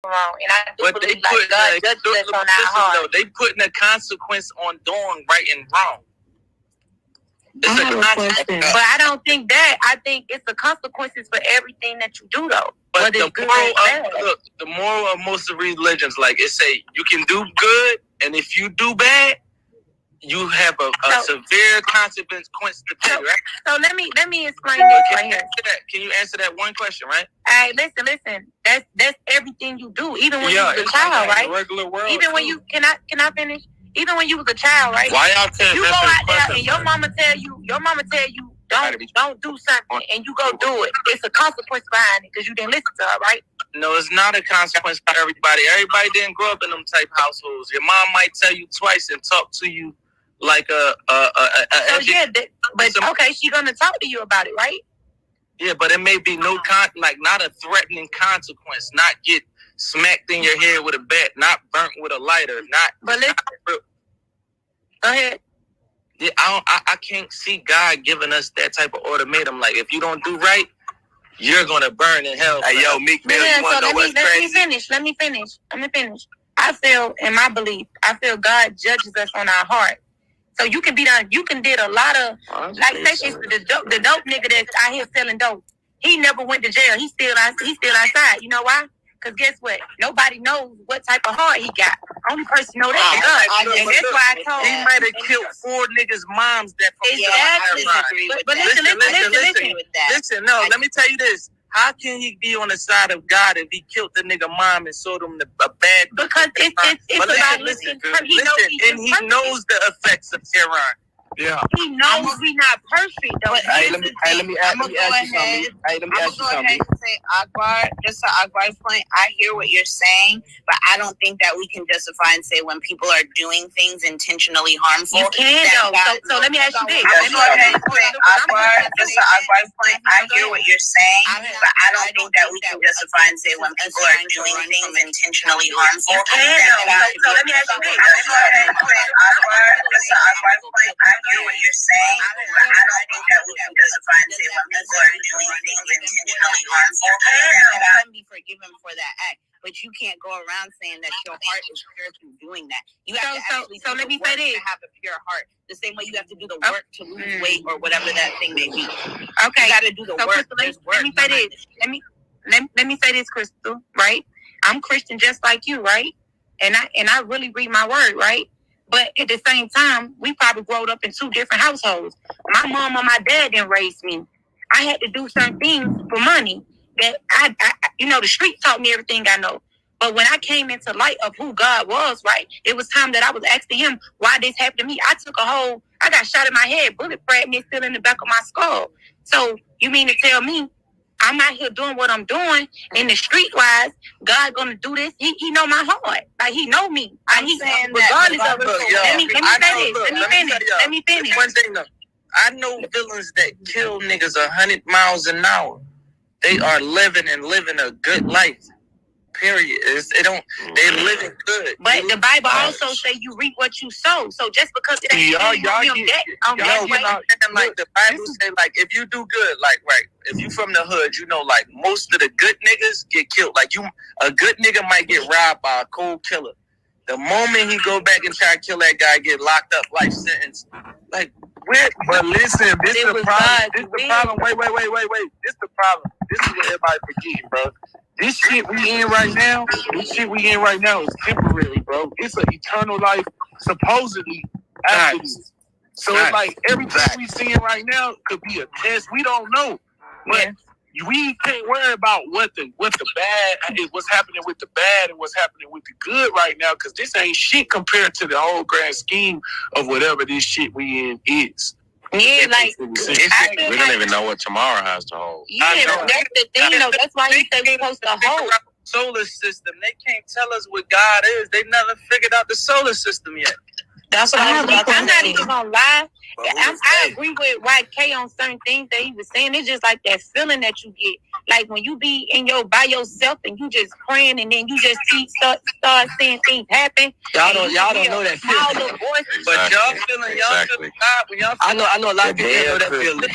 wrong, and I do believe like God judges us on our heart. They putting a consequence on doing right and wrong. It's a consequence. But I don't think that. I think it's the consequences for everything that you do, though. But the moral of most of religions, like it say, you can do good, and if you do bad, you have a severe consequence to pay, right? So let me explain this right here. Can you answer that one question, right? Hey, listen. That's everything you do, even when you was a child, right? Regular world. Even when you can I finish? Even when you was a child, right? Why y'all tell you go out there and your mama tell you don't do something, and you go do it. It's a consequence behind it because you didn't listen to her, right? No, it's not a consequence for everybody. Everybody didn't grow up in them type households. Your mom might tell you twice and talk to you like okay, she's gonna talk to you about it, right? Yeah, but it may be not a threatening consequence, not get smacked in your head with a bat, not burnt with a lighter, not. But listen, go ahead. Yeah, I can't see God giving us that type of ultimatum. Like, if you don't do right, you're gonna burn in hell. Hey, yo, Meek Mill, you wanna know what's crazy? Let me finish. I feel, in my belief, God judges us on our heart. So you can did a lot of, like, say the dope nigga that's out here selling dope. He never went to jail. He's still outside. You know why? Because guess what? Nobody knows what type of heart he got. Only person know that is God. And that's why I told he might have killed 4 niggas' moms that exactly. But listen. Listen, no, let me tell you this. How can he be on the side of God if he killed the nigga mom and sold him a bad? Because it's about listen. And he knows the effects of Tehran. Yeah. He knows we not perfect though. Let me ask you something. I'm gonna go ahead and say, Akbar, just to Akbar's point, I hear what you're saying, but I don't think that we can justify and say when people are doing things intentionally harmful. You can though. So let me ask you this. I'm gonna go ahead and say, Akbar, just to Akbar's point, I hear what you're saying, but I don't think that we can justify and say when people are doing things intentionally harmful. You can. So let me ask you this. I'm gonna go ahead and say, Akbar, just to Akbar's point, I hear what you're saying, but I don't think that we can justify and say when people are doing things intentionally harmful. You can be forgiven for that act, but you can't go around saying that your heart is pure through doing that. You have to actually so let me say this. To have a pure heart. The same way you have to do the work to lose weight or whatever that thing may be. Okay. You got to do the work. Let me say this. Let me say this, Crystal. Right? I'm Christian just like you, right? And I really read my word, right? But at the same time, we probably growed up in 2 different households. My mom or my dad didn't raise me. I had to do certain things for money that I the street taught me everything I know. But when I came into light of who God was, right, it was time that I was asking him why this happened to me. I got shot in my head, bullet fragment still in the back of my skull. So you mean to tell me I'm out here doing what I'm doing in the street wise? God gonna do this? He know my heart, like he know me. Regardless of it. Let me finish. One thing though, I know villains that kill niggas 100 miles an hour. They are living a good life. Period. They living good. But the Bible also say you reap what you sow. So just because it ain't like the Bible say, like, if you do good, like, right, if you from the hood, like most of the good niggas get killed. Like a good nigga might get robbed by a cold killer. The moment he go back and try to kill that guy, get locked up, life sentence. Like, where? But listen, this is the problem. This is the problem. Wait. This is the problem. This is what everybody forgetting, bro. This shit we in right now is temporary, bro. It's an eternal life, supposedly, after this. So it's like everything we seeing right now could be a test. We don't know. But we can't worry about what the bad is, what's happening with the bad and what's happening with the good right now, because this ain't shit compared to the whole grand scheme of whatever this shit we in is. Yeah, like we don't even know what tomorrow has to hold. Yeah, that's the thing, though. That's why he said we're supposed to hold. Solar system. They can't tell us what God is. They never figured out the solar system yet. That's what I'm not even gonna lie. I agree with YK on certain things that he was saying. It's just like that feeling that you get, like when you be by yourself and you just praying, and then you just start seeing things happen. Y'all don't know that feeling. But y'all feeling God when y'all. I know a lot of people know that feeling.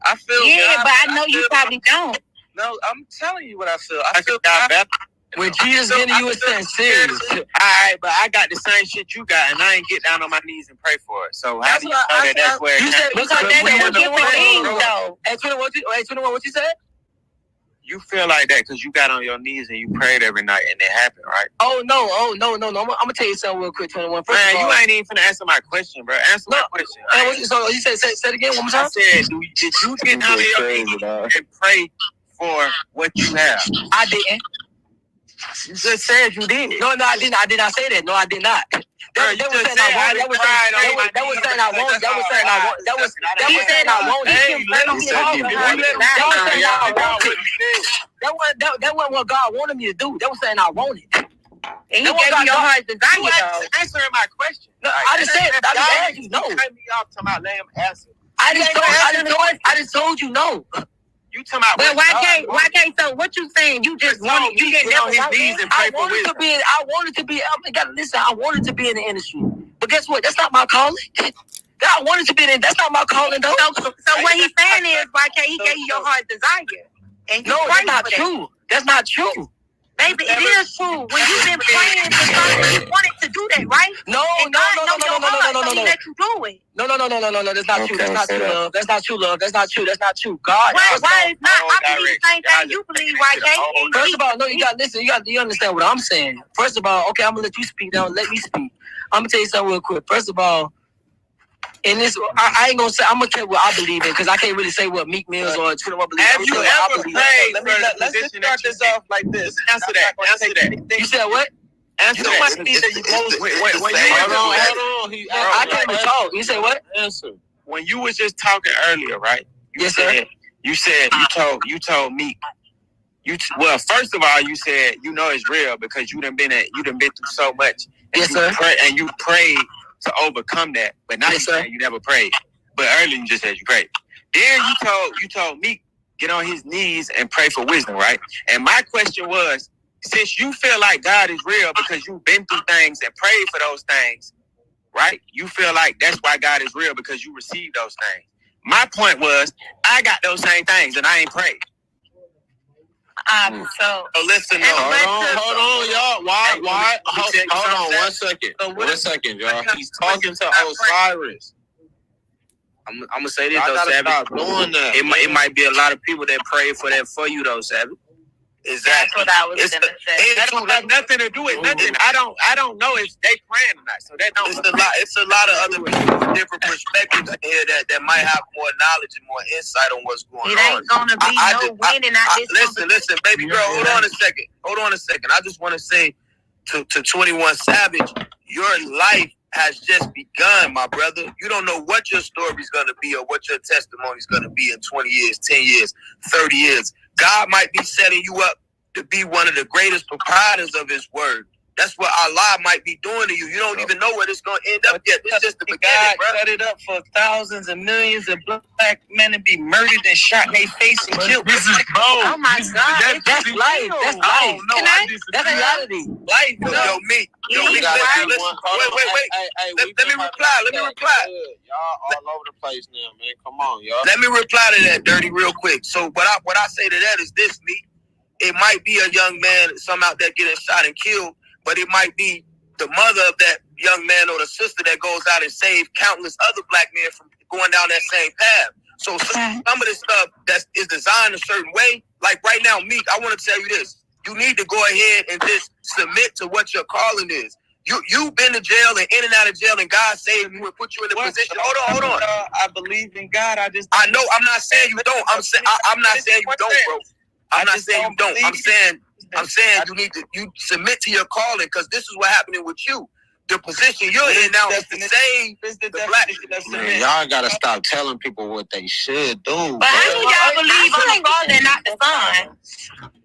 I feel. Yeah, but I know you probably don't. No, I'm telling you what I feel. I feel God. When Jesus getting you a sense, serious. Alright, but I got the same shit you got, and I ain't get down on my knees and pray for it. So how do you know that that's where you said? Because that's what you believe, though. Hey, 21, what you said? you feel like that because you got on your knees and you prayed every night and it happened, right? Oh no. I'm gonna tell you something real quick, 21. First Man, of all, you ain't even finna answer my question, bro. Answer my question. So you said, say it again one more I time. said, did you get down on your knees and pray for what you have? I didn't. You just said you did. No, I didn't. I did not say that. No, I did not. That was saying I wanted. That was saying I wanted. That was saying I wanted. That was saying I wanted. That wasn't what God wanted me to do. That was saying I wanted. And he gave you your heart's desire, though. Answering my question. No, I just said. I just asked you no. Cut me off talking about let him answer. I just told you no. You talking about? But why can't? So what you saying? You just wanted. You get on his knees and pray I wanted to be. I wanted to be in the industry. But guess what? That's not my calling. I wanted to be in. That's not my calling, though. So what he's saying is, why can't he gave you your heart's desire? And no, that's not true. That's not true. Baby, it is true. When you've been praying for something, you wanted to do that, right? No. He let you do it. No. That's not true. That's not true, love. That's not true, love. That's not true. That's not true. God. Why is not? I believe the same thing you believe, right, Kate? First of all, no, you got to listen. You understand what I'm saying. First of all, okay, I'm gonna let you speak now. Let me speak. I'm gonna tell you something real quick. First of all, in this, I ain't gonna say. I'm gonna tell you what I believe in because I can't really say what Meek Mills or 21 believe. Have you ever prayed? Let's just start this off like this. Answer that. You said what? Answer that. Hold on. I can't even talk. You said what? Answer. When you was just talking earlier, right? Yes, sir. You told me. Well, first of all, you said you know it's real because you done been through so much. Yes, sir. And you prayed to overcome that, but now yes, you saying you never prayed. But earlier you just said you prayed. Then you told me get on his knees and pray for wisdom, right? And my question was, since you feel like God is real because you've been through things and prayed for those things, right? You feel like that's why God is real because you received those things. My point was, I got those same things and I ain't prayed. So listen, hold on, y'all. Why? Hold on, 1 second. 1 second, y'all. He's talking to Osiris. I'm gonna say this though, Savage. Stop doing that. It might be a lot of people that pray for that for you though, Savage. Exactly. That's what I was gonna say. That don't have nothing to do with nothing. I don't know if they praying or not. So that don't. It's a lot of other people with different perspectives in here that might have more knowledge and more insight on what's going on. It ain't gonna be winning out this. Listen, baby girl. Hold on a second. I just want to say to 21 Savage, your life has just begun, my brother. You don't know what your story's gonna be or what your testimony's gonna be in 20 years, 10 years, 30 years. God might be setting you up to be one of the greatest proprietors of his word. That's what Allah might be doing to you. You don't even know where it's going to end up yet. This is just the beginning, bro. Set it up for thousands and millions of black men to be murdered and shot in their face and killed. This is oh my God. That's life. That's life. That's reality. Life. Yo, me. Wait. Let me reply. Y'all all over the place now, man. Come on, y'all. Let me reply to that, Dirty, real quick. So what I say to that is this, me. It might be a young man, some out there getting shot and killed, but it might be the mother of that young man or the sister that goes out and saves countless other black men from going down that same path. So some of this stuff that is designed a certain way, like right now, Meek, I want to tell you this. You need to go ahead and just submit to what your calling is. You've been to jail and in and out of jail, and God saved you and put you in the position. Hold on. I believe in God. I know. I'm not saying you don't. I'm not saying you don't, bro. I'm not saying you don't. I'm saying you submit to your calling because this is what happening with you. The position you're in now is to save the black. Man, y'all gotta stop telling people what they should do. But how do y'all believe on the Father and not the Son?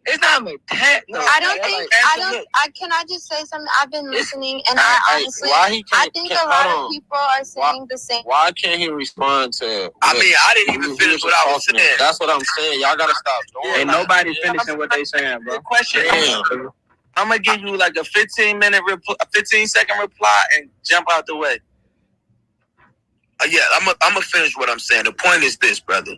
It's not a attack. No. Can I just say something? I've been listening, and I honestly, I think a lot of people are saying the same. Why can't he respond to? I didn't even finish what I was saying. That's what I'm saying. Y'all gotta stop doing. Ain't nobody finishing what they saying, bro. The question is, I'm gonna give you like a 15-second reply and jump out the way. Yeah, I'm gonna finish what I'm saying. The point is this, brother.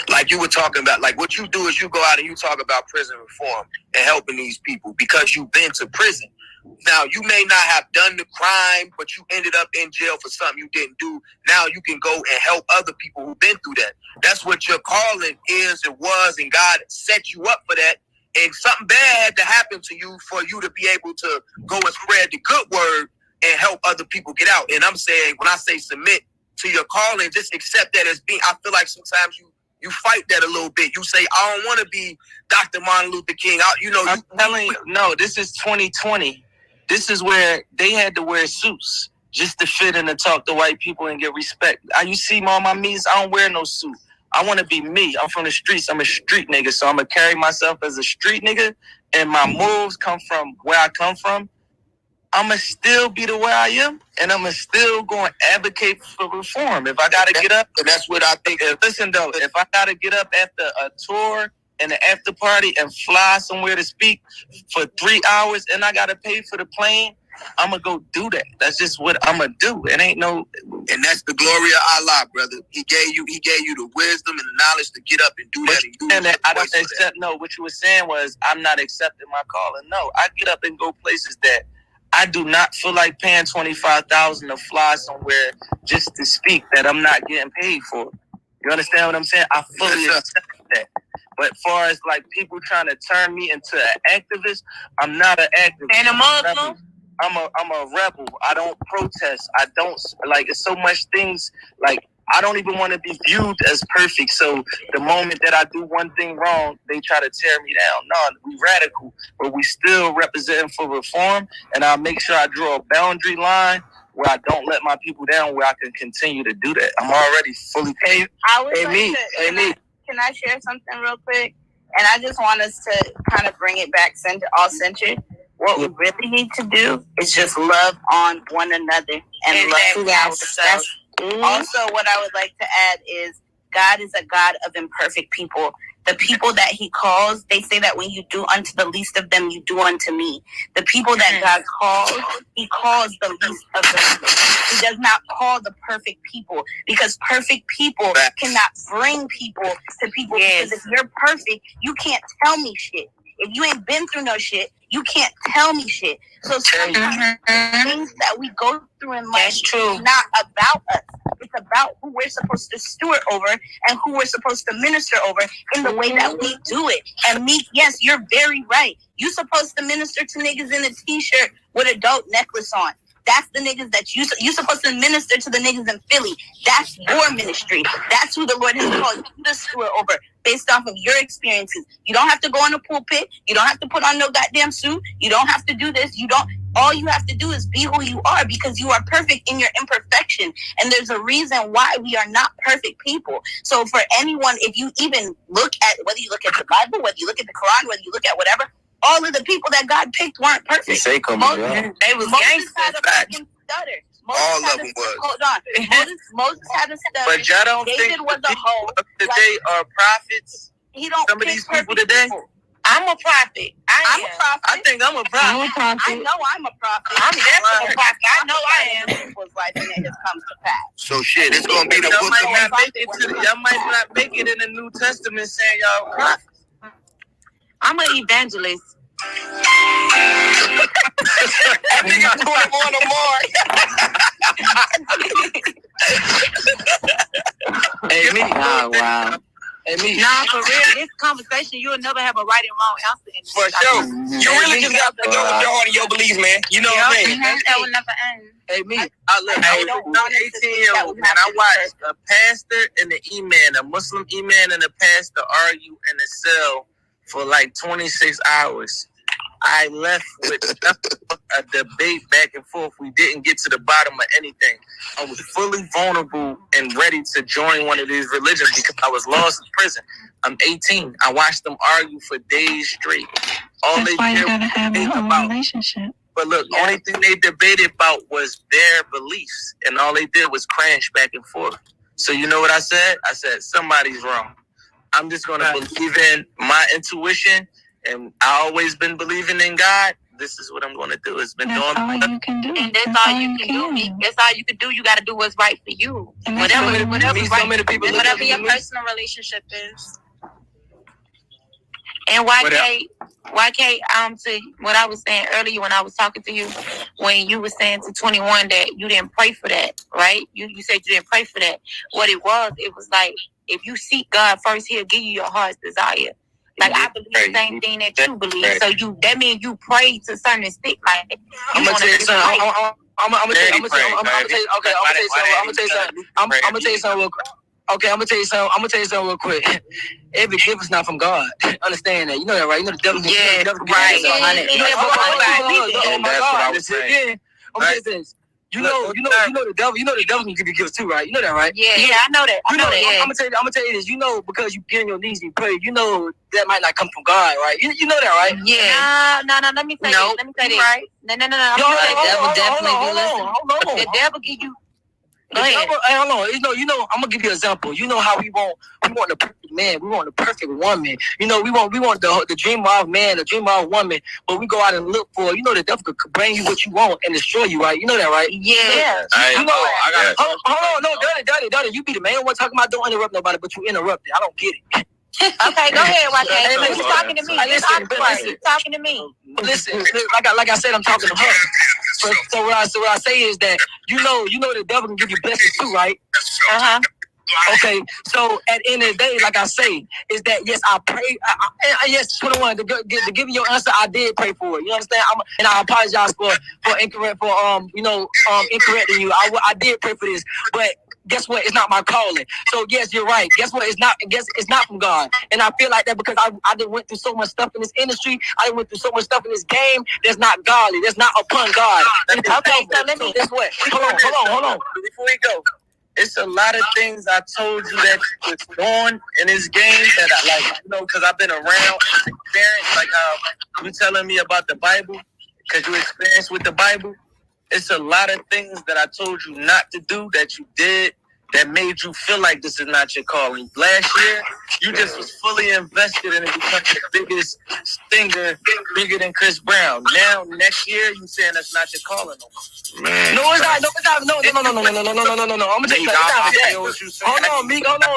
Like you were talking about, like what you do is you go out and you talk about prison reform and helping these people because you've been to prison. Now, you may not have done the crime, but you ended up in jail for something you didn't do. Now you can go and help other people who've been through that. That's what your calling is and was, and God set you up for that. And something bad had to happen to you for you to be able to go and spread the good word and help other people get out. And I'm saying, when I say submit to your calling, just accept that as being. I feel like sometimes you fight that a little bit. You say, I don't want to be Dr. Martin Luther King. I'm telling you, no, this is 2020. This is where they had to wear suits just to fit in and talk to white people and get respect. You see all my meetings, I don't wear no suit. I want to be me. I'm from the streets. I'm a street nigga, so I'm going to carry myself as a street nigga, and my moves come from where I come from. I'm going to still be the way I am, and I'm going to still go and advocate for reform. If I got to get up, and that's what I think. Listen, though, if I got to get up after a tour and an after party and fly somewhere to speak for 3 hours and I got to pay for the plane, I'm going to go do that. That's just what I'm going to do. It ain't no... And that's the glory of Allah, brother. He gave you the wisdom and the knowledge to get up and do that. And I don't accept, no, what you were saying was, I'm not accepting my calling. No, I get up and go places that I do not feel like paying $25,000 to fly somewhere just to speak that I'm not getting paid for. You understand what I'm saying? I fully accept that. But as far as like people trying to turn me into an activist, I'm not an activist. And a Muslim? I'm a rebel. I don't protest. I don't like. It's so much things like. I don't even want to be viewed as perfect. So the moment that I do one thing wrong, they try to tear me down. No, we radical, but we still representing for reform. And I'll make sure I draw a boundary line where I don't let my people down, where I can continue to do that. I'm already fully paid. Can I share something real quick? And I just want us to kind of bring it back all-centered. What we really need to do is just love on one another and love ourselves. Also, what I would like to add is God is a God of imperfect people. The people that he calls, they say that when you do unto the least of them, you do unto me. The people that God calls, he calls the least of them. He does not call the perfect people, because perfect people cannot bring people to people. Because if you're perfect, you can't tell me shit. If you ain't been through no shit, you can't tell me shit. So sometimes things that we go through in life is not about us. It's about who we're supposed to steward over and who we're supposed to minister over in the way that we do it. And me, yes, you're very right. You're supposed to minister to niggas in a t-shirt with a dope necklace on. That's the niggas that you're supposed to minister to, the niggas in Philly. That's your ministry. That's who the Lord has called you to steward over based off of your experiences. You don't have to go in a pulpit. You don't have to put on no goddamn suit. You don't have to do this. All you have to do is be who you are, because you are perfect in your imperfection. And there's a reason why we are not perfect people. So for anyone, if you even look at, whether you look at the Bible, whether you look at the Quran, whether you look at whatever, all of the people that God picked weren't perfect. They was gangsters. Had a fucking stutter. All of them was. Hold on. Moses had a stutter. But y'all don't David think was a hoe. today are prophets? He don't Some of these people today? People. I'm a prophet. I'm a prophet. I think I'm a prophet. I know I'm a prophet. I'm definitely a prophet. I know I am. People's life and it has come to pass. So shit, it's gonna be the Y'all book might of not make it y'all might not make it in the New Testament saying y'all prophets. I'm an evangelist. That nigga put him on the mark. Hey, me. Oh, wow. Hey, me. Nah, for real, this conversation, you'll never have a right and wrong answer in this. For sure. You really just got to go with your heart and your beliefs, man. You know what I'm saying? That will never end. Hey, me. I was 18 years old, and I watched a pastor and an imam, a Muslim imam and a pastor argue in a cell for like 26 hours. I left with a debate back and forth. We didn't get to the bottom of anything. I was fully vulnerable and ready to join one of these religions because I was lost in prison. I'm 18. I watched them argue for days straight. That's why you gotta have your own relationship. But look, the only thing they debated about was their beliefs, and all they did was crash back and forth. So you know what I said? I said, somebody's wrong. I'm just going to believe in my intuition, and I always been believing in God. this is what I'm going to do. It's been That's doing. all you can do. And that's all you can do. That's all you can do. You got to do what's right for you. Whatever your personal relationship is. And YK, to what I was saying earlier when I was talking to you, when you were saying to 21 that you didn't pray for that, right? You said you didn't pray for that. What it was like, if you seek God first, He'll give you your heart's desire. Like, I believe the same thing that you believe. So that means you pray to certain stick. Like, I'm gonna tell you something. I'm gonna tell you something. Okay, I'm gonna tell you something real quick. Every gift is not from God. Understand that. You know that, right? You know the devil. Yeah, right. And that's what I was saying. I'm gonna say this. You know the devil can give you gifts too, right? You know that, right? Yeah, I know that. I'm gonna tell you this. You know, because you get on your knees and pray, you know that might not come from God, right? You know that, right? Yeah. No. Let me say this. Right? No. The devil give you. Go ahead. Hold on. You know, I'm gonna give you an example. You know how we want the perfect man, we want the perfect woman. You know, we want the dream of man, the dream of woman, but we go out and look for. You know, the devil could bring you what you want and destroy you, right? You know that, right? Yeah. Hold on, no, Daddy, you be the man. What talking about? Don't interrupt nobody, but you interrupted. I don't get it. Okay, go ahead, YK. He's talking to me. He's talking to me. Listen, like I said, I'm talking to her. So what I say is that you know the devil can give you blessings too, right? Okay, so at the end of the day, like I say, is that yes, I pray. Yes, 21. To give you your answer, I did pray for it. You understand? And I apologize for incorrecting you. I did pray for this, but guess what? It's not my calling. So yes, you're right. Guess what? It's not from God. And I feel like that because I done went through so much stuff in this industry. I went through so much stuff in this game. That's not godly. That's not upon God. Okay, so let me. Guess what? Hold on. Before we go, it's a lot of things I told you that was on in this game that I like, because I've been around, experienced, like how you telling me about the Bible, because you experienced with the Bible. It's a lot of things that I told you not to do that you did that made you feel like this is not your calling. Last year, you just was fully invested in it becoming the biggest stinger, bigger than Chris Brown. Now, next year, you saying that's not your calling no more. Man. No, it's not. No. I'm gonna tell you something. Hold on, Meek. I'm gonna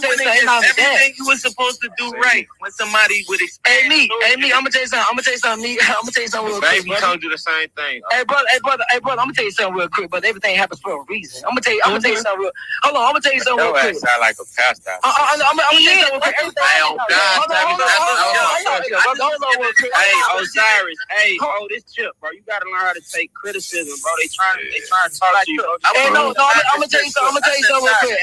tell you something. Everything you were supposed to do right when somebody would expect. Hey, Meek. I'm gonna tell you something, Meek. I'm gonna tell you something real quick. Baby told you the same thing. Hey, brother. I'm gonna tell you something real quick, but everything happens for a reason. I'm gonna tell you something real. Hold on, I'm gonna tell you something real quick. Sound like a pastor. I'm gonna tell you something real quick. Hey, Osiris. Hey, this Chip, bro. You gotta learn how to take criticism, bro. They trying to talk to you. Hey, no, I'm gonna tell you something real quick.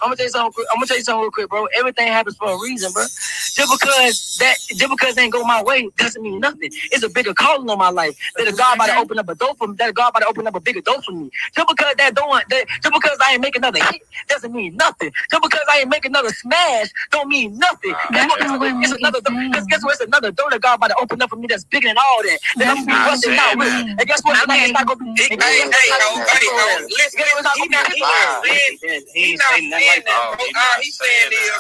I'm gonna tell you something real quick, bro. Everything happens for a reason, bro. Just because it ain't go my way doesn't mean nothing. It's a bigger calling on my life. That God about to open up a door for me. That God about to open up a bigger door for me. Just because just because I ain't make another hit doesn't mean nothing. Just because I ain't make another smash don't mean nothing. It's another door. Guess what? It's another door that God about to open up for me that's bigger than all that. That I'm gonna be busting out with. And guess what? It's not gonna be. Listen, he's not saying that, bro. He's saying is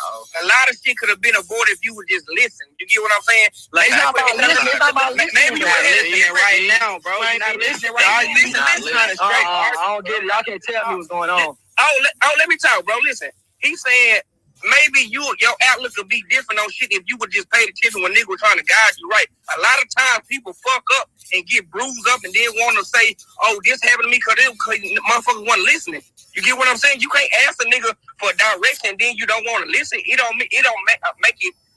a lot of shit could have been avoided if you would just listen. You get what I'm saying? Like, it's not about listening. Maybe you're not listening right now, bro. You're not listening right now. I don't get it. Y'all can't tell me what's going on. Let me talk, bro. Listen, he's saying maybe your outlook would be different on shit if you would just pay attention when niggas were trying to guide you right. A lot of times people fuck up and get bruised up and then want to say, oh, this happened to me because motherfuckers wasn't listening. You get what I'm saying? You can't ask a nigga for direction and then you don't want to listen. It don't make it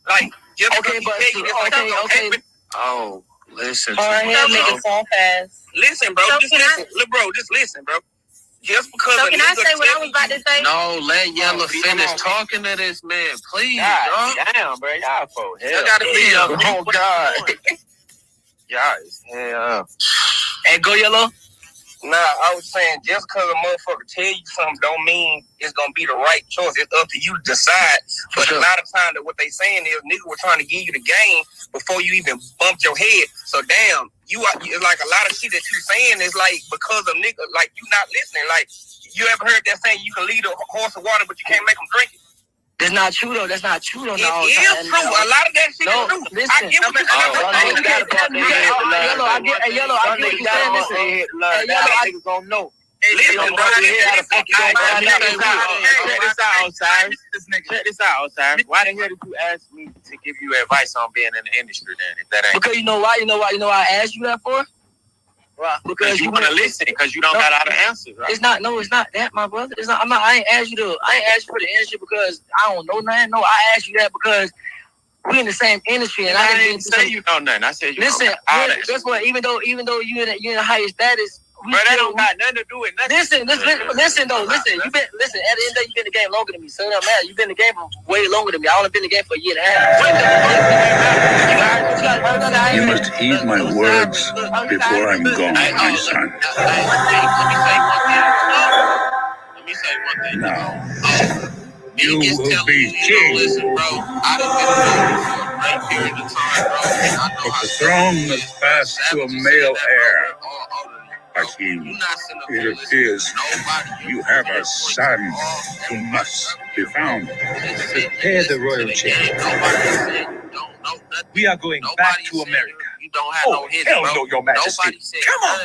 like just okay, but okay. Oh, listen. All right, he'll make it so fast. Listen, bro. So just listen, bro. Just because. So can I say what I was about to say? No, let Yella finish talking to this man, please. God damn, bro. Y'all for hell. Y'all gotta be oh God. Y'all is hell. Hey, go Yellow. Nah, I was saying just because a motherfucker tell you something don't mean it's gonna be the right choice. It's up to you to decide. But a lot of times what they saying is niggas were trying to give you the game before you even bumped your head. So damn, it's like a lot of shit that you saying is like because of nigga, like you not listening. Like you ever heard that saying you can lead a horse of water but you can't make them drink it? That's not true though. That's not true though. It is true. A lot of that shit is true. Listen. I get what you're saying. Yellow, I get what you're saying. Listen. Niggas don't know. Listen, bro. Check this out, Osiris. Why the hell did you ask me to give you advice on being in the industry then? If that ain't because you know why I asked you that for? Well, because you want to listen, because you don't got all the answers. Right? It's not that, my brother. It's not. I ain't asked you for the industry because I don't know nothing. No, I asked you that because we in the same industry, and I didn't say you know nothing. I said you listen. Know That's what. Even though you in the highest status. But that don't got nothing to do with nothing. Listen. At the end of the day, you've been in the game longer than me, so it don't matter. You've been in the game for way longer than me. I only been in the game for a year and a half. You must heed my words before I'm gone, my son. Let me say one thing. Now, you will be king. Listen, bro, I done been a right period of time, bro. But the throne must pass to a male heir. Hakeem, it appears you have a son who must be found. Prepare the royal chamber. We are going back to America. You don't have no hits, hell bro. no, your majesty. Come on.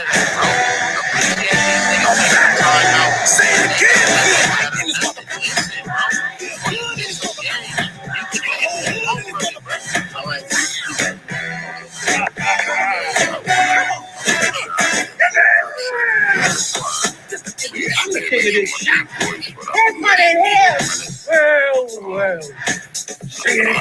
Say it again. I'm the king of this shit. Everybody in here. Well. Say it again.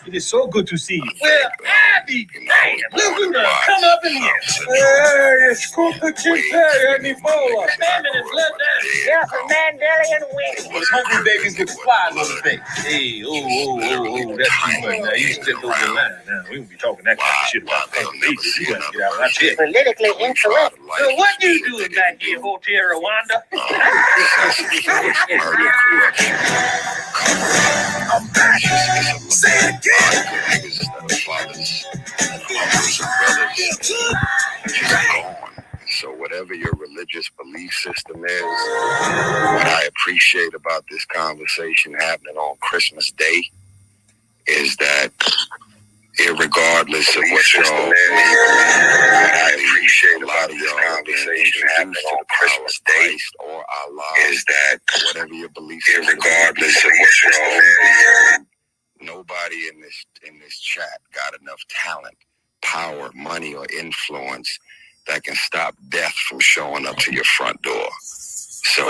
It is so good to see you. Well, Abby, man, look at her. Come up in here. Hey, escuta que pega, Nibola. Feminine, let that. Yes, Mandela and Winnie. Those hungry babies get flies on the face. Hey, that's too much. Now, you stepped over the line. Now, we won't be talking that kind of shit about hungry babies. You gotta get out of my chair. Politically incorrect. So what you doing back here, Hotel Rwanda? I'm back. Say it again. So whatever your religious belief system is, what I appreciate about this conversation happening on Christmas Day is that irregardless of what y'all believe, what I appreciate about this conversation happening on Christmas Day or Allah is that whatever your belief system, irregardless of what y'all believe, nobody in this chat got enough talent, power, money, or influence that can stop death from showing up to your front door. So,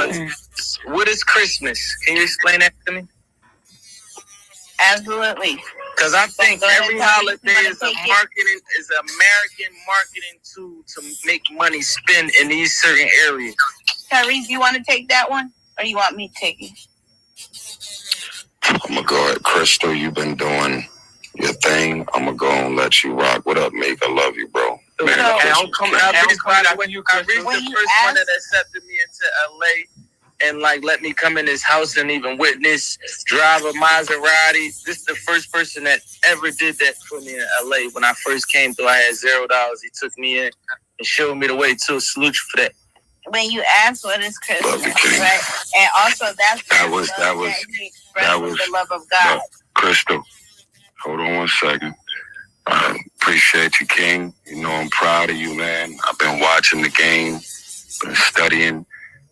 what is Christmas? Can you explain that to me? Absolutely. Because I think every holiday is a American marketing tool to make money spend in these certain areas. Tyrese, you want to take that one, or you want me to take it? I'm gonna go ahead, Crystal. You've been doing your thing. I'm gonna go and let you rock. What up, Meek? I love you, bro. I reached the first one that accepted me into LA and let me come in his house and even witness drive a Maserati. This is the first person that ever did that for me in LA. When I first came through, I had $0. He took me in and showed me the way to. Salute you for that. When you ask what is Christmas, right? And also that was the love of God. Crystal, hold on one second. Appreciate you, King. You know I'm proud of you, man. I've been watching the game, been studying,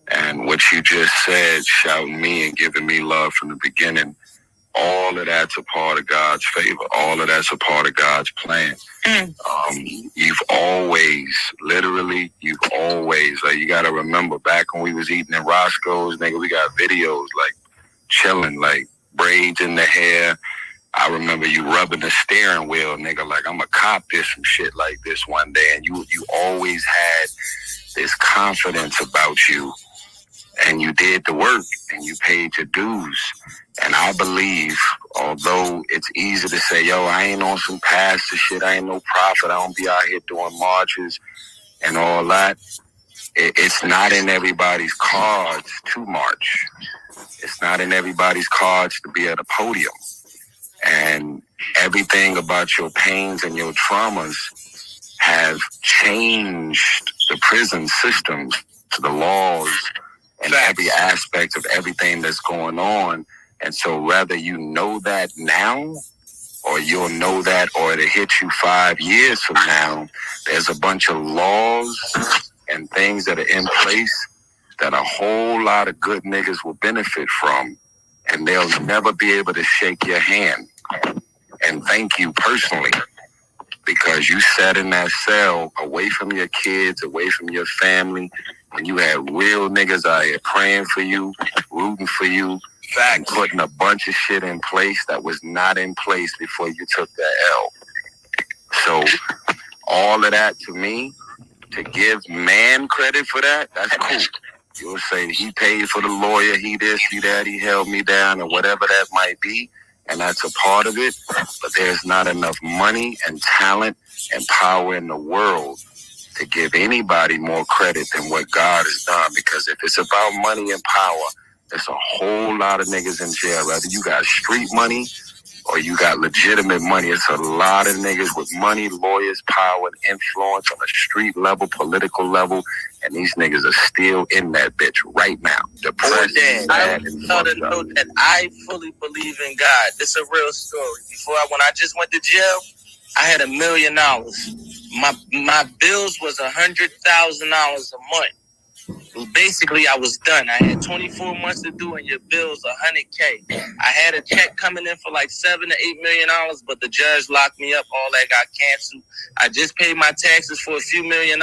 and what you just said, shouting me and giving me love from the beginning, all of that's a part of God's favor. All of that's a part of God's plan. You've always, you got to remember back when we was eating in Roscoe's, nigga, we got videos chilling, braids in the hair. I remember you rubbing the steering wheel, nigga, I'm going to cop this and shit like this one day. And you always had this confidence about you. And you did the work and you paid your dues. And I believe, although it's easy to say, yo, I ain't on some pastor shit, I ain't no prophet, I don't be out here doing marches and all that. It's not in everybody's cards to march. It's not in everybody's cards to be at a podium. And everything about your pains and your traumas have changed the prison systems, to the laws, and every aspect of everything that's going on. And so whether you know that now, or you'll know that, or it'll hit you 5 years from now, there's a bunch of laws and things that are in place that a whole lot of good niggas will benefit from, and they'll never be able to shake your hand and thank you personally, because you sat in that cell away from your kids, away from your family, and you had real niggas out here praying for you, rooting for you, and putting a bunch of shit in place that was not in place before you took that L. So all of that, to me, to give man credit for that, that's cool. You'll say he paid for the lawyer, he this, he that, he held me down, or whatever that might be, and that's a part of it. But there's not enough money and talent and power in the world to give anybody more credit than what God has done. Because if it's about money and power, there's a whole lot of niggas in jail. Whether you got street money or you got legitimate money, it's a lot of niggas with money, lawyers, power, and influence on a street level, political level, and these niggas are still in that bitch right now. Depressed, I know that I fully believe in God. This is a real story. When I just went to jail, I had $1 million. My bills was $100,000 a month. Basically, I was done. I had 24 months to do, and your bill's $100K. I had a check coming in for like $7 to $8 million, but the judge locked me up. All that got canceled. I just paid my taxes for a few $1 million.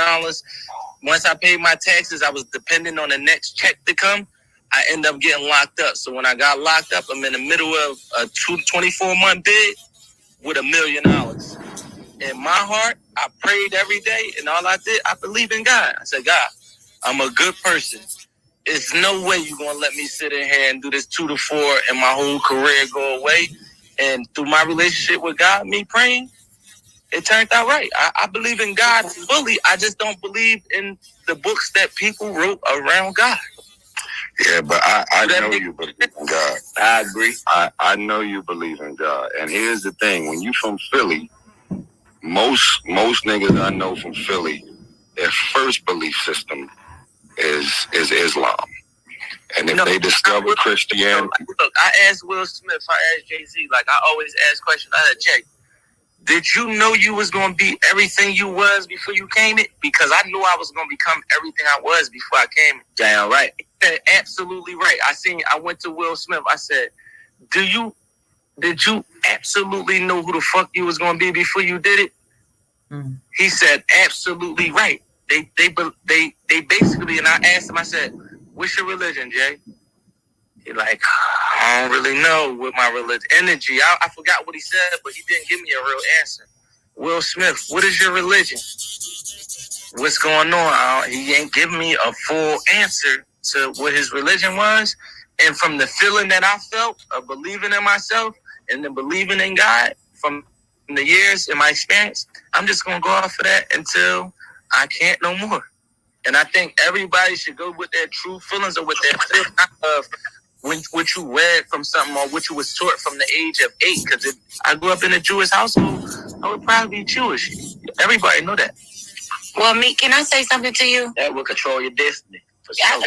Once I paid my taxes, I was dependent on the next check to come. I ended up getting locked up. So when I got locked up, I'm in the middle of a 24-month bid with $1 million. In my heart, I prayed every day, and all I did, I believe in God. I said, God, I'm a good person. There's no way you're going to let me sit in here and do this 2 to 4 and my whole career go away. And through my relationship with God, me praying, it turned out right. I believe in God fully. I just don't believe in the books that people wrote around God. Yeah, but I know you believe in God. I agree. I know you believe in God. And here's the thing. When you from Philly, most niggas I know from Philly, their first belief system is Islam. And if they discover Christianity... Look, I asked Will Smith, I asked Jay-Z, like I always ask questions. I said, Jay, did you know you was going to be everything you was before you came it? Because I knew I was going to become everything I was before I came it. Damn right. He said, absolutely right. I went to Will Smith. I said, did you absolutely know who the fuck you was going to be before you did it? Mm-hmm. He said, absolutely right. They basically, and I asked him, I said, what's your religion, Jay? He like, I don't really know what my religion, energy. I forgot what he said, but he didn't give me a real answer. Will Smith, what is your religion? What's going on? He ain't giving me a full answer to what his religion was. And from the feeling that I felt of believing in myself and then believing in God from the years in my experience, I'm just going to go off of that until I can't no more. And I think everybody should go with their true feelings or with their feeling of what you read from something or what you was taught from the age of 8. Because if I grew up in a Jewish household, I would probably be Jewish. Everybody know that. Well, can I say something to you? That will control your destiny. Yeah,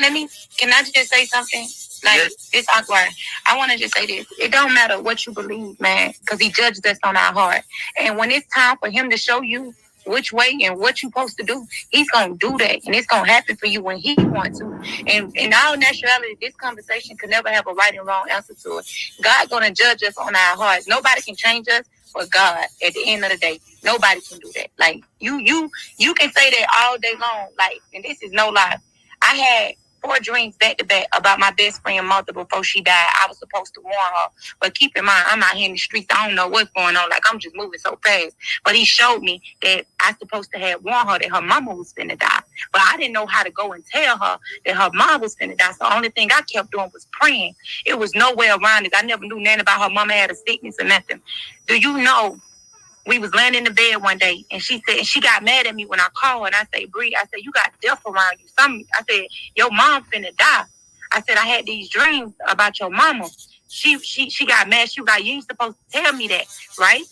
can I just say something? Like, yes. It's awkward. I want to just say this. It don't matter what you believe, man, because he judges us on our heart. And when it's time for him to show you which way and what you're supposed to do, he's going to do that. And it's going to happen for you when he wants to. And in all naturality, this conversation could never have a right and wrong answer to it. God's going to judge us on our hearts. Nobody can change us but God at the end of the day. Nobody can do that. Like, you can say that all day long. Like, and this is no lie. I had 4 dreams back to back about my best friend mother before she died. I was supposed to warn her. But keep in mind, I'm out here in the streets. I don't know what's going on. Like, I'm just moving so fast. But he showed me that I supposed to have warned her that her mama was finna die. But I didn't know how to go and tell her that her mom was finna die. So the only thing I kept doing was praying. It was no way around it. I never knew nothing about her mama had a sickness or nothing. Do you know? We was laying in the bed one day, and she said, and she got mad at me when I called her, and I said, Bree, I said, you got death around you. I said, your mom finna die. I said, I had these dreams about your mama. She got mad. She was like, you ain't supposed to tell me that, right?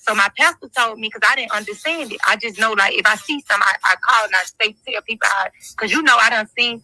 So my pastor told me, because I didn't understand it. I just know, like, if I see something, I call and I tell people, because I done seen,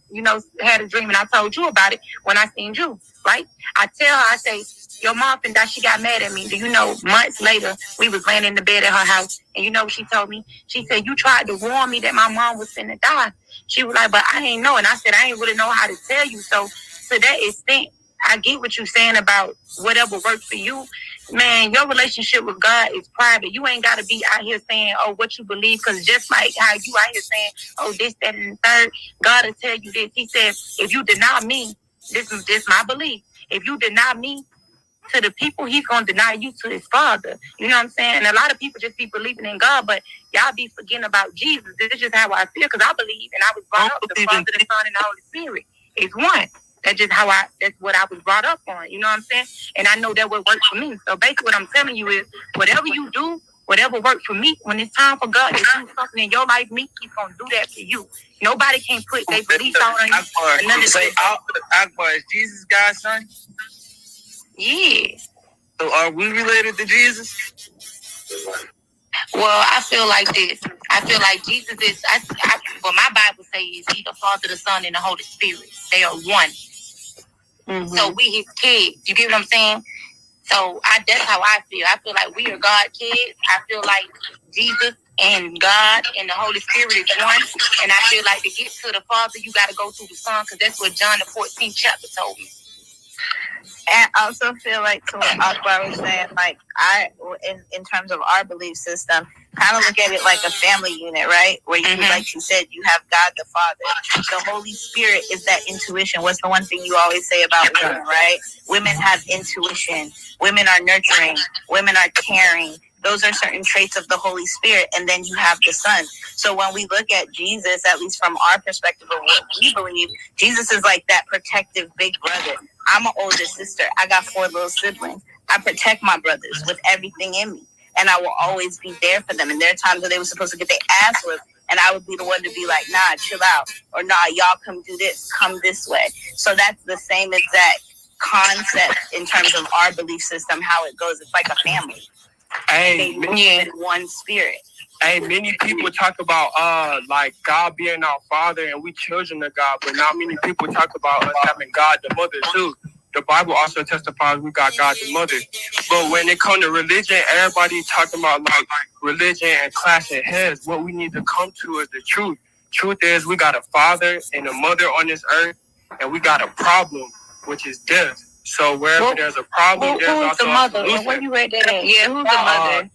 had a dream, and I told you about it when I seen you, right? I tell her, I say, your mom and that she got mad at me. Do you know, months later, we was laying in the bed at her house, and you know what she told me? She said, you tried to warn me that my mom was finna die. She was like, but I ain't know. And I said, I ain't really know how to tell you. So to that extent, I get what you're saying about whatever works for you. Man, your relationship with God is private. You ain't got to be out here saying, oh, what you believe. Because just like how you out here saying, oh, this, that, and the third, God will tell you this. He said, if you deny me, this is just my belief. If you deny me to the people, he's going to deny you to his Father. You know what I'm saying? And a lot of people just be believing in God, but y'all be forgetting about Jesus. This is just how I feel, because I believe, and I was brought up, the Father, the Son, and the Holy Spirit is one. That's just that's what I was brought up on. You know what I'm saying? And I know that would work for me. So basically what I'm telling you is, whatever you do, whatever works for me, when it's time for God to do something in your life, he's going to do that for you. Nobody can put their beliefs on you. Akbar, is Jesus God's son? Yeah. So are we related to Jesus? Well, I feel like this. I feel like Jesus is, what my Bible says is he's the Father, the Son, and the Holy Spirit. They are one. Mm-hmm. So we his kids. You get what I'm saying? So that's how I feel. I feel like we are God kids. I feel like Jesus and God and the Holy Spirit is one. And I feel like to get to the Father, you got to go through the Son, because that's what John the 14th chapter told me. And I also feel like, to what Akbar was saying, like, in terms of our belief system, kind of look at it like a family unit, right? Where you, like you said, you have God the Father. The Holy Spirit is that intuition. What's the one thing you always say about women, right? Women have intuition. Women are nurturing. Women are caring. Those are certain traits of the Holy Spirit. And then you have the Son. So when we look at Jesus, at least from our perspective of what we believe, Jesus is like that protective big brother. I'm an older sister. I got 4 little siblings. I protect my brothers with everything in me. And I will always be there for them. And there are times when they were supposed to get their ass whipped, and I would be the one to be like, nah, chill out. Or nah, y'all come do this. Come this way. So that's the same exact concept in terms of our belief system, how it goes. It's like a family. Hey, they live in one spirit. Hey, many people talk about like God being our Father and we children of God, but not many people talk about us having God the Mother too. The Bible also testifies we got God the Mother. But when it comes to religion, everybody talking about like religion and clashing heads. What we need to come to is the truth. Truth is we got a father and a mother on this earth, and we got a problem, which is death. So wherever there's a problem, there's also the mother? a solution. When you read that at? Yeah, who's the mother?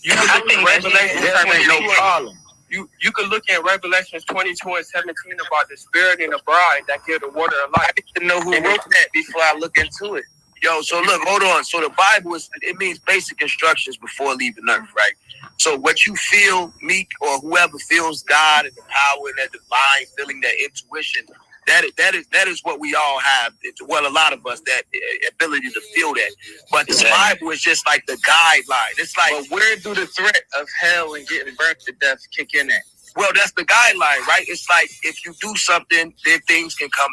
You can look at Revelation. You can look at Revelations 22 and 17 about the Spirit and the bride that give the water of life. I need to know who wrote that before I look into it. Yo, so look, hold on. So the Bible it means basic instructions before leaving earth, right? So what you feel, Meek, or whoever feels God and the power and that divine feeling, that intuition, that is what we all have. Well, a lot of us, that ability to feel that. But the Bible is just like the guideline. It's like, but where do the threat of hell and getting burnt to death kick in at? Well, that's the guideline, right? It's like if you do something, then things can come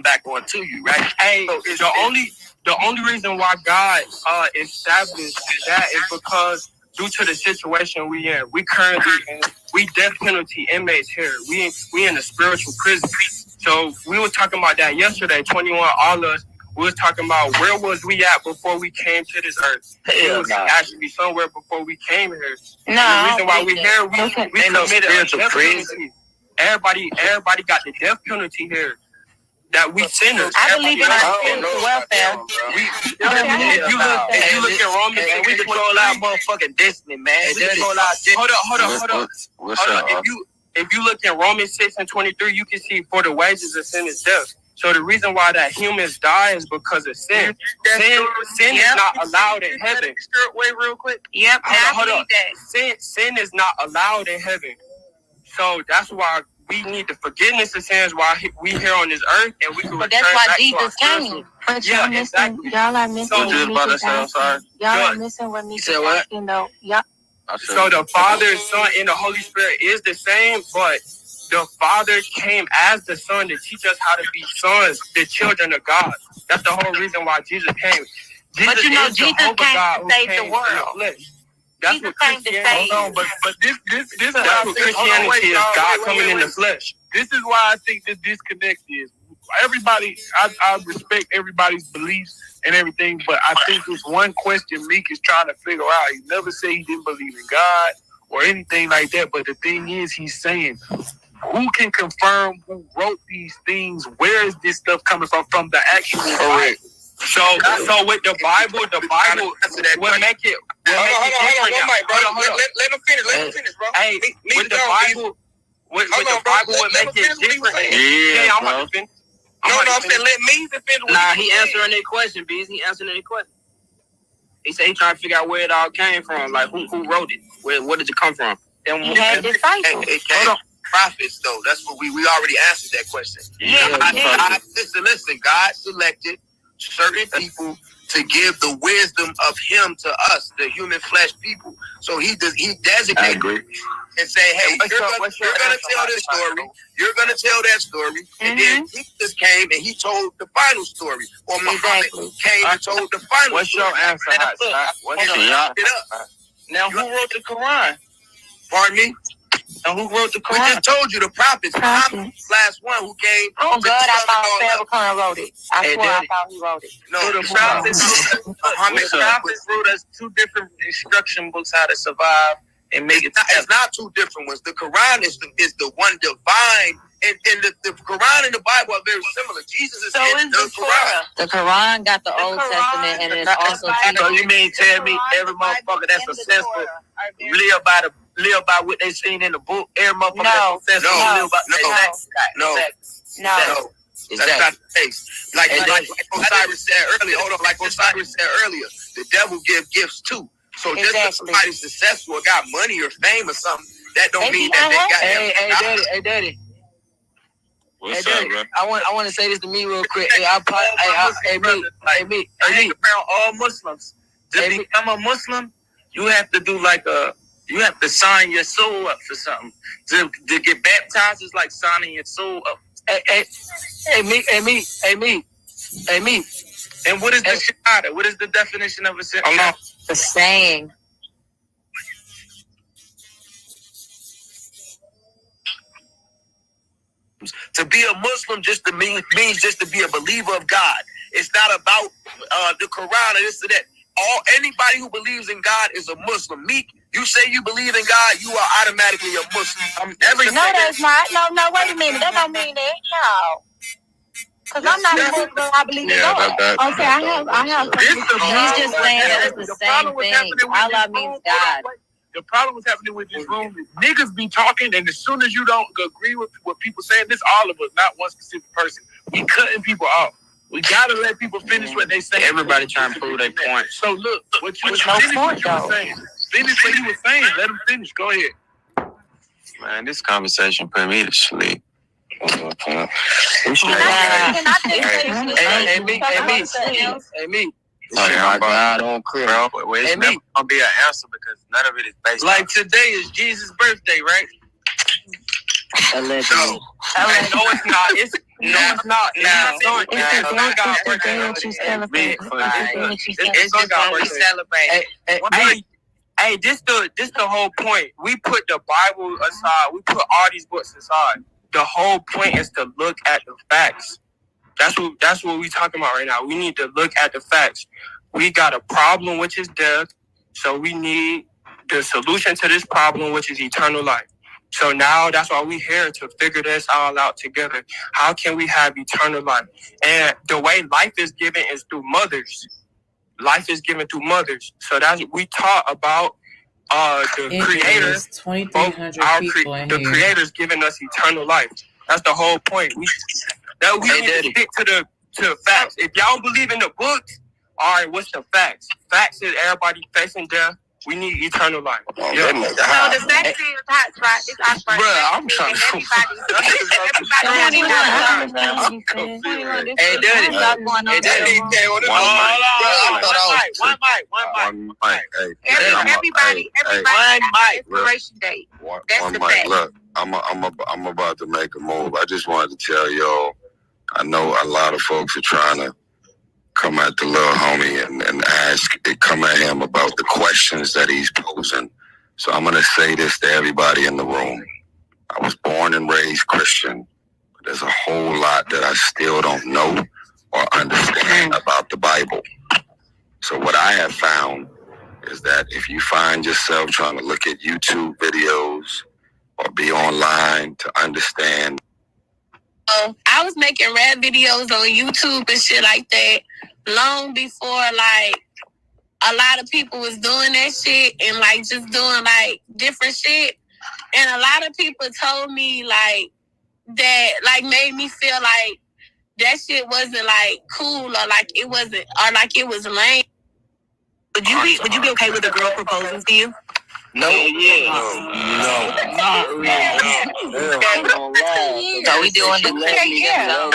back onto you, right? Hey, so the only reason why God established that is because due to the situation we in, we death penalty inmates here. We in a spiritual prison. So we were talking about that yesterday, 21 all us. We was talking about where was we at before we came to this earth. We was actually somewhere before we came here. No, and the reason why we here, we committed a death penalty. Everybody got the death penalty here. That we sinners. I believe in our spiritual welfare. If you look at Romans, and we control our motherfucking destiny, man. Hold up. If you look at Romans 6 and 23, you can see for the wages of sin is death. So the reason why that humans die is because of sin. Sin is not allowed in heaven. Wait, real quick. Yep. Hold up. Sin is not allowed in heaven. So that's why we need the forgiveness of sins while we here on this earth, and we can. But that's why Jesus came. But y'all missing. Y'all are missing. Y'all are missing what Meek is asking though. Yep. So the Father, Son, and the Holy Spirit is the same, but the Father came as the Son to teach us how to be sons, the children of God. That's the whole reason why Jesus came. But you know, Jesus came to save the world. That's Jesus what came to save. Hold on, but this That's what Christianity is. God coming in the flesh. This is why I think this disconnect is. Everybody, I respect everybody's beliefs and everything, but I think there's one question Meek is trying to figure out. He never said he didn't believe in God or anything like that, but the thing is, he's saying, who can confirm who wrote these things? Where is this stuff coming from? From the actual Bible. So with the Bible will make it. Hold on, Mike, bro. Let him finish, bro. Hey, with the Bible, with the Bible will make it different. Yeah, I'm about to finish. No, I'm saying let me defend. Nah, he answering their question, Bees. He answering their question. He said he trying to figure out where it all came from. Like who wrote it? Where did it come from? He had disciples. Hold on. Prophets, though. That's what we already answered that question. Listen. God selected certain people to give the wisdom of Him to us, the human flesh people. So He designated and say, "Hey, you're gonna tell this story. You're gonna tell that story." And then Jesus came and He told the final story, or Muhammad came and told the final. What's story. your answer? Now, who wrote the Quran? Pardon me. And who wrote the We Quran? just told you the prophets. Muhammad was the last one who came. Oh, God, I thought Farrakhan wrote it. I swear I thought he wrote it. No, the prophets wrote us 2 different instruction books how to survive and make it. It's not 2 different ones. The Quran is the one divine, and the Quran and the Bible are very similar. Jesus is in the Quran. The Quran got the Old Testament, and it's also. So you mean tell me every motherfucker that's successful live by what they seen in the book? Every motherfucker that's successful live by No. That's not the case. Like Osiris said earlier. Hold on. Like Osiris said earlier, the devil give gifts too. So just because somebody's successful or got money or fame or something, that don't mean that they got. Hey, Daddy. What's Hey, up, Daddy, bro? I want to say this to me real quick. Hey, me. I ain't around all Muslims. To become a Muslim, you have to do you have to sign your soul up for something. To get baptized is like signing your soul up. Hey, me. And what is the shahada? What is the definition of a shahada? The saying. To be a Muslim means just to be a believer of God. It's not about the Quran or this or that. Anybody who believes in God is a Muslim. Meek, you say you believe in God, you are automatically a Muslim. No, that's not. No, wait a minute. That don't mean that. No. Because I'm not a Muslim, I believe in God. Okay, I have. He's just saying that it's the same thing. Allah means God. The problem was happening with this room is niggas be talking, and as soon as you don't agree with what people saying, this all of us, not one specific person. We cutting people off. We gotta let people finish what they say. Everybody trying to prove their point. So look, what you were saying. Finish what you were saying. Let them finish. Go ahead. Man, this conversation put me to sleep. Hey, me. I'm God on clear. Bro, it's never gonna be an answer because none of it is based. Like today is Jesus' birthday, right? Allegedly. No, it's not. It's not. It's celebrate. Hey, this the whole point. We put the Bible aside. We put all these books aside. The whole point is to look at the facts. That's what we talking about right now. We need to look at the facts. We got a problem, which is death. So we need the solution to this problem, which is eternal life. So now that's why we're here to figure this all out together. How can we have eternal life? And the way life is given is through mothers. Life is given through mothers. So that's we taught about the Creator. 2,300 people in the here. Creator's giving us eternal life. That's the whole point. We need to stick to the facts. If y'all believe in the books, all right, what's the facts? Facts is everybody facing death. We need eternal life. So the vaccine is hot spot. It's hot spot. Bruh, I'm trying to. Hey, Daddy. One mic. Everybody has expiration date. That's the fact. Look, I'm about to make a move. I just wanted to tell y'all, I know a lot of folks are trying to come at the little homie and come at him about the questions that he's posing. So I'm going to say this to everybody in the room. I was born and raised Christian, but there's a whole lot that I still don't know or understand about the Bible. So what I have found is that if you find yourself trying to look at YouTube videos or be online to understand. I was making rap videos on YouTube and shit like that long before like a lot of people was doing that shit and like just doing like different shit. And a lot of people told me like that like made me feel like that shit wasn't like cool or like it wasn't or like it was lame. Would you be okay with a girl proposing to you? No, no, not really. So we doing the Yeah,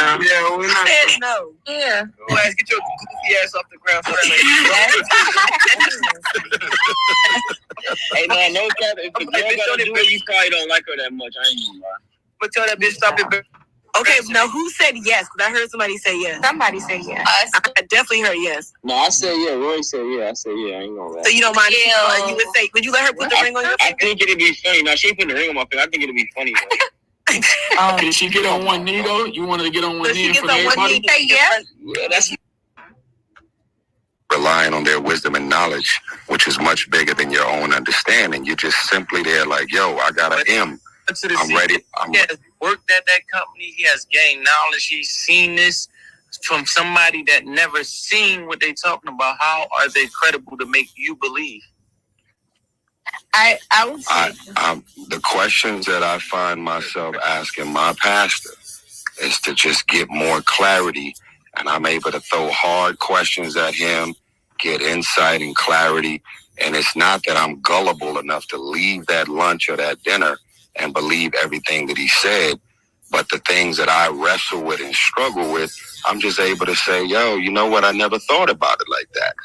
we're not. No. Yeah. Let's get your goofy ass off the ground. Hey, man, no cap. If the girl gotta do it, you probably don't like her that much. I ain't gonna lie. But tell that bitch stop it. Okay, now who said yes? Because I heard somebody say yes. Somebody said yes. I definitely heard yes. No, I said yeah. Roy said yeah. I said yeah. I ain't gonna lie. So you don't mind? You would say? Would you let her put the ring on your finger? I think it'd be funny. Now she ain't putting the ring on my finger. I think it'd be funny. Did she get on one knee though? You wanted to get on one knee for everybody? Say yes. Yeah, that's relying on their wisdom and knowledge, which is much bigger than your own understanding. You're just simply there like, yo, I got an M. I'm ready. He has worked at that company. He has gained knowledge. He's seen this from somebody that never seen what they talking about. How are they credible to make you believe? I would say the questions that I find myself asking my pastor is to just get more clarity, and I'm able to throw hard questions at him, get insight and clarity. And it's not that I'm gullible enough to leave that lunch or that dinner and believe everything that he said, but the things that I wrestle with and struggle with, I'm just able to say, yo, you know what? I never thought about it like that.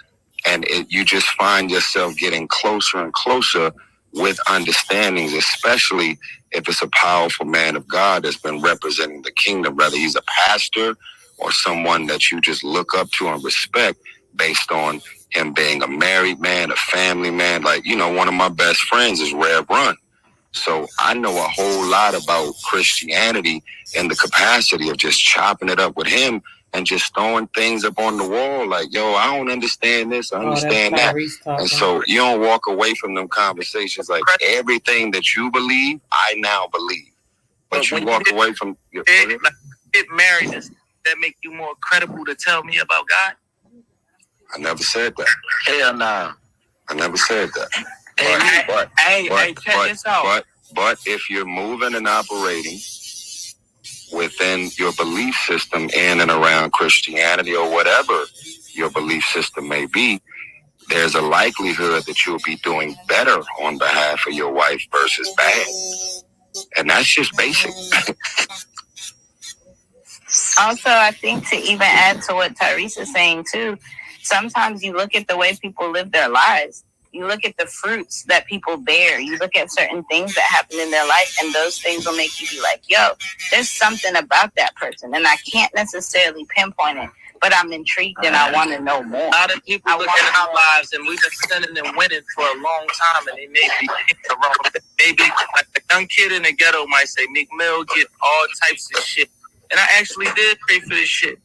And you just find yourself getting closer and closer with understandings, especially if it's a powerful man of God that's been representing the kingdom, whether he's a pastor or someone that you just look up to and respect based on him being a married man, a family man. Like, you know, one of my best friends is Rev Run. So I know a whole lot about Christianity in the capacity of just chopping it up with him and just throwing things up on the wall like, yo, I don't understand this, I understand that. And so you don't walk away from them conversations like everything that you believe, I now believe. But you walk away from your get married, does that make you more credible to tell me about God? I never said that. Hell nah. I never said that. Check this out. But if you're moving and operating within your belief system in and around Christianity or whatever your belief system may be, there's a likelihood that you'll be doing better on behalf of your wife versus bad. And that's just basic. Also, I think to even add to what Tyrese is saying too, sometimes you look at the way people live their lives. You look at the fruits that people bear. You look at certain things that happen in their life, and those things will make you be like, yo, there's something about that person. And I can't necessarily pinpoint it, but I'm intrigued and I want to know more. A lot of people look at our lives, and we've been sinning and winning for a long time, and they may be wrong. Maybe like a young kid in the ghetto might say, Meek Mill get all types of shit. And I actually did pray for this shit.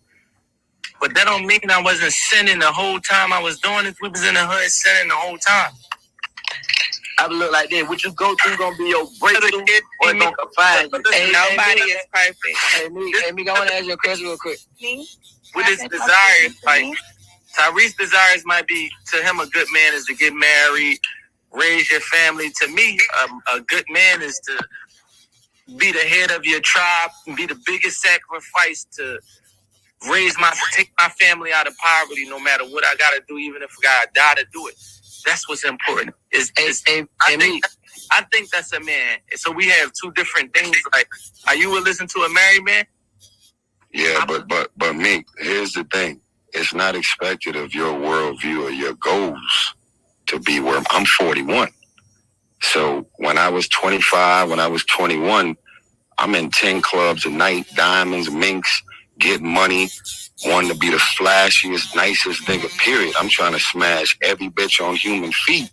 But that don't mean I wasn't sinning the whole time I was doing it. We was in the hood sinning the whole time. I would look like that. What you go through gonna be your breakthrough or it's gonna confine you. Nobody is perfect. Hey, Meek, I want to ask you a question real quick. With his desires, like Tyrese's desires might be to him a good man is to get married, raise your family. To me, a good man is to be the head of your tribe and be the biggest sacrifice to take my family out of poverty, no matter what I gotta do, even if I gotta die to do it. That's what's important. I think that's a man. So we have two different things. Like, are you would listen to a married man? Yeah, but Meek, here's the thing. It's not expected of your worldview or your goals to be where I'm 41. So when I was 25, when I was 21, I'm in 10 clubs a night, diamonds, minks, get money, wanting to be the flashiest, nicest nigga, period. I'm trying to smash every bitch on human feet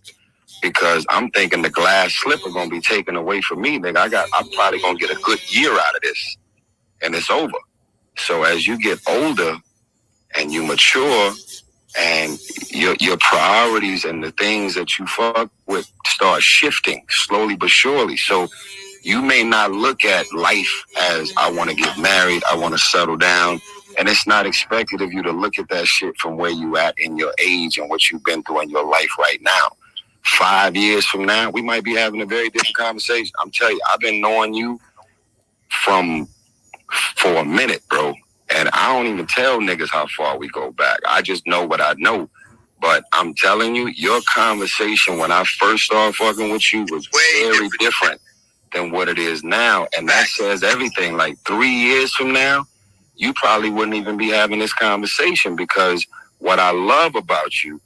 because I'm thinking the glass slipper gonna be taken away from me, nigga. I'm probably gonna get a good year out of this, and it's over. So as you get older and you mature and your priorities and the things that you fuck with start shifting slowly but surely. So you may not look at life as I want to get married, I want to settle down. And it's not expected of you to look at that shit from where you at in your age and what you've been through in your life right now. 5 years from now, we might be having a very different conversation. I'm telling you, I've been knowing you for a minute, bro. And I don't even tell niggas how far we go back. I just know what I know. But I'm telling you, your conversation when I first started fucking with you was very different than what it is now. And that says everything. Like 3 years from now, you probably wouldn't even be having this conversation because what I love about you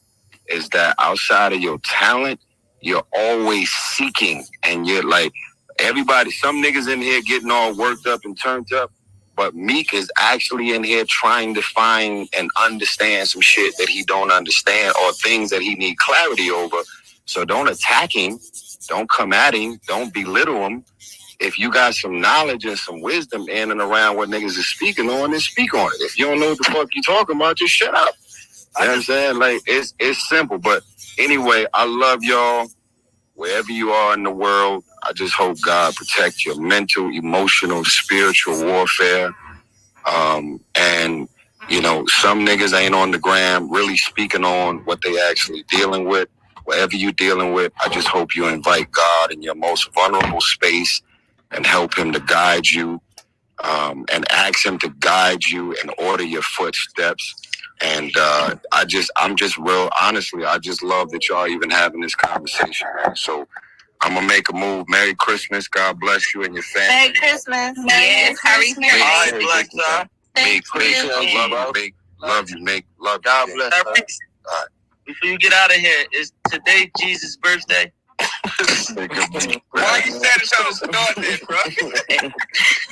is that outside of your talent, you're always seeking. And you're like, everybody, some niggas in here getting all worked up and turned up. But Meek is actually in here trying to find and understand some shit that he don't understand or things that he need clarity over. So don't attack him. Don't come at him. Don't belittle him. If you got some knowledge and some wisdom in and around what niggas is speaking on, then speak on it. If you don't know what the fuck you talking about, just shut up. You know what I'm saying? Like, it's simple. But anyway, I love y'all. Wherever you are in the world, I just hope God protect your mental, emotional, spiritual warfare. And, you know, some niggas ain't on the gram really speaking on what they actually dealing with. Whatever you dealing with, I just hope you invite God in your most vulnerable space and help him to guide you, and ask him to guide you and order your footsteps. And I'm just real, honestly, I just love that y'all even having this conversation, man. So I'm going to make a move. Merry Christmas. God bless you and your family. Merry Christmas. Yes, Merry Christmas. Merry Christmas. Love you, Meek. Love you. God bless. All right. Before you get out of here, is today Jesus' birthday? Why you said it on the start then, bro?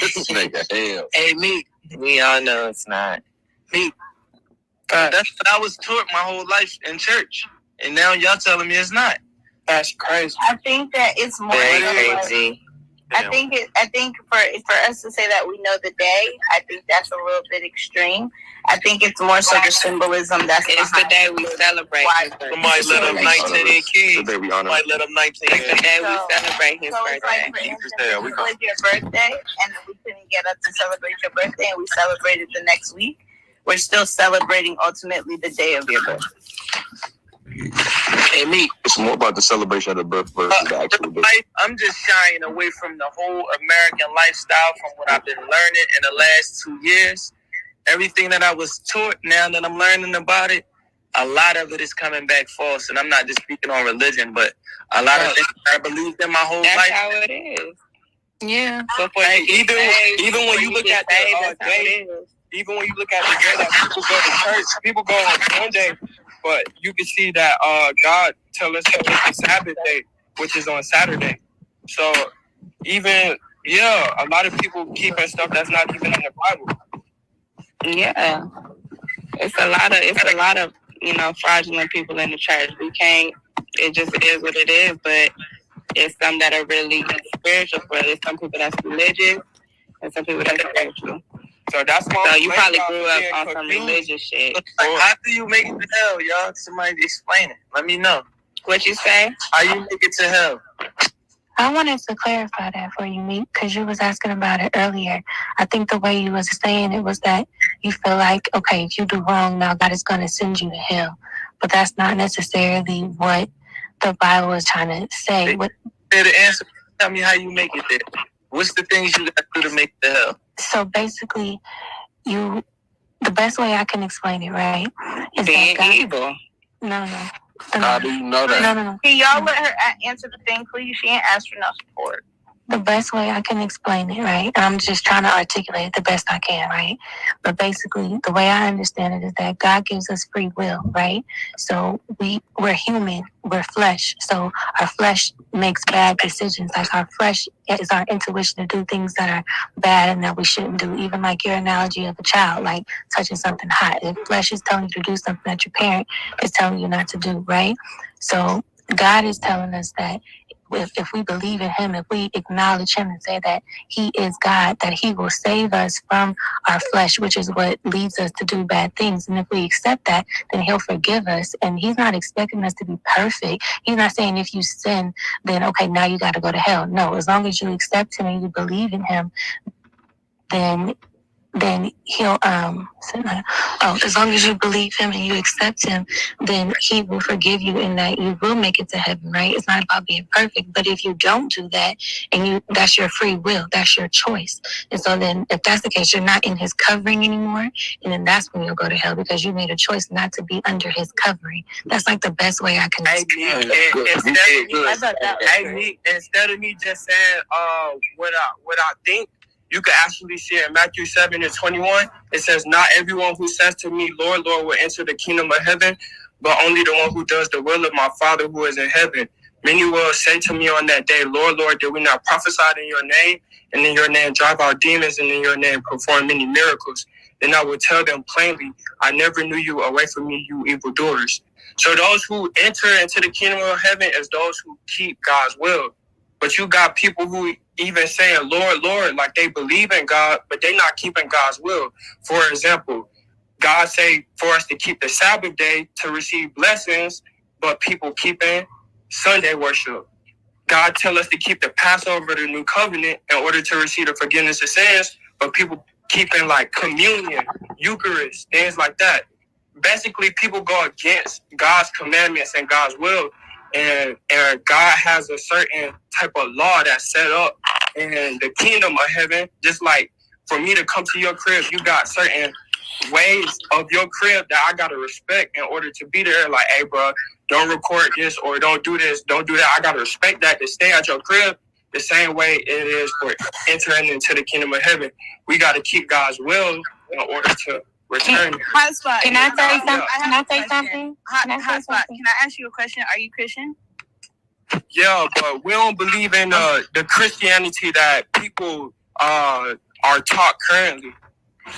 This nigga hell. Hey, Meek. We all know it's not. Meek. That's what I was taught my whole life in church. And now y'all telling me it's not. That's crazy. I think that it's more crazy. I think for us to say that we know the day, I think that's a little bit extreme. I think it's more so the symbolism that's it's the day we celebrate. Somebody let them 19 kids. Today we honor. Somebody let them 19 It's the day we So- celebrate his So it's birthday. like, for instance, if it was your birthday and we couldn't get up to celebrate your birthday and we celebrated the next week, we're still celebrating ultimately the day of your birthday. Hey, Meek. It's more about the celebration of the birth versus the actual day. I'm just shying away from the whole American lifestyle from what I've been learning in the last 2 years. Everything that I was taught, now that I'm learning about it, a lot of it is coming back false. And I'm not just speaking on religion, but a lot of things I believed in my whole That's life. how it is. Yeah. Hey, even when you look at the day, even when you look at the day that people go to church, people go on Sunday, but you can see that God tell us that it's the Sabbath day, which is on Saturday. So even a lot of people keeping stuff that's not even in the Bible. Yeah. It's a lot of, you know, fraudulent people in the church. It just is what it is, but it's some that are really spiritual for it. There's some people that's religious and some people that's spiritual. So that's why. So you probably grew up on some religious shit. Like, how do you make it to hell, y'all? Somebody explain it. Let me know. What you say? How you make it to hell? I wanted to clarify that for you, Meek, because you was asking about it earlier. I think the way you was saying it was that you feel like, okay, if you do wrong, now God is going to send you to hell. But that's not necessarily what the Bible is trying to say. The answer. Tell me how you make it there. What's the things you got to do to make it to hell? So basically, the best way I can explain it, right, is being that God, evil. No. How do you know that? No. Can y'all let her answer the thing, please? She ain't asked for no support. The best way I can explain it, right? And I'm just trying to articulate it the best I can, right? But basically, the way I understand it is that God gives us free will, right? So we're human, we're flesh. So our flesh makes bad decisions. Like our flesh is our intuition to do things that are bad and that we shouldn't do. Even like your analogy of a child, like touching something hot. If flesh is telling you to do something that your parent is telling you not to do, right? So God is telling us that if we believe in him, if we acknowledge him and say that he is God, that he will save us from our flesh, which is what leads us to do bad things. And if we accept that, then he'll forgive us. And he's not expecting us to be perfect. He's not saying if you sin, then okay, now you got to go to hell. No, as long as you accept him and you believe in him, then he'll as long as you believe him and you accept him, then he will forgive you and that you will make it to heaven, right? It's not about being perfect, but if you don't do that and that's your free will, that's your choice. And so then if that's the case, you're not in his covering anymore, and then that's when you'll go to hell because you made a choice not to be under his covering. That's like the best way I can explain it. Instead of me just saying what I think, you can actually see it in Matthew 7:21. It says, "Not everyone who says to me, Lord, Lord, will enter the kingdom of heaven, but only the one who does the will of my Father who is in heaven. Many will say to me on that day, Lord, Lord, did we not prophesy in your name, and in your name drive out demons, and in your name perform many miracles? Then I will tell them plainly, I never knew you. Away from me, you evildoers." So those who enter into the kingdom of heaven is those who keep God's will. But you got people who even saying, Lord, Lord, like they believe in God, but they not keeping God's will. For example, God say for us to keep the Sabbath day to receive blessings, but people keeping Sunday worship. God tell us to keep the Passover, the new covenant, in order to receive the forgiveness of sins, but people keeping like communion, Eucharist, things like that. Basically, people go against God's commandments and God's will. And God has a certain type of law that's set up in the kingdom of heaven. Just like for me to come to your crib, you got certain ways of your crib that I got to respect in order to be there. Like, hey, bro, don't record this or don't do this, don't do that. I got to respect that to stay at your crib the same way it is for entering into the kingdom of heaven. We got to keep God's will in order to return. Hotspot. Can I say something? Can I say something? Hotspot. Can I ask you a question? Are you Christian? Yeah, but we don't believe in the Christianity that people are taught currently.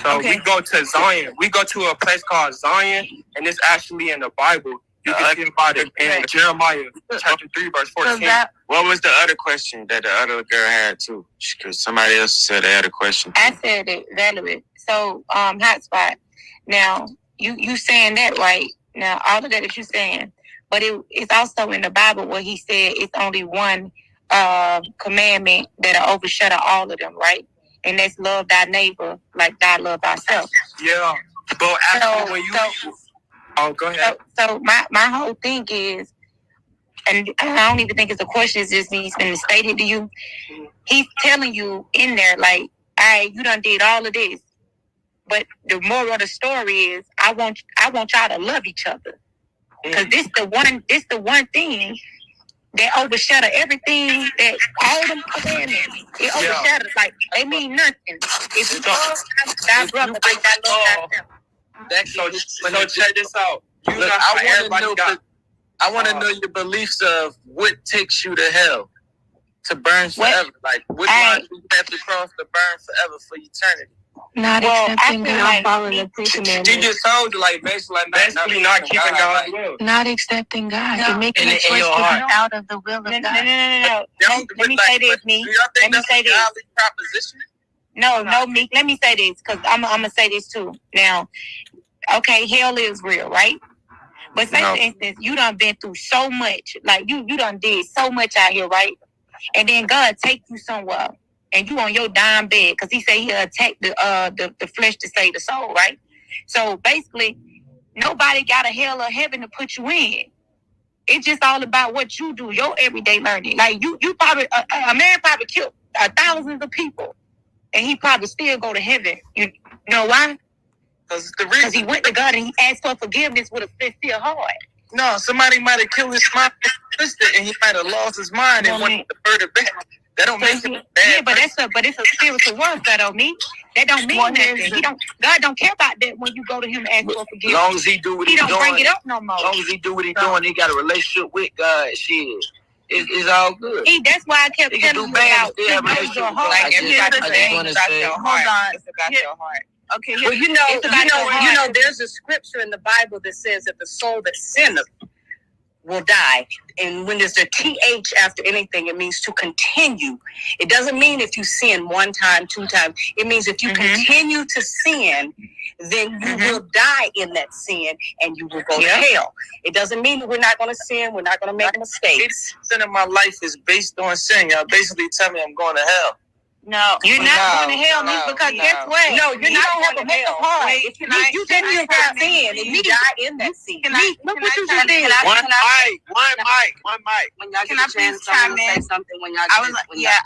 So we go to Zion. We go to a place called Zion, and it's actually in the Bible. You can see about it in Jeremiah chapter 3, verse 14. What was the other question that the other girl had too? Because somebody else said they had a question too. I said it, Valerie. So, Hotspot. Now, you saying that right. Now, all of that you're saying. But it's also in the Bible where he said it's only one commandment that'll overshadow all of them, right? And that's love thy neighbor like thou love thyself. Yeah. But actually when you go ahead. So my whole thing is, and I don't even think it's a question, it's just he's been stated to you. He's telling you in there, like, hey, you done did all of this. But the moral of the story is I want y'all to love each other. Because this the one thing that overshadow everything that all them commandments. It overshadows, like they mean nothing. If you love thy brother like that love thyself. So check this out. Look, I want to know your beliefs of what takes you to hell, to burn forever. Like, what line do you have to cross to burn forever for eternity? Not accepting God, following the commandments. She just told you, like, basically not keeping God's will. Not accepting God and making a choice to get out of the will of God. No. Let me say this, Meek. Let me say this. No, Meek. Let me say this, because I'm going to say this, too. Now, okay, hell is real, right? But say, for instance, you done been through so much. Like, you done did so much out here, right? And then God take you somewhere. And you on your dying bed, because he said he'll attack the flesh to save the soul, right? So basically, nobody got a hell or heaven to put you in. It's just all about what you do, your everyday learning. Like you probably a man probably killed thousands of people, and he probably still go to heaven. You know why? Because he went to God and he asked for forgiveness with a sincere heart. No, somebody might have killed his sister, and he might have lost his mind and wanted to murder back. That don't make him a bad Yeah, but it's a spiritual warfare though, me. That don't mean nothing. God don't care about that when you go to him and ask for As forgiveness. long as he do what He he's don't doing, bring it up no more. as long as he do what he's doing, he got a relationship with God. Shit, it's all good. That's why I kept He can telling do you bad about and still have a knows relationship your with heart. God. I just want to say, Hold on. It's about your heart. Okay, Well, here, It's about your heart. there's a scripture in the Bible that says that the soul that sinneth will die. And when there's a TH after anything, it means to continue. It doesn't mean if you sin one time, two times. It means if you continue to sin, then you will die in that sin and you will go to hell. It doesn't mean that we're not going to sin. We're not going to make mistakes. 80% of my life is based on sin. Y'all basically tell me I'm going to hell. No, you're not going to hell, no, because no. guess what? No, you're you not don't have going a to mental hell. heart. Wait, can I- You can continue I to chime sin in? and you die in that sin. Can I Look what you chime just in? did. One mic. When y'all Can get I a chance, please chime in? say something when y'all I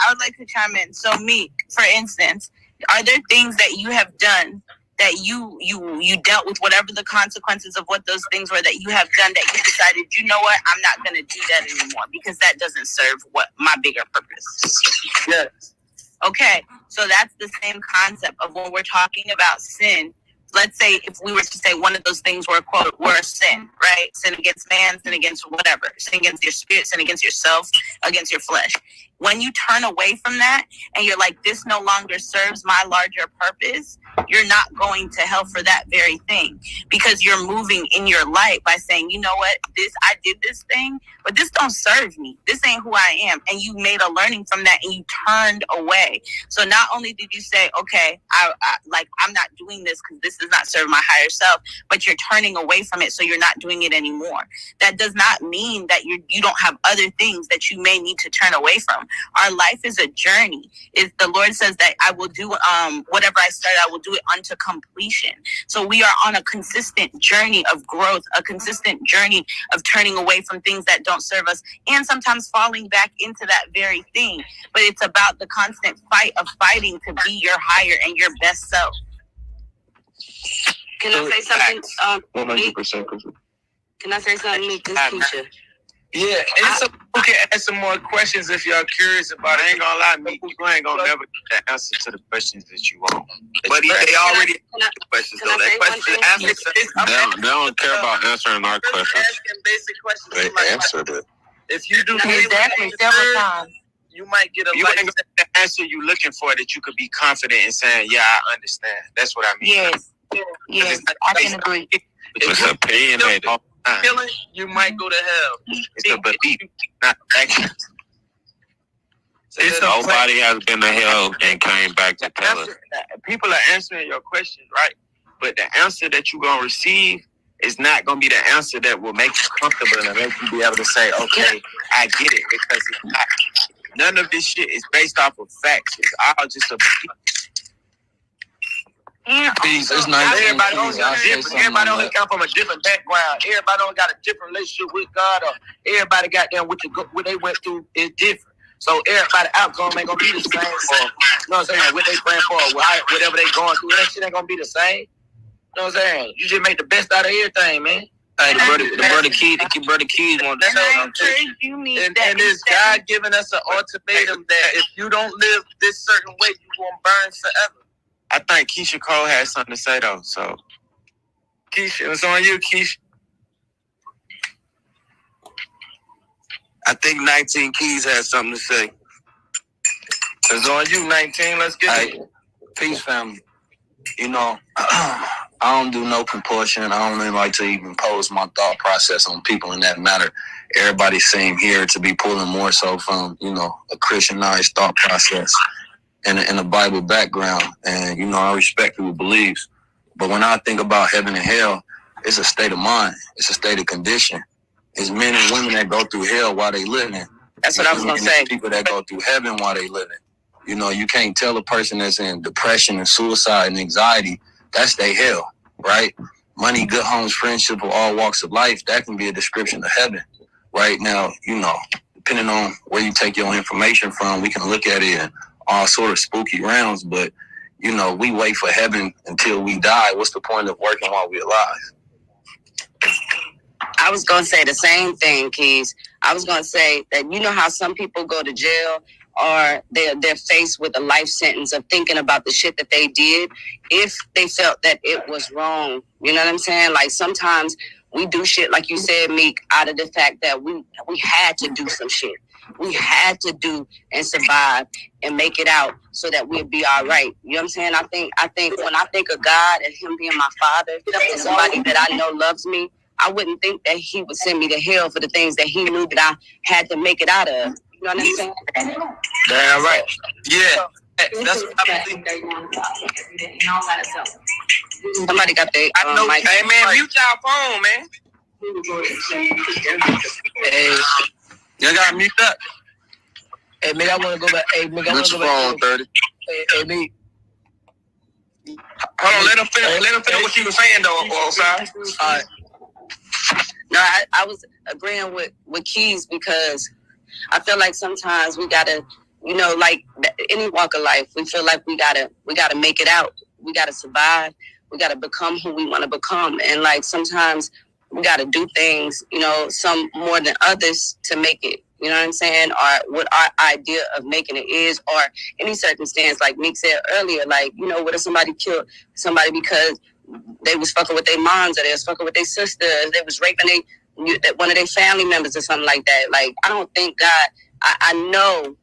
would like to chime in. So, Meek, for instance, are there things that you have done that you dealt with whatever the consequences of what those things were that you have done that you decided, you know what, I'm not going to do that anymore because that doesn't serve what my bigger purpose? Yes. Okay, so that's the same concept of when we're talking about sin. Let's say if we were to say one of those things were quote were sin, right? Sin against man, sin against whatever, sin against your spirit, sin against yourself, against your flesh. When you turn away from that and you're like, this no longer serves my larger purpose, you're not going to hell for that very thing because you're moving in your light by saying, you know what, I did this thing, but this don't serve me. This ain't who I am. And you made a learning from that and you turned away. So not only did you say, okay, I'm not doing this because this does not serve my higher self, but you're turning away from it. So you're not doing it anymore. That does not mean that you don't have other things that you may need to turn away from. Our life is a journey. The Lord says that I will do whatever I start, I will do it unto completion. So we are on a consistent journey of growth, a consistent journey of turning away from things that don't serve us and sometimes falling back into that very thing. But it's about the constant fight of fighting to be your higher and your best self. Can I say something? 100%. Can I say something, Meek? This Keisha. Yeah, and so we can answer more questions if y'all curious about it. I ain't gonna lie, me. You ain't gonna never get the answer to the questions that you want. But they already Can the questions can though. I That say question one thing? answer. They don't care about answering our I'm questions. asking basic questions. They like, answered it. if you do Exactly, several times. you might get a You life. ain't gonna get the answer you looking for that you could be confident in saying, yeah, I understand. That's what I mean. Yes, I can agree. It's opinionated. Killing, you might go to hell. It's the belief, not action. It's Nobody has been to hell and came back to tell us. People are answering your questions, right? But the answer that you're gonna receive is not gonna be the answer that will make you comfortable and make you be able to say, okay, I get it, because it's not. None of this shit is based off of facts. It's all just a belief. Peace. It's nice. Everybody Peace. only I'll say different. something Everybody on only that. come from a different background. Everybody only got a different relationship with God, or everybody got them what they went through is different. So everybody outcome ain't gonna be the same. Or you know what I'm saying? What they praying for, whatever they going through, that shit ain't gonna be the same. You know what I'm saying? You just make the best out of everything, man. Hey, the brother Keys want to And say I something. encourage you, Meek, And that is God giving us an ultimatum that if you don't live this certain way, you won't burn forever? I think Keisha Cole has something to say though. So Keisha, it's on you, Keisha. I think 19 Keys has something to say. It's on you, 19. Let's get it. Hey, peace, family. You know, I don't do no compulsion. I don't really like to even pose my thought process on people in that matter. Everybody seem here to be pulling more so from, you know, a Christianized thought process and a Bible background. And, you know, I respect people's beliefs. But when I think about heaven and hell, it's a state of mind. It's a state of condition. It's men and women that go through hell while they living. That's what I was gonna And say. people that go through heaven while they living. You know, you can't tell a person that's in depression and suicide and anxiety, that's their hell, right? Money, good homes, friendship, or all walks of life, that can be a description of heaven. Right now, you know, depending on where you take your information from, we can look at it in all sort of spooky rounds, but, you know, we wait for heaven until we die. What's the point of working while we're alive? I was gonna say the same thing, Keys. I was gonna say that you know how some people go to jail or they're faced with a life sentence of thinking about the shit that they did, if they felt that it was wrong. You know what I'm saying? Like sometimes we do shit, like you said, Meek, out of the fact that we had to do some shit. We had to do and survive and make it out so that we'd be all right. You know what I'm saying? I think when I think of God and him being my father and somebody that I know loves me, I wouldn't think that he would send me to hell for the things that he knew that I had to make it out of. You know what I'm saying? Damn right. Yeah. That's what I think. Somebody got their I know. mic. Hey man, mute y'all phone, man. Hey, You gotta mute up. hey, Mick, I want to go back. Hey, Mick, I want Mute to your go back. phone, 30. Hey, Mick. Hold on, let him finish. Let him finish what you were saying though, Osai. All right. No, I was agreeing with Keys because I feel like sometimes we gotta, you know, like any walk of life, we feel like we gotta make it out. We gotta survive. We gotta become who we want to become. And like sometimes we gotta do things, you know, some more than others to make it. You know what I'm saying? Or what our idea of making it is, or any circumstance, like Meek said earlier, like, you know, what if somebody killed somebody because they was fucking with their moms, or they was fucking with their sisters, they was raping one of their family members or something like that. Like, I don't think God, I know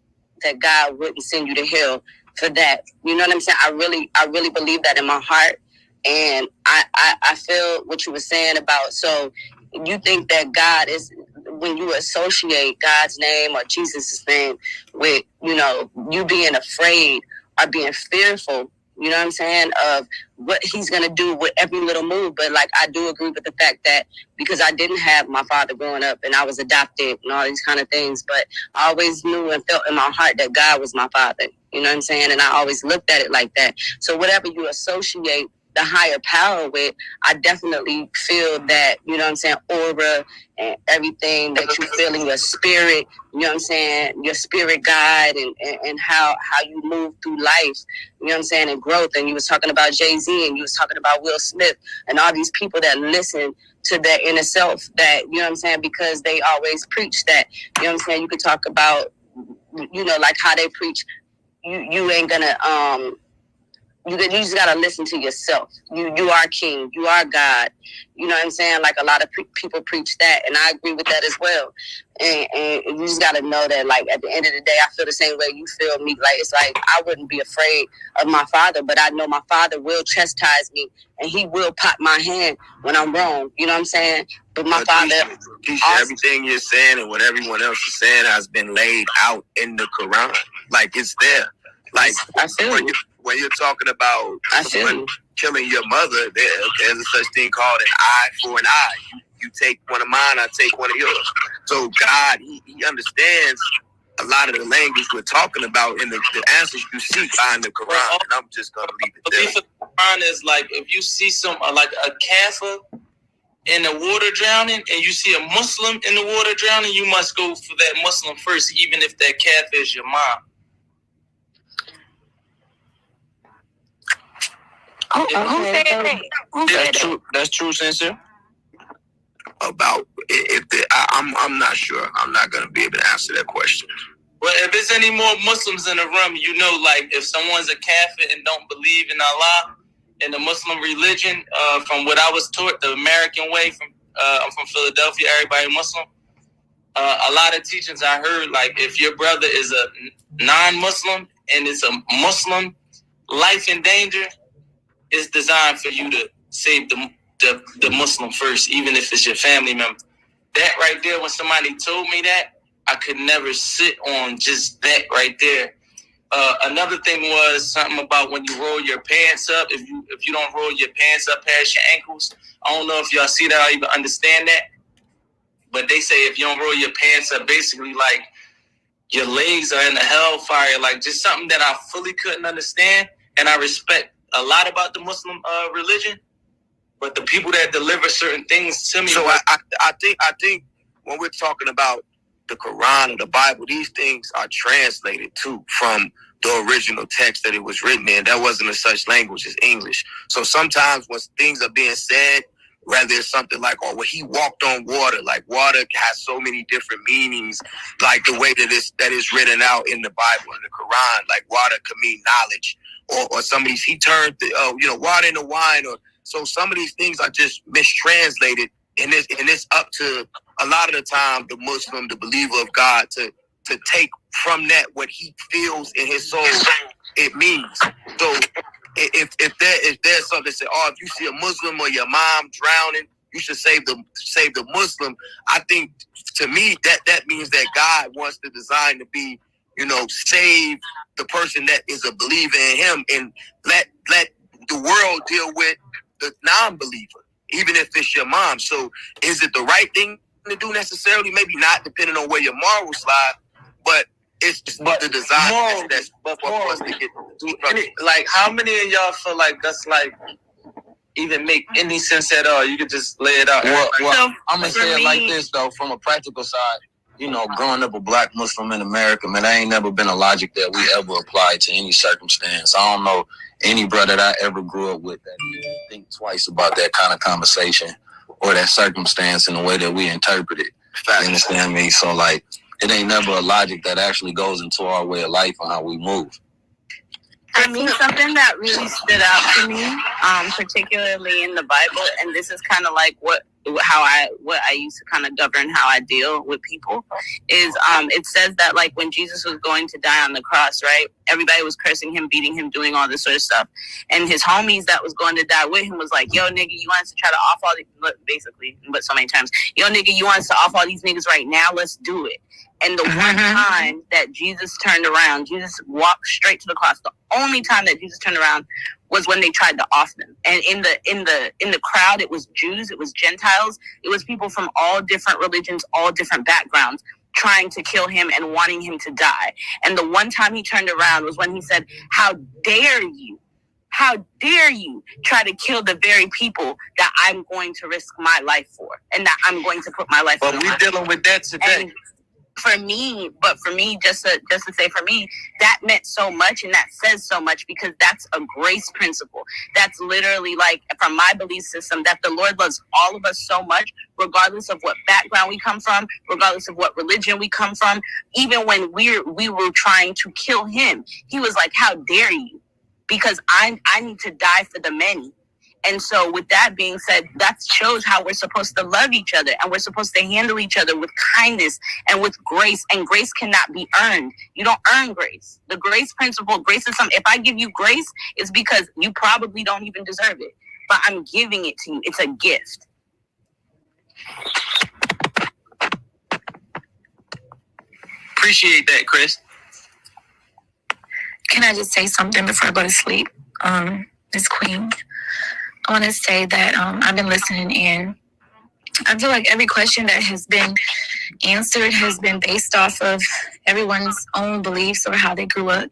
that God wouldn't send you to hell for that. You know what I'm saying? I really believe that in my heart. And I feel what you were saying about, so you think that God is, when you associate God's name or Jesus' name with, you know, you being afraid or being fearful, you know what I'm saying, of what he's going to do with every little move. But like, I do agree with the fact that because I didn't have my father growing up and I was adopted and all these kind of things, but I always knew and felt in my heart that God was my father, you know what I'm saying? And I always looked at it like that. So whatever you associate the higher power with, I definitely feel that, you know what I'm saying, aura and everything that you feel in your spirit, you know what I'm saying, your spirit guide and how you move through life, you know what I'm saying, and growth. And you was talking about Jay-Z and you was talking about Will Smith and all these people that listen to their inner self, that, you know what I'm saying, because they always preach that, you know what I'm saying. You could talk about, you know, like how they preach, you ain't gonna, you just gotta listen to yourself. You are king. You are God. You know what I'm saying? Like a lot of people preach that, and I agree with that as well. And you just gotta know that, like, at the end of the day, I feel the same way you feel, me. Like, it's like I wouldn't be afraid of my father, but I know my father will chastise me, and he will pop my hand when I'm wrong. You know what I'm saying? But my father, Keisha, everything you're saying and what everyone else is saying has been laid out in the Quran. Like, it's there. Like, I feel you. When you're talking about someone killing your mother, there's a such thing called an eye for an eye. You take one of mine, I take one of yours. So God, he understands a lot of the language we're talking about in the answers you see behind the Quran. And I'm just going to leave it there. The Quran is like, if you see some, like a kafir in the water drowning and you see a Muslim in the water drowning, you must go for that Muslim first, even if that kafir is your mom. Who said that? That's true. That's true, Sincere. About I'm not sure. I'm not gonna be able to answer that question. Well, if there's any more Muslims in the room, you know, like if someone's a kafir and don't believe in Allah in the Muslim religion, from what I was taught, the American way, I'm from Philadelphia, everybody Muslim. A lot of teachings I heard, like if your brother is a non-Muslim and it's a Muslim life in danger, it's designed for you to save the Muslim first, even if it's your family member. That right there, when somebody told me that, I could never sit on just that right there. Another thing was something about when you roll your pants up. If you don't roll your pants up past your ankles, I don't know if y'all see that or even understand that. But they say if you don't roll your pants up, basically like your legs are in the hellfire. Like just something that I fully couldn't understand, and I respect a lot about the Muslim religion, but the people that deliver certain things to me. So I think when we're talking about the Quran or the Bible, these things are translated too from the original text that it was written in. That wasn't a such language as English. So sometimes when things are being said Rather it's something like, oh, well, he walked on water. Like water has so many different meanings, like the way that is written out in the Bible and the Quran. Like water could mean knowledge, or somebody's he turned water into wine, or so some of these things are just mistranslated, and it's up to a lot of the time the Muslim, the believer of God, to take from that what he feels in his soul it means. So if there's something that say, oh, if you see a Muslim or your mom drowning, you should save the Muslim. I think to me that means that God wants the design to be, save the person that is a believer in him, and let the world deal with the non-believer, even if it's your mom. So is it the right thing to do necessarily? Maybe not, depending on where your morals lie, but it's just the design that's for us to get like, how many of y'all feel like that's like even make any sense at all? You could just lay it out. Well, I'm gonna say it like this though, from a practical side. Growing up a black Muslim in America, man, that ain't never been a logic that we ever applied to any circumstance. I don't know any brother that I ever grew up with that didn't think twice about that kind of conversation or that circumstance in the way that we interpret it. You understand me? So, like, it ain't never a logic that actually goes into our way of life and how we move. For me, something that really stood out to me, particularly in the Bible, and this is kind of like what I used to kind of govern how I deal with people, is it says that like when Jesus was going to die on the cross, right? Everybody was cursing him, beating him, doing all this sort of stuff, and his homies that was going to die with him was like, "Yo, nigga, you want us to try to off all these?" Basically, but so many times, "Yo, nigga, you want us to off all these niggas right now? Let's do it." And the one time that Jesus turned around, Jesus walked straight to the cross. The only time that Jesus turned around was when they tried to off them. And in the crowd, it was Jews, it was Gentiles, it was people from all different religions, all different backgrounds, trying to kill him and wanting him to die. And the one time he turned around was when he said, "How dare you? How dare you try to kill the very people that I'm going to risk my life for, and that I'm going to put my life on?" But we're dealing with that today. And for me, just to say, for me, that meant so much, and that says so much, because that's a grace principle. That's literally like, from my belief system, that the Lord loves all of us so much, regardless of what background we come from, regardless of what religion we come from. Even when we were trying to kill him, he was like, "How dare you? Because I need to die for the many." And so with that being said, that shows how we're supposed to love each other, and we're supposed to handle each other with kindness and with grace. And grace cannot be earned. You don't earn grace. The grace principle, grace is something, if I give you grace, it's because you probably don't even deserve it. But I'm giving it to you. It's a gift. Appreciate that, Chris. Can I just say something before I go to sleep? Miss Queen, I want to say that I've been listening in. I feel like every question that has been answered has been based off of everyone's own beliefs or how they grew up.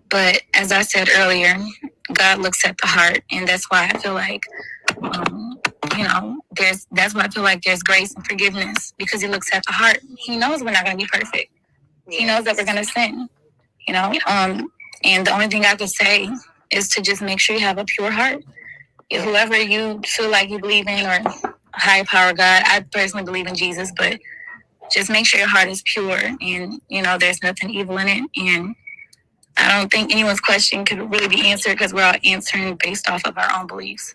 But as I said earlier, God looks at the heart, and that's why I feel like, that's why I feel like there's grace and forgiveness, because He looks at the heart. He knows we're not going to be perfect. He knows that we're going to sin, and the only thing I could say is to just make sure you have a pure heart. Whoever you feel like you believe in, or a higher power, God, I personally believe in Jesus, but just make sure your heart is pure, and there's nothing evil in it. And I don't think anyone's question could really be answered, because we're all answering based off of our own beliefs.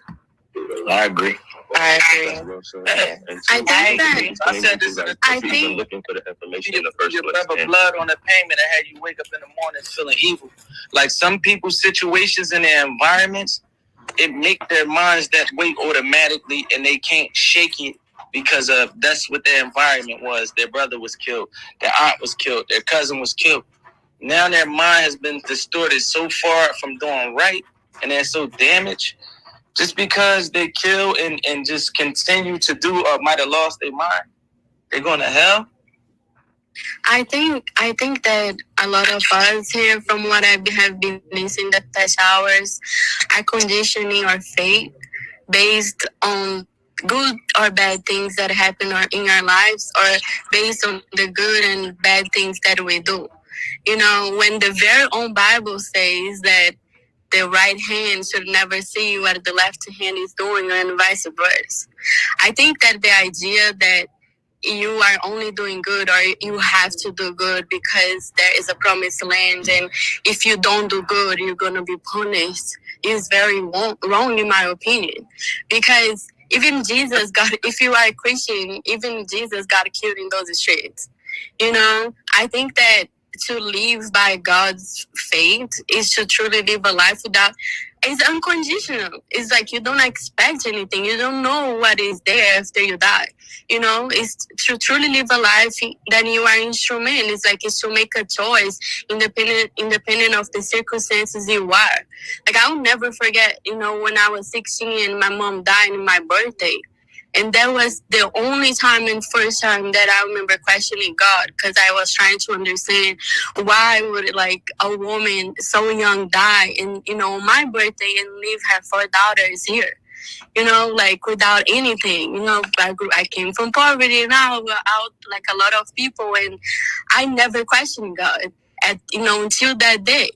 I agree. I think looking for the information in the first place. You have blood on the payment that had you wake up in the morning feeling evil. Like some people's situations and their environments, it make their minds that way automatically, and they can't shake it because of that's what their environment was. Their brother was killed, their aunt was killed, their cousin was killed. Now their mind has been distorted so far from doing right, and they're so damaged just because they kill and just continue to do or might have lost their mind. They're going to hell. I think that a lot of us here, from what I have been listening the past hours, are conditioning our faith based on good or bad things that happen in our lives, or based on the good and bad things that we do. When the very own Bible says that the right hand should never see what the left hand is doing, and vice versa. I think that the idea that you are only doing good or you have to do good because there is a promised land, and if you don't do good, you're going to be punished, is very wrong in my opinion. Because even Jesus got, if you are a Christian, even Jesus got killed in those streets. You know, I think that to live by God's faith is to truly live a life without, it's unconditional. It's like you don't expect anything. You don't know what is there after you die. You know, it's to truly live a life that you are instrument. It's like it's to make a choice independent of the circumstances you are. Like I'll never forget, you know, when I was 16 and my mom died on my birthday. And that was the only time and first time that I remember questioning God, because I was trying to understand why would like a woman so young die and, you know, on my birthday and leave her 4 daughters here, you know, like without anything. You know, I came from poverty and out like a lot of people, and I never questioned God until that day.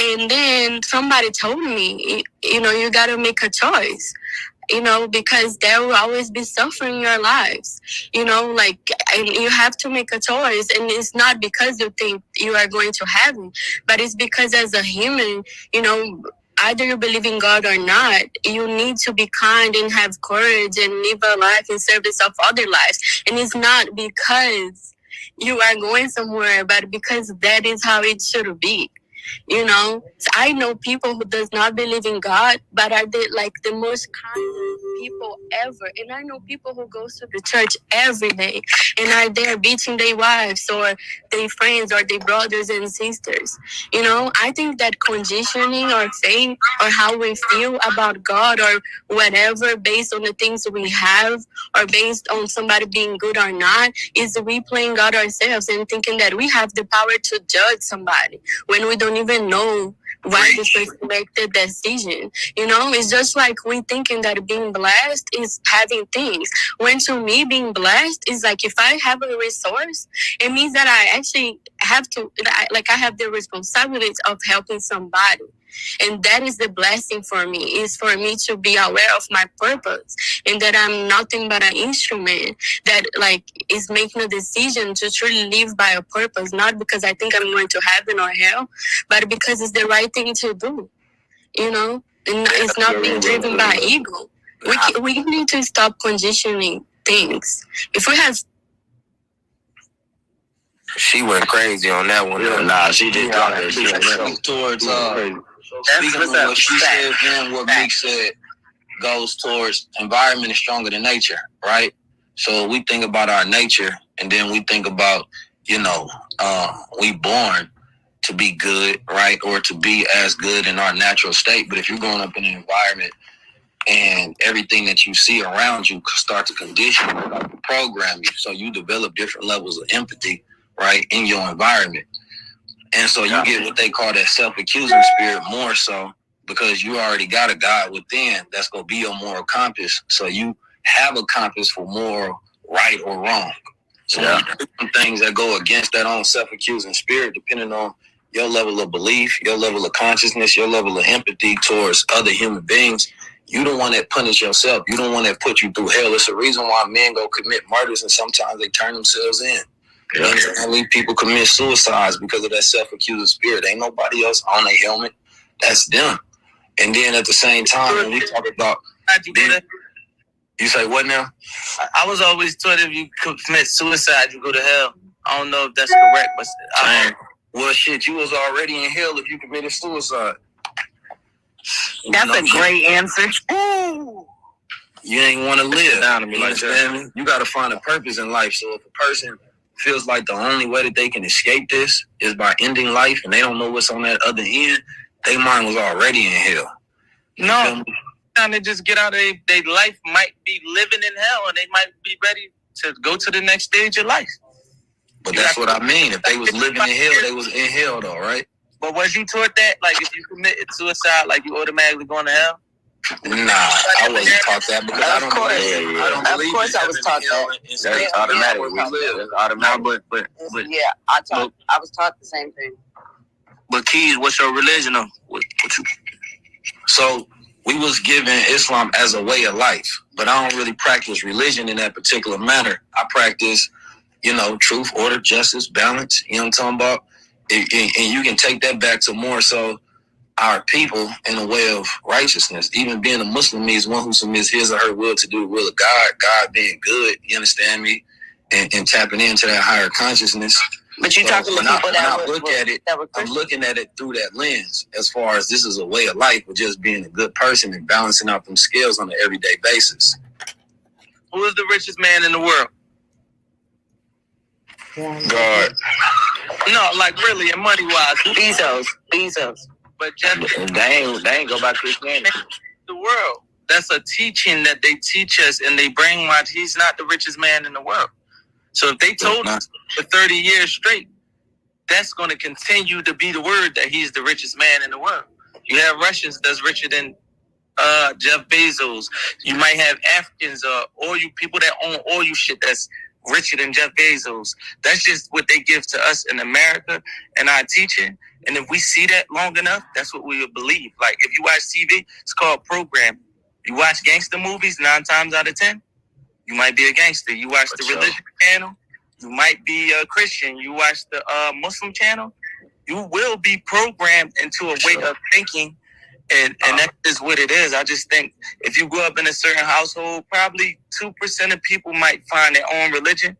And then somebody told me, you know, you got to make a choice. You know, because there will always be suffering in your lives, you know, like, and you have to make a choice. And it's not because you think you are going to heaven, but it's because as a human, you know, either you believe in God or not, you need to be kind and have courage and live a life in service of other lives. And it's not because you are going somewhere, but because that is how it should be. You know, so I know people who does not believe in God, but are like the most kind people ever. And I know people who goes to the church every day and are there beating their wives or their friends or their brothers and sisters. You know, I think that conditioning or faith or how we feel about God or whatever based on the things we have or based on somebody being good or not is we playing God ourselves and thinking that we have the power to judge somebody when we don't even know why this person made the decision. You know, it's just like we thinking that being blessed is having things. When to me, being blessed is like if I have a resource, it means that I actually have to, like I have the responsibility of helping somebody. And that is the blessing for me, is for me to be aware of my purpose and that I'm nothing but an instrument that like is making a decision to truly live by a purpose, not because I think I'm going to heaven or hell, but because it's the right thing to do, you know, and it's not being driven by ego. We need to stop conditioning things. If we have She went crazy on that one. Nah, she did drop that shit. Towards speaking of what she said and what Meek said goes towards environment is stronger than nature, right? So we think about our nature and then we think about, you know, we born to be good, right? Or to be as good in our natural state. But if you're growing up in an environment and everything that you see around you start to condition you, like to program you, so you develop different levels of empathy, right, in your environment. And so you get what they call that self-accusing spirit more so because you already got a God within that's going to be your moral compass. So you have a compass for moral right or wrong. So some things that go against that own self-accusing spirit, depending on your level of belief, your level of consciousness, your level of empathy towards other human beings, you don't want that punish yourself. You don't want that put you through hell. It's the reason why men go commit murders and sometimes they turn themselves in. And people commit suicides because of that self-accusing spirit. Ain't nobody else on a helmet. That's them. And then at the same time, when we talk about, you say what now? I was always taught if you commit suicide, you go to hell. I don't know if that's correct, but well, shit, you was already in hell if you committed suicide. That's a great answer. Ooh. You ain't want to live. Down to me like that. You got to find a purpose in life. So if a person feels like the only way that they can escape this is by ending life and they don't know what's on that other end, their mind was already in hell. No, time to just get out of their life might be living in hell and they might be ready to go to the next stage of life. But that's what I mean. If they was living in hell, they was in hell though, right? But was you taught that? Like if you committed suicide, like you automatically going to hell? Nah, I wasn't taught that because I don't believe. Of course, I was taught that. That's automatic. We live. That's automatic. But Yeah, I was taught the same thing. But Keys, what's your religion though? What you? So we was given Islam as a way of life, but I don't really practice religion in that particular manner. I practice, truth, order, justice, balance. You know what I'm talking about? And you can take that back to more so our people in a way of righteousness. Even being a Muslim means one who submits his or her will to do the will of God, God being good, you understand me? And tapping into that higher consciousness. But you're talking to people I'm looking at it through that lens as far as this is a way of life of just being a good person and balancing out them skills on an everyday basis. Who is the richest man in the world? God. No, like really, and money-wise. Bezos. But Jeff, they ain't go by Christianity. The world. That's a teaching that they teach us, and they brainwash. He's not the richest man in the world. So if they told us for 30 years straight, that's going to continue to be the word that he's the richest man in the world. You have Russians that's richer than Jeff Bezos. You might have Africans or you people that own oil shit that's richer than Jeff Bezos. That's just what they give to us in America and our teaching. And if we see that long enough, that's what we will believe. Like if you watch TV, it's called programming. You watch gangster movies 9 times out of 10, you might be a gangster. You watch the religion channel, you might be a Christian. You watch the Muslim channel, you will be programmed into a way of thinking. And that is what it is. I just think if you grow up in a certain household, probably 2% of people might find their own religion,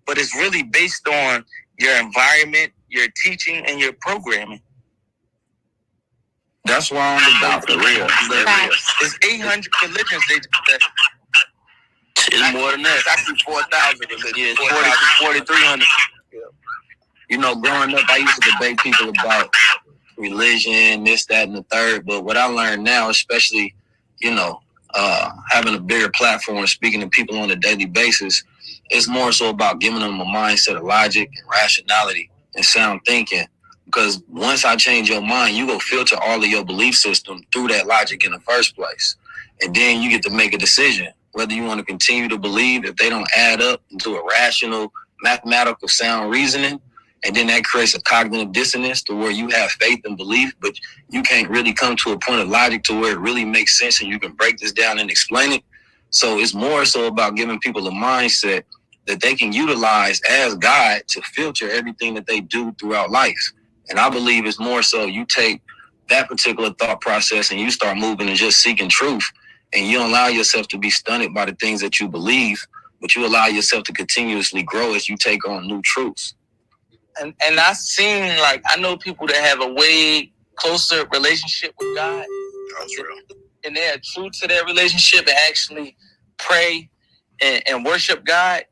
but it's really based on your environment, your teaching, and your programming. That's why I'm about for real. It's 800 religions. It's more than that. It's actually 4,000 religions. Yeah, 4,300. Growing up, I used to debate people about religion, this, that, and the third. But what I learned now, especially, having a bigger platform, speaking to people on a daily basis, it's more so about giving them a mindset of logic and rationality and sound thinking. Because once I change your mind, you go filter all of your belief system through that logic in the first place. And then you get to make a decision whether you want to continue to believe if they don't add up into a rational, mathematical, sound reasoning. And then that creates a cognitive dissonance to where you have faith and belief, but you can't really come to a point of logic to where it really makes sense and you can break this down and explain it. So it's more so about giving people a mindset that they can utilize as God to filter everything that they do throughout life. And I believe it's more so you take that particular thought process and you start moving and just seeking truth. And you don't allow yourself to be stunted by the things that you believe, but you allow yourself to continuously grow as you take on new truths. And I've seen, I know people that have a way closer relationship with God. That's real. And they are true to their relationship and actually pray and worship God.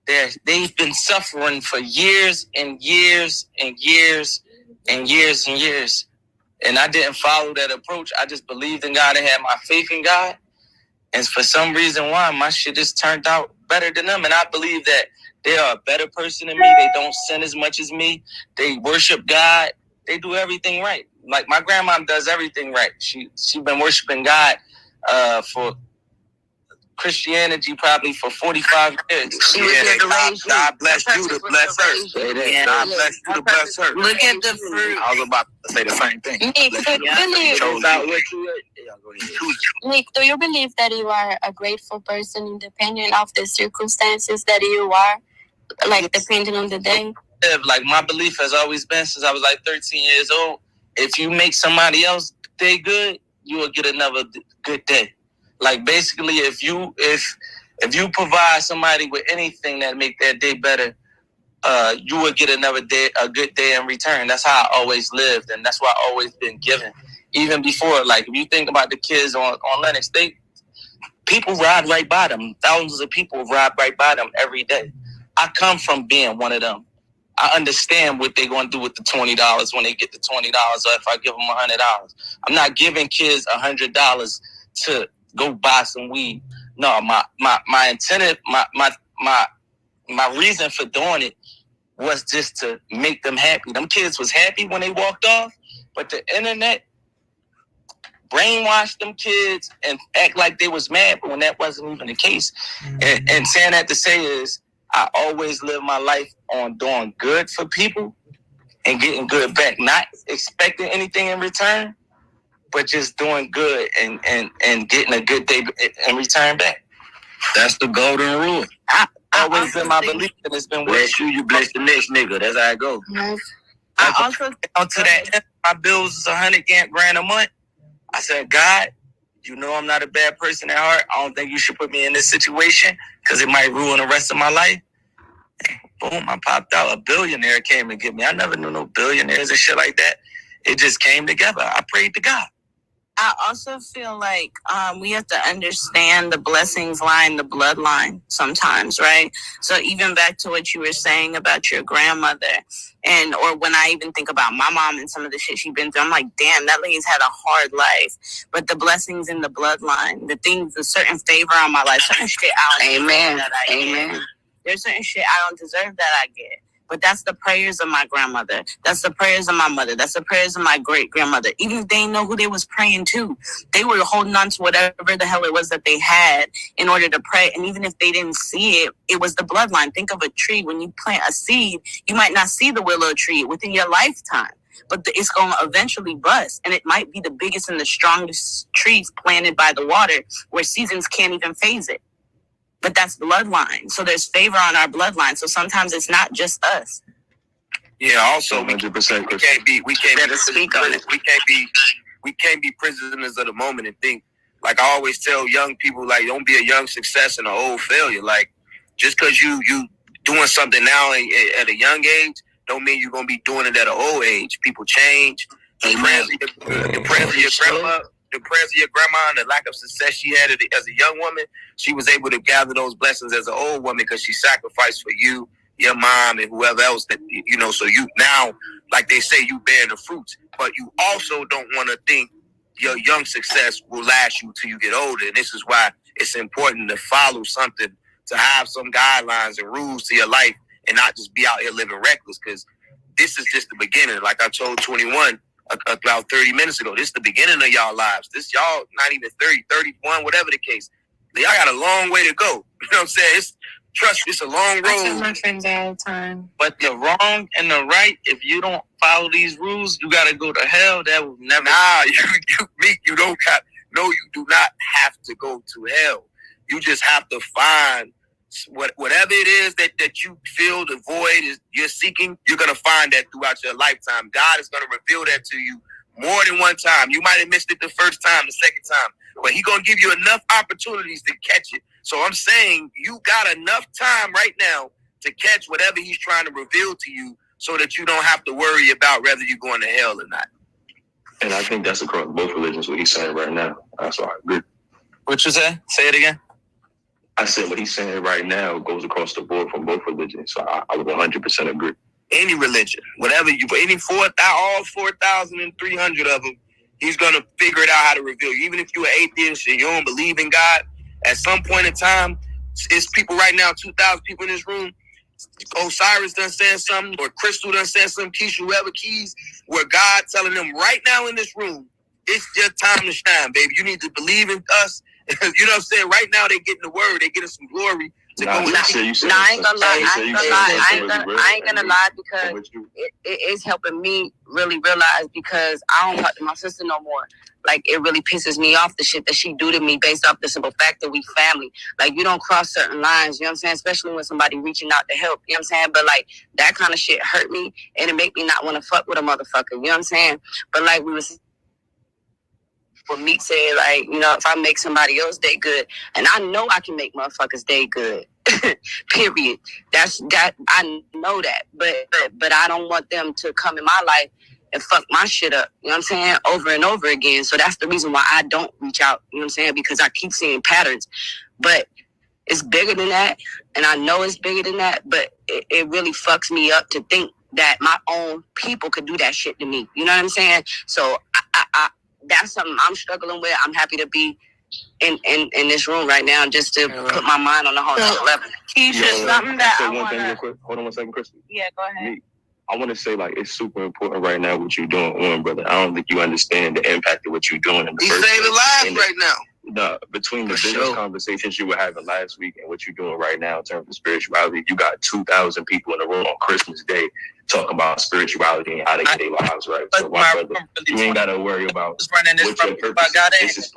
They've been suffering for years and years and years and years and years. And I didn't follow that approach. I just believed in God and had my faith in God. And for some reason why, my shit just turned out better than them. And I believe that they are a better person than me. They don't sin as much as me. They worship God. They do everything right. Like my grandma does everything right. She been worshiping God for Christianity probably for 45 years. She was here to raise you. God bless you to bless her. God bless you to bless her. Look at the fruit. I was about to say the same thing. Nick, do you believe that you are a grateful person independent of the circumstances that you are? Like depending on the day? Like my belief has always been since I was like 13 years old, if you make somebody else day good, you will get another good day. Like basically, if you provide somebody with anything that make their day better, you will get another day, a good day in return. That's how I always lived, and that's what I always been given. Even before, like if you think about the kids on Lennox, people ride right by them. Thousands of people ride right by them every day. I come from being one of them. I understand what they're going to do with the $20 when they get the $20, or if I give them $100. I'm not giving kids $100 to go buy some weed. No, my intent, my reason for doing it was just to make them happy. Them kids was happy when they walked off, but the internet brainwashed them kids and act like they was mad, but when that wasn't even the case. And saying that to say is, I always live my life on doing good for people and getting good back, not expecting anything in return, but just doing good and getting a good day in return back. That's the golden rule. Always been my belief, and it's been Bless you, you bless the next nigga. That's how it goes. I also to that, my bills is $100 a month. I said, God, you know I'm not a bad person at heart. I don't think you should put me in this situation because it might ruin the rest of my life. Boom, I popped out. A billionaire came and get me. I never knew no billionaires and shit like that. It just came together. I prayed to God. I also feel like we have to understand the blessings lie in the bloodline sometimes, right? So even back to what you were saying about your grandmother, or when I even think about my mom and some of the shit she's been through, I'm like, damn, that lady's had a hard life. But the blessings in the bloodline, the certain favor on my life, certain shit I don't deserve that I get. There's certain shit I don't deserve that I get. But that's the prayers of my grandmother. That's the prayers of my mother. That's the prayers of my great-grandmother. Even if they didn't know who they was praying to, they were holding on to whatever the hell it was that they had in order to pray. And even if they didn't see it, it was the bloodline. Think of a tree. When you plant a seed, you might not see the willow tree within your lifetime, but it's going to eventually bust. And it might be the biggest and the strongest trees planted by the water where seasons can't even phase it. But that's bloodline. So there's favor on our bloodline. So sometimes it's not just us. Yeah, also 100%. we can't be speak on it. We can't be prisoners of the moment and think, like I always tell young people, like don't be a young success and an old failure. Like just because you doing something now at a young age don't mean you're gonna be doing it at an old age. People change. The prayers of your grandma, the prayers of your grandma, and the lack of success she had as a young woman, she was able to gather those blessings as an old woman because she sacrificed for you, your mom, and whoever else that you know. So you now, like they say, you bear the fruits, but you also don't want to think your young success will last you till you get older. And this is why it's important to follow something, to have some guidelines and rules to your life, and not just be out here living reckless. Because this is just the beginning. Like I told 21 about 30 minutes ago, this is the beginning of y'all lives. This y'all not even 30, 31, whatever the case. Y'all got a long way to go. You know what I'm saying? It's a long road. I tell my friends all the time. But the wrong and the right, if you don't follow these rules, you gotta go to hell. That will never. Nah, you don't got. No, you do not have to go to hell. You just have to find whatever it is that you feel the void is you're seeking. You're gonna find that throughout your lifetime. God is gonna reveal that to you more than one time. You might have missed it the first time, the second time, but He's gonna give you enough opportunities to catch it. So I'm saying you got enough time right now to catch whatever He's trying to reveal to you, so that you don't have to worry about whether you're going to hell or not. And I think that's across both religions, what he's saying right now. That's why I agree. What you say? Say it again. I said what he's saying right now goes across the board from both religions. So I would 100% agree. Any religion, whatever all 4,300 of them, He's going to figure it out how to reveal you. Even if you're an atheist and you don't believe in God, at some point in time, it's people right now, 2,000 people in this room. Osiris done said something, or Crystal done said something, Keisha, whoever keys, where God telling them right now in this room, it's your time to shine, baby. You need to believe in us. You know what I'm saying? Right now they getting the word, they getting some glory to go. I ain't gonna lie. I ain't gonna lie because it is helping me really realize, because I don't talk to my sister no more. Like, it really pisses me off, the shit that she do to me based off the simple fact that we family. Like, you don't cross certain lines, you know what I'm saying? Especially when somebody reaching out to help, you know what I'm saying? But, like, that kind of shit hurt me, and it make me not want to fuck with a motherfucker, you know what I'm saying? But, like, what Meek said, like, you know, if I make somebody else day good, and I know I can make motherfuckers day good, period. That I know that, but I don't want them to come in my life and fuck my shit up, you know what I'm saying, over and over again. So that's the reason why I don't reach out, you know what I'm saying, because I keep seeing patterns. But it's bigger than that, and I know it's bigger than that, but it really fucks me up to think that my own people could do that shit to me, you know what I'm saying? So I that's something I'm struggling with. I'm happy to be in this room right now, just to put my mind on a whole other level. Keisha, something that I one thing real want quick. Hold on 1 second, Crystal. Yeah, go ahead. I want to say, like, it's super important right now what you're doing, brother. I don't think you understand the impact of what you're doing in the He's first saving place. lives right now. between the business conversations you were having last week and what you're doing right now in terms of spirituality, you got 2,000 people in a room on Christmas Day talking about spirituality and how they get their lives right. So my brother, you ain't gotta worry about what your purpose is.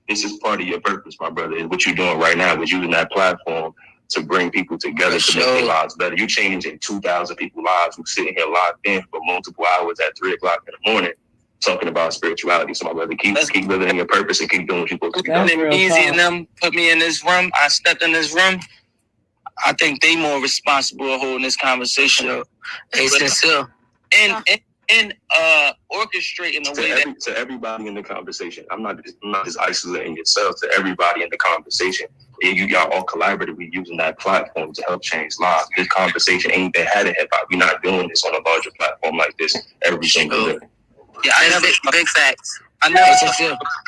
This is part of your purpose, my brother. Is what you're doing right now is using that platform to bring people together to make their lives better. You changing 2,000 people's lives who sitting here locked in for multiple hours at 3 o'clock in the morning talking about spirituality. So my brother, keep living in your purpose and keep doing what you're supposed to be doing. Easy and them put me in this room. I stepped in this room. I think they more responsible of holding this conversation. Hey, sincere. And orchestrating the way to everybody in the conversation. I'm not just isolating yourself. To everybody in the conversation, y'all all collaboratively using that platform to help change lives. This conversation ain't been had in hip hop. We're not doing this on a larger platform like this every single day. Yeah, I never big facts. I never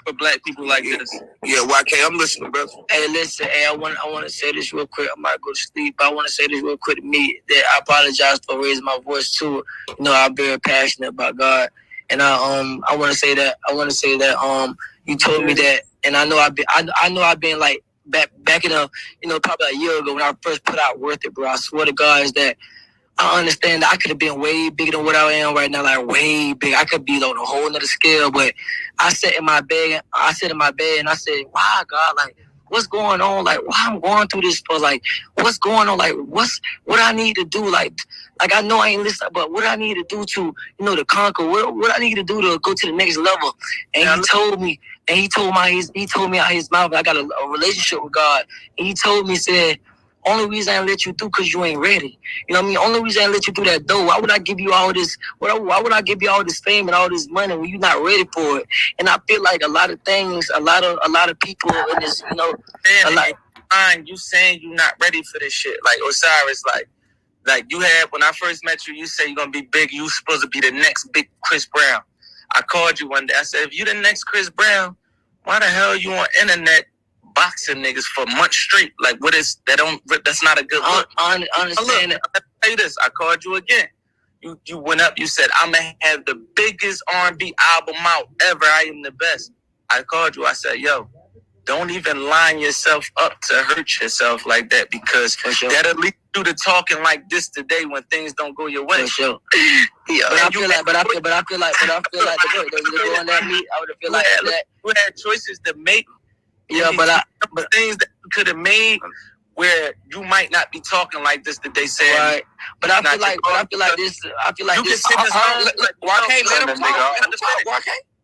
for black people like this. Yeah, YK, I'm listening, brother. Hey, listen, I want to say this real quick. I might go to sleep, but I want to say this real quick to me that I apologize for raising my voice too. You know, I'm very passionate about God, and I want to say that you told me that, and I know I've been like back in probably a year ago when I first put out Worth It, bro. I swear to God is that. I understand that I could have been way bigger than what I am right now, like way big. I could be on a whole nother scale, but I sat in my bed and I said, wow, God, like, what's going on? Like, why I'm going through this for? Like, what's going on? Like, what I need to do? Like I know I ain't listening, but what I need to do to, to conquer? What I need to do to go to the next level? And he told me out his mouth, I got a relationship with God. And he told me, said, only reason I didn't let you through because you ain't ready. You know what I mean? Only reason I didn't let you through that door. Why would I give you all this? Why would I give you all this fame and all this money when you're not ready for it? And I feel like a lot of things, a lot of people in this, you saying you're not ready for this shit. Like Osiris, like you had when I first met you, you say you're gonna be big. You supposed to be the next big Chris Brown. I called you one day. I said, if you the next Chris Brown, why the hell you on internet boxing niggas for months straight? Like, what is that? That's not a good look. I understand it. I'll tell you this. I called you again. You went up. You said, I'm gonna have the biggest R&B album out ever. I am the best. I called you. I said, yo, don't even line yourself up to hurt yourself like that, because that'll lead you to talking like this today when things don't go your way. For sure. Yeah, but I feel like the go on that meet, I would feel like that. You had choices to make. Yeah, but things that you could have made where you might not be talking like this that they said. Right. But I feel like this. You can sing a song. Why can't let them talk?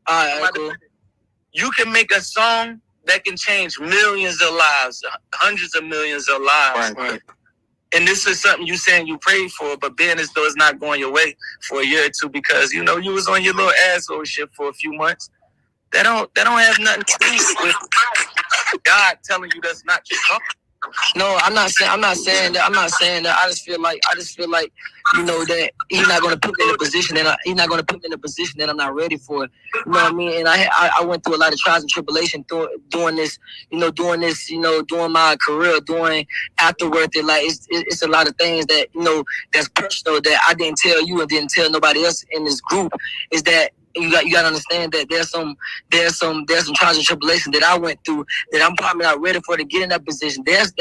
All right, cool. You can make a song that can change millions of lives, hundreds of millions of lives. Right. And this is something you saying you prayed for, but being as though it's not going your way for a year or two because you was on your little asshole shit for a few months. That don't have nothing to do with God telling you that's not your fault. No, I'm not saying that. I just feel like that he's not going to put me in a position that I'm not ready for. You know what I mean? And I went through a lot of trials and tribulation doing my career, doing afterward. Like it's a lot of things that that's personal that I didn't tell you and didn't tell nobody else in this group. Is that you got to understand that there's some trials and tribulations that I went through that I'm probably not ready for to get in that position. There's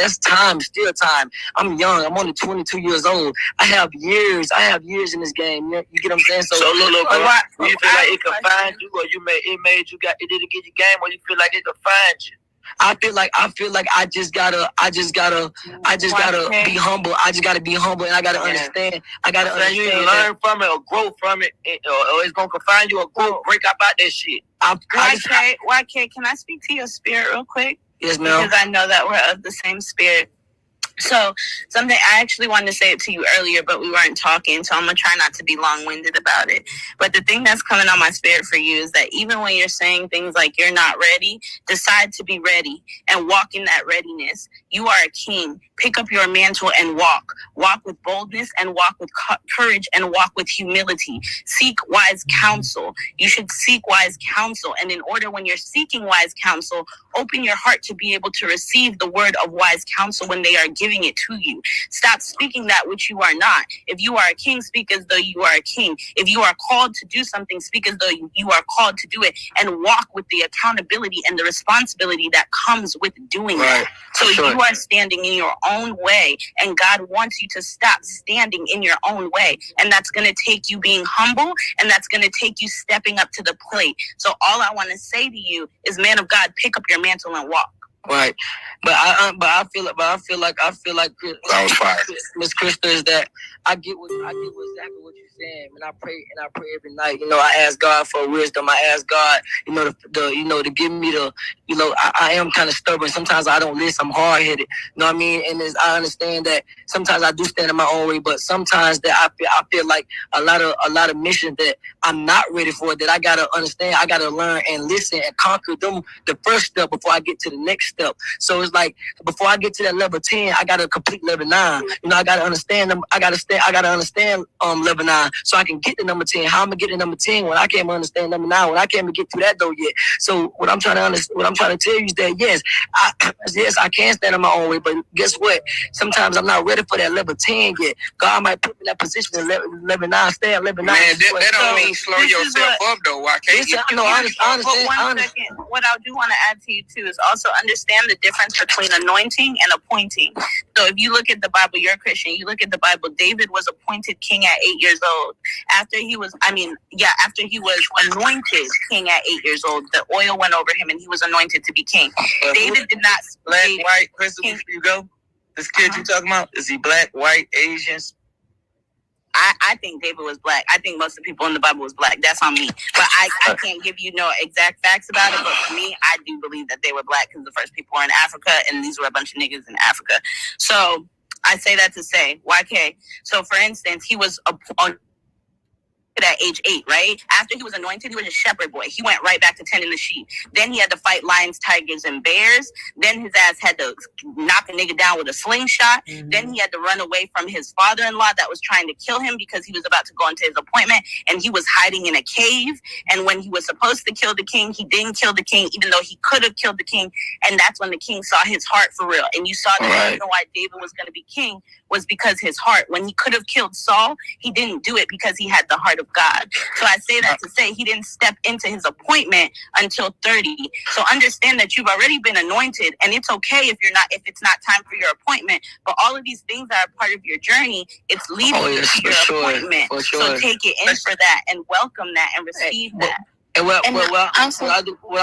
still time. I'm young. I'm only 22 years old. I have years in this game. You get what I'm saying? So look, bro, you feel like it can find you, or it didn't get your game, or you feel like it can find you? I feel like I just gotta be humble. I just gotta be humble, and I gotta understand. You learn from it or grow from it, or it's gonna confine you or grow, break up out that shit. YK, can I speak to your spirit real quick? Yes, ma'am. Because I know that we're of the same spirit. So something I actually wanted to say it to you earlier, but we weren't talking, so I'm gonna try not to be long-winded about it. But the thing that's coming on my spirit for you is that even when you're saying things like you're not ready, decide to be ready and walk in that readiness. You are a king. Pick up your mantle and walk. Walk with boldness and walk with courage and walk with humility. Seek wise counsel. You should seek wise counsel. And in order, when you're seeking wise counsel, open your heart to be able to receive the word of wise counsel when they are giving it to you. Stop speaking that which you are not. If you are a king, speak as though you are a king. If you are called to do something, speak as though you are called to do it, and walk with the accountability and the responsibility that comes with doing that. So you are standing in your own way, and God wants you to stop standing in your own way. And that's going to take you being humble, and that's going to take you stepping up to the plate. So all I want to say to you is, man of God, pick up your mantle and walk. Right, but I feel like That was fire. Miss Krista, is that I get exactly what you're saying, and I pray every night. You know, I ask God for wisdom. I ask God, to give me the, I am kind of stubborn. Sometimes I don't listen. I'm hard headed. You know what I mean? And I understand that sometimes I do stand in my own way, but sometimes that I feel like a lot of missions that I'm not ready for, that I gotta understand. I gotta learn and listen and conquer them the first step before I get to the next step. So it's like, before I get to that level 10, I gotta complete level 9. I gotta understand them. I gotta understand level 9 so I can get to number 10. How I'm gonna get to number 10 when I can't understand number 9, when I can't even get through that door yet? So what I'm trying to tell you is that yes, I can stand in my own way, but guess what? Sometimes I'm not ready for that level 10 yet. God might put me in that position in level 9, stay at level 9. Man, that don't mean slow yourself up though. Why can't you? I understand. But 1 second, what I do want to add to you too is also understand the difference between anointing and appointing. So if you look at the Bible, you're a Christian, you look at the Bible, David was appointed king at 8 years old. After he was anointed king at 8 years old, the oil went over him and he was anointed to be king. David did not. Black, white, Crystal, before you go, this kid you talking about, is he black, white, Asian? I think David was black. I think most of the people in the Bible was black. That's on me. But I can't give you no exact facts about it. But for me, I do believe that they were black because the first people were in Africa, and these were a bunch of niggas in Africa. So I say that to say, YK. So for instance, he was at age 8, right? After he was anointed, he was a shepherd boy. He went right back to tending the sheep. Then he had to fight lions, tigers, and bears. Then his ass had to knock a nigga down with a slingshot. Mm-hmm. Then he had to run away from his father-in-law that was trying to kill him because he was about to go into his appointment, and he was hiding in a cave. And when he was supposed to kill the king, he didn't kill the king, even though he could have killed the king. And that's when the king saw his heart for real. And you saw the reason why David was going to be king was because his heart. When he could have killed Saul, he didn't do it because he had the heart of God. So I say that to say he didn't step into his appointment until 30. So understand that you've already been anointed, and it's okay if it's not time for your appointment. But all of these things are a part of your journey. It's leading you to your appointment. So take it in for that and welcome that and receive that. And what I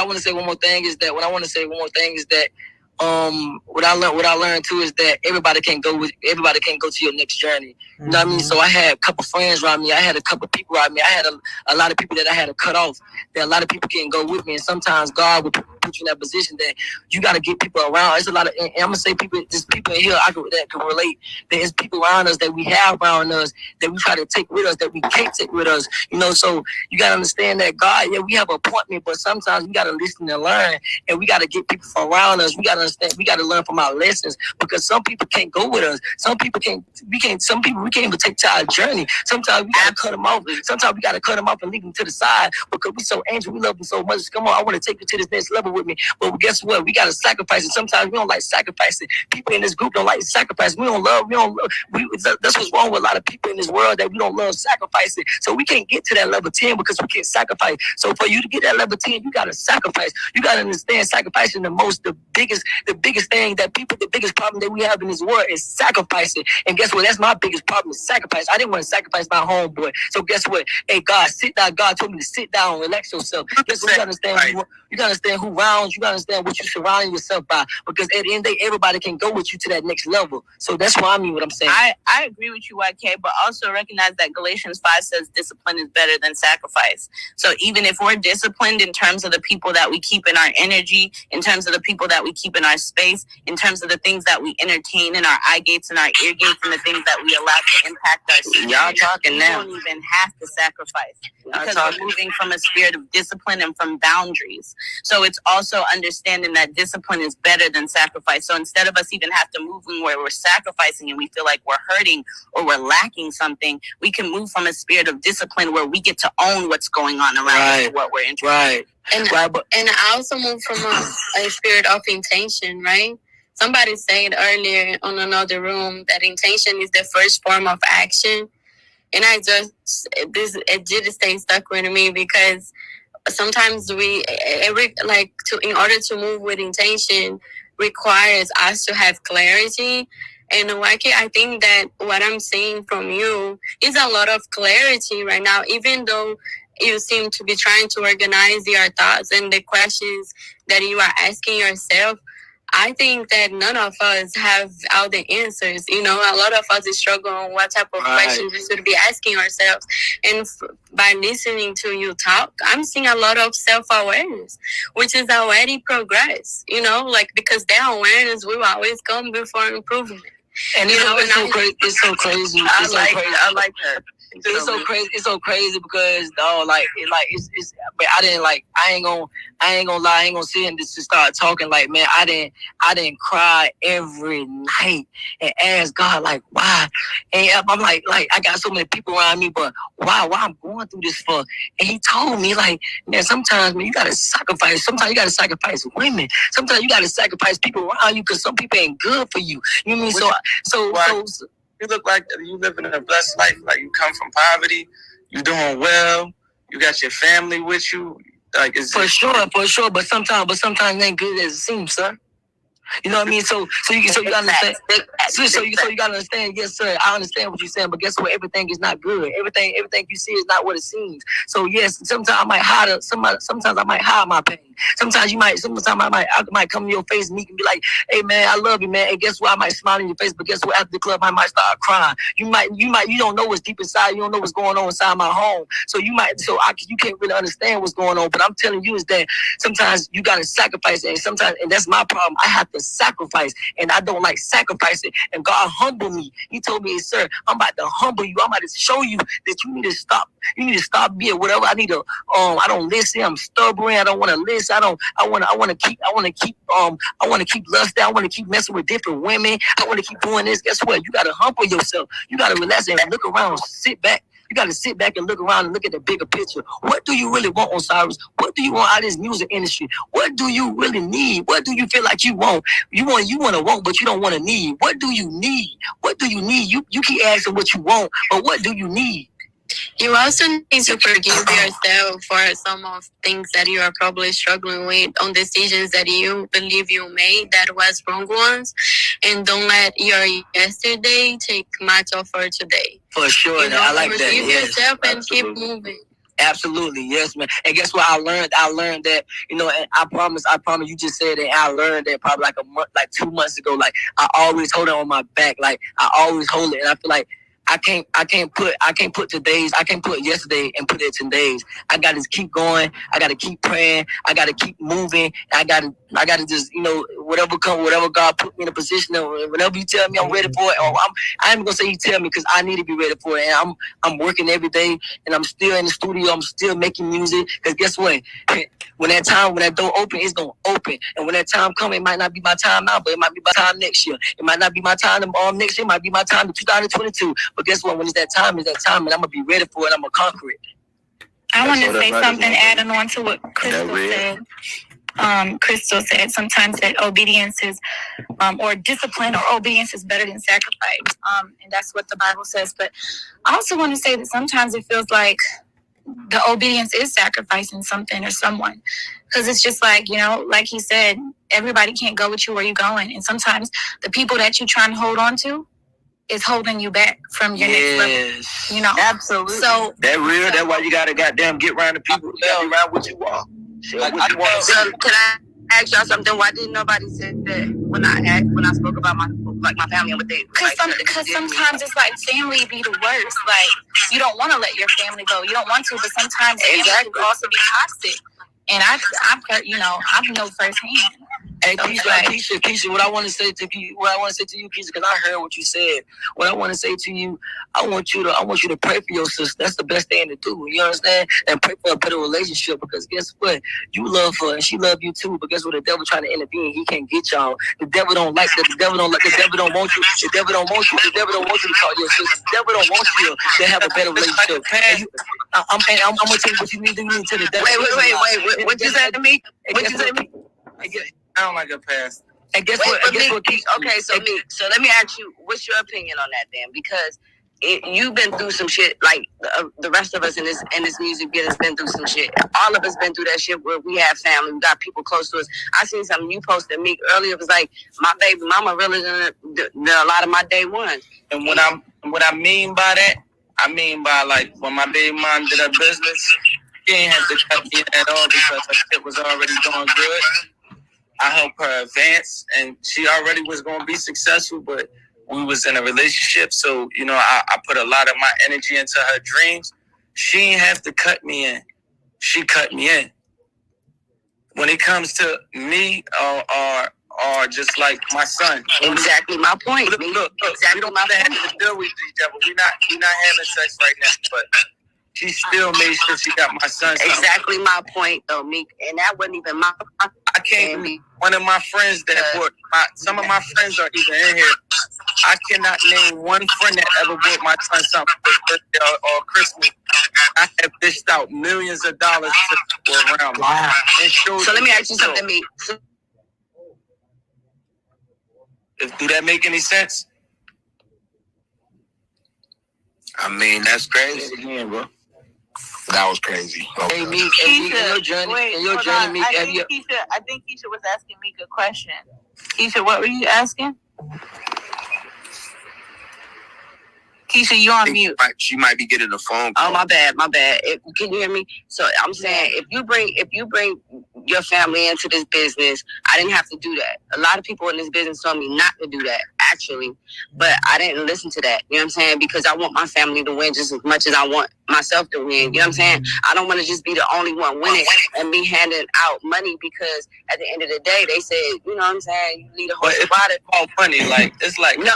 want to say one more thing is that what I learned too is that everybody can't go to your next journey. You know what I mean? So I had a couple friends around me. I had a couple people around me. I had a lot of people that I had to cut off. That a lot of people can't go with me. And sometimes God would put you in that position that you got to get people around. There's a lot of, and I'm gonna say there's people in here that can relate. There's people around us that we have around us that we try to take with us that we can't take with us. So you got to understand that God, we have an appointment, but sometimes we got to listen and learn, and we got to get people from around us. We got to understand. We got to learn from our lessons, because some people can't go with us. Some people we can't even take to our journey. Sometimes we got to cut them off. Sometimes we got to cut them off and leave them to the side because we're so angry. We love them so much. Come on, I want to take you to this next level with me. But guess what? We got to sacrifice it. Sometimes we don't like sacrificing. People in this group don't like sacrifice. That's what's wrong with a lot of people in this world, that we don't love sacrificing. So we can't get to that level 10 because we can't sacrifice. So for you to get that level 10, you got to sacrifice. You got to understand sacrificing the biggest thing that the biggest problem that we have in this world is sacrificing. And guess what? That's my biggest problem, is sacrifice. I didn't want to sacrifice my homeboy. So guess what? Hey, God, sit down. God told me to sit down and relax yourself. Guess what? You got to understand who rounds. You got to understand what you're surrounding yourself by. Because at the end of the day, everybody can go with you to that next level. So that's what I mean what I'm saying. I agree with you, YK, but also recognize that Galatians 5 says discipline is better than sacrifice. So even if we're disciplined in terms of the people that we keep in our energy, in terms of the people that we keep in our space, in terms of the things that we entertain in our eye gates and our ear gates, and the things that we allow to impact our spirit, y'all talking now. We don't even have to sacrifice because we're moving from a spirit of discipline and from boundaries. So it's also understanding that discipline is better than sacrifice. So instead of us even have to move where we're sacrificing and we feel like we're hurting or we're lacking something, we can move from a spirit of discipline where we get to own what's going on around us and what we're interested in. Right. And I also move from a spirit of intention, right? Somebody said earlier on another room that intention is the first form of action. And it did stay stuck with me because sometimes in order to move with intention requires us to have clarity. And I think that what I'm seeing from you is a lot of clarity right now, even though you seem to be trying to organize your thoughts and the questions that you are asking yourself. I think that none of us have all the answers. You know, a lot of us is struggling on what type of questions we should be asking ourselves. And by listening to you talk, I'm seeing a lot of self-awareness, which is already progress. You know, because that awareness will always come before improvement. And it's so crazy. It's so crazy. I like that. It's so crazy. It's so crazy because it's. But I ain't gonna lie. I ain't gonna sit and just start talking like, man. I didn't cry every night and ask God like, why? And I'm like I got so many people around me, but why I'm going through this for? And He told me like, man, sometimes man, you gotta sacrifice. Sometimes you gotta sacrifice women. Sometimes you gotta sacrifice people around you because some people ain't good for you. You know what I mean? So. You look like you living a blessed life. Like you come from poverty, you doing well, you got your family with you. Like it's for sure. But sometimes it ain't good as it seems, sir. You know what I mean? So you understand. So you gotta understand. Yes, sir. I understand what you're saying, but guess what? Everything is not good. Everything you see is not what it seems. So yes, sometimes I might hide. Sometimes I might hide my pain. Sometimes I might come in your face and you can be like, "Hey man, I love you, man." And guess what? I might smile in your face, but guess what? After the club, I might start crying. You don't know what's deep inside. You don't know what's going on inside my home. So you can't really understand what's going on. But I'm telling you is that sometimes you gotta sacrifice, and that's my problem. I have to sacrifice, and I don't like sacrificing. And God humbled me. He told me, "Sir, I'm about to humble you. I'm about to show you that you need to stop. You need to stop being whatever. I need to. I don't listen. I'm stubborn. I don't want to listen. I want to keep lusting. I want to keep messing with different women. I want to keep doing this. Guess what? You got to humble yourself. You got to relax and look around, sit back. You got to sit back and look around and look at the bigger picture. What do you really want, Osiris? What do you want out of this music industry? What do you really need? What do you feel like you want? You want to want, but you don't want to need. What do you need? What do you need? You keep asking what you want, but what do you need? You also need to forgive yourself for some of things that you are probably struggling with, on decisions that you believe you made that was wrong ones, and don't let your yesterday take much of for today. For sure, I like that. Forgive yourself and absolutely. keep moving. Absolutely, yes, man. And guess what? I learned that, and I promise. You just said that. I learned that probably like a month, like 2 months ago. Like I always hold it on my back. Like I always hold it, and I feel like I can't put yesterday and put it 10 days. I gotta keep going. I gotta keep praying. I gotta keep moving. I gotta just, whatever God put me in a position of, whenever you tell me I'm ready for it, or I ain't gonna say you tell me, because I need to be ready for it. And I'm working every day, and I'm still in the studio. I'm still making music. Because guess what? When that door open, it's gonna open. And when that time comes, it might not be my time now, but it might be my time next year. It might not be my time next year. It might be my time in 2022. But guess what? When it's that time, and I'm gonna be ready for it. I'm gonna conquer it. I want to say something adding on to what Crystal said. Crystal said sometimes that obedience is, or discipline or obedience is better than sacrifice. And that's what the Bible says. But I also want to say that sometimes it feels like the obedience is sacrificing something or someone. Because it's just like, like he said, everybody can't go with you where you're going. And sometimes the people that you're trying to hold on to is holding you back from your next level. Absolutely. So that real. That's why you gotta goddamn get around the people. You gotta be around what you want. Can I ask y'all something? Why didn't nobody say that when I spoke about my family and what they? Because sometimes it's like family be the worst. Like you don't want to let your family go. You don't want to, but sometimes family can also be toxic. And I've heard, I know firsthand Hey, Keisha, what I want to say to you, Keisha, because I heard what you said. What I want to say to you, I want you to pray for your sister. That's the best thing to do. You understand? And pray for a better relationship, because guess what? You love her and she love you too. But guess what? The devil trying to intervene. He can't get y'all. The devil don't like that. The devil don't want you. The devil don't want you to call your sister. The devil don't want you to have a better relationship. I'm gonna tell you what you need to do to the devil. Wait. What you said to me? What you said to me? I don't like a past. And guess what? Okay, so let me ask you, what's your opinion on that then? Because you've been through some shit, like the rest of us in this music business been through some shit. All of us been through that shit where we have family, we got people close to us. I seen something you posted, Meek, earlier. It was like, my baby mama really than a lot of my day ones. And what I mean by that, I mean by, like, when my baby mom did her business, she ain't have to cut me at all because her shit was already going good. I helped her advance, and she already was going to be successful, but we was in a relationship, so, you know, I put a lot of my energy into her dreams. She ain't have to cut me in. She cut me in. When it comes to me or just like my son. Exactly my point. Look, exactly, we don't have to deal with each other. We're not having sex right now, but she still made sure she got my son. Exactly my point, though, Meek. And that wasn't even my. I can't. One of my friends some of my friends are even in here. I cannot name one friend that ever bought my son something for his birthday or Christmas. I have dished out millions of dollars to people around me. Wow. So let me ask you something, Meek. Do that make any sense? I mean, that's crazy, man, bro. That was crazy. Okay. Hey, Meek, Keisha, in your journey, Meek, I think Keisha was asking Meek a question. Keisha, what were you asking? Keisha, you on mute. She might be getting a phone call. Oh, my bad. Can you hear me? So I'm saying, if you bring your family into this business, I didn't have to do that. A lot of people in this business told me not to do that, actually, but I didn't listen to that. You know what I'm saying? Because I want my family to win just as much as I want myself to win. You know what I'm saying? I don't want to just be the only one winning and be handing out money, because at the end of the day, they said, you know what I'm saying, you lead a horse to water. It's all funny. Like, it's like no,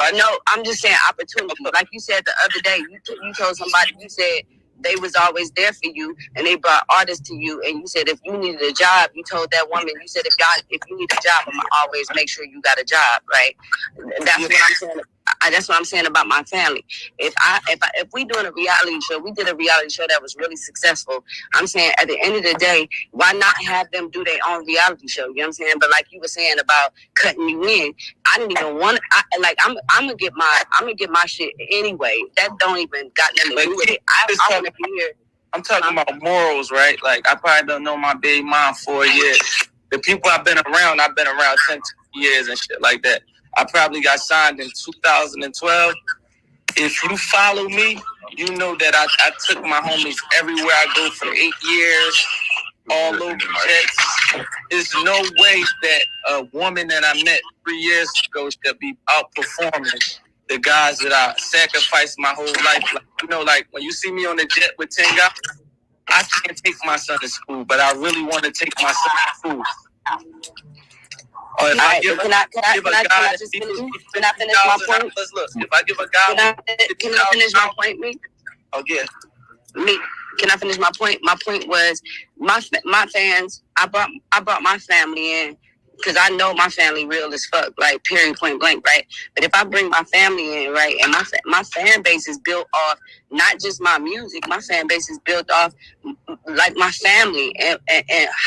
I'm just saying opportunity. Like you said the other day, you told somebody, you said they was always there for you, and they brought artists to you, and you said if you needed a job, you told that woman, you said if you need a job, I'm gonna always make sure you got a job, right? That's what I'm saying. That's what I'm saying about my family. If we doing a reality show, we did a reality show that was really successful. I'm saying at the end of the day, why not have them do their own reality show? You know what I'm saying? But like you were saying about cutting you in, I didn't even want. I'm gonna get my shit anyway. That don't even got nothing to do with it. I want to be here. I'm talking about morals, right? Like, I probably don't know my baby mom for a year. The people I've been around 10 years and shit like that. I probably got signed in 2012. If you follow me, you know that I took my homies everywhere I go for 8 years, all over jets. There's no way that a woman that I met 3 years ago should be outperforming the guys that I sacrificed my whole life. Like, you know, like when you see me on the jet with 10 guys, I can't take my son to school, but I really want to take my son to school. Or if I give can I finish my point? Look, if I give a guy, can I finish my point, Meek? Oh yeah. Meek, can I finish my point? My point was my fans. I brought my family in because I know my family real as fuck, like period, point blank, right? But if I bring my family in, right, and my fan base is built off not just my music, my fan base is built off like my family and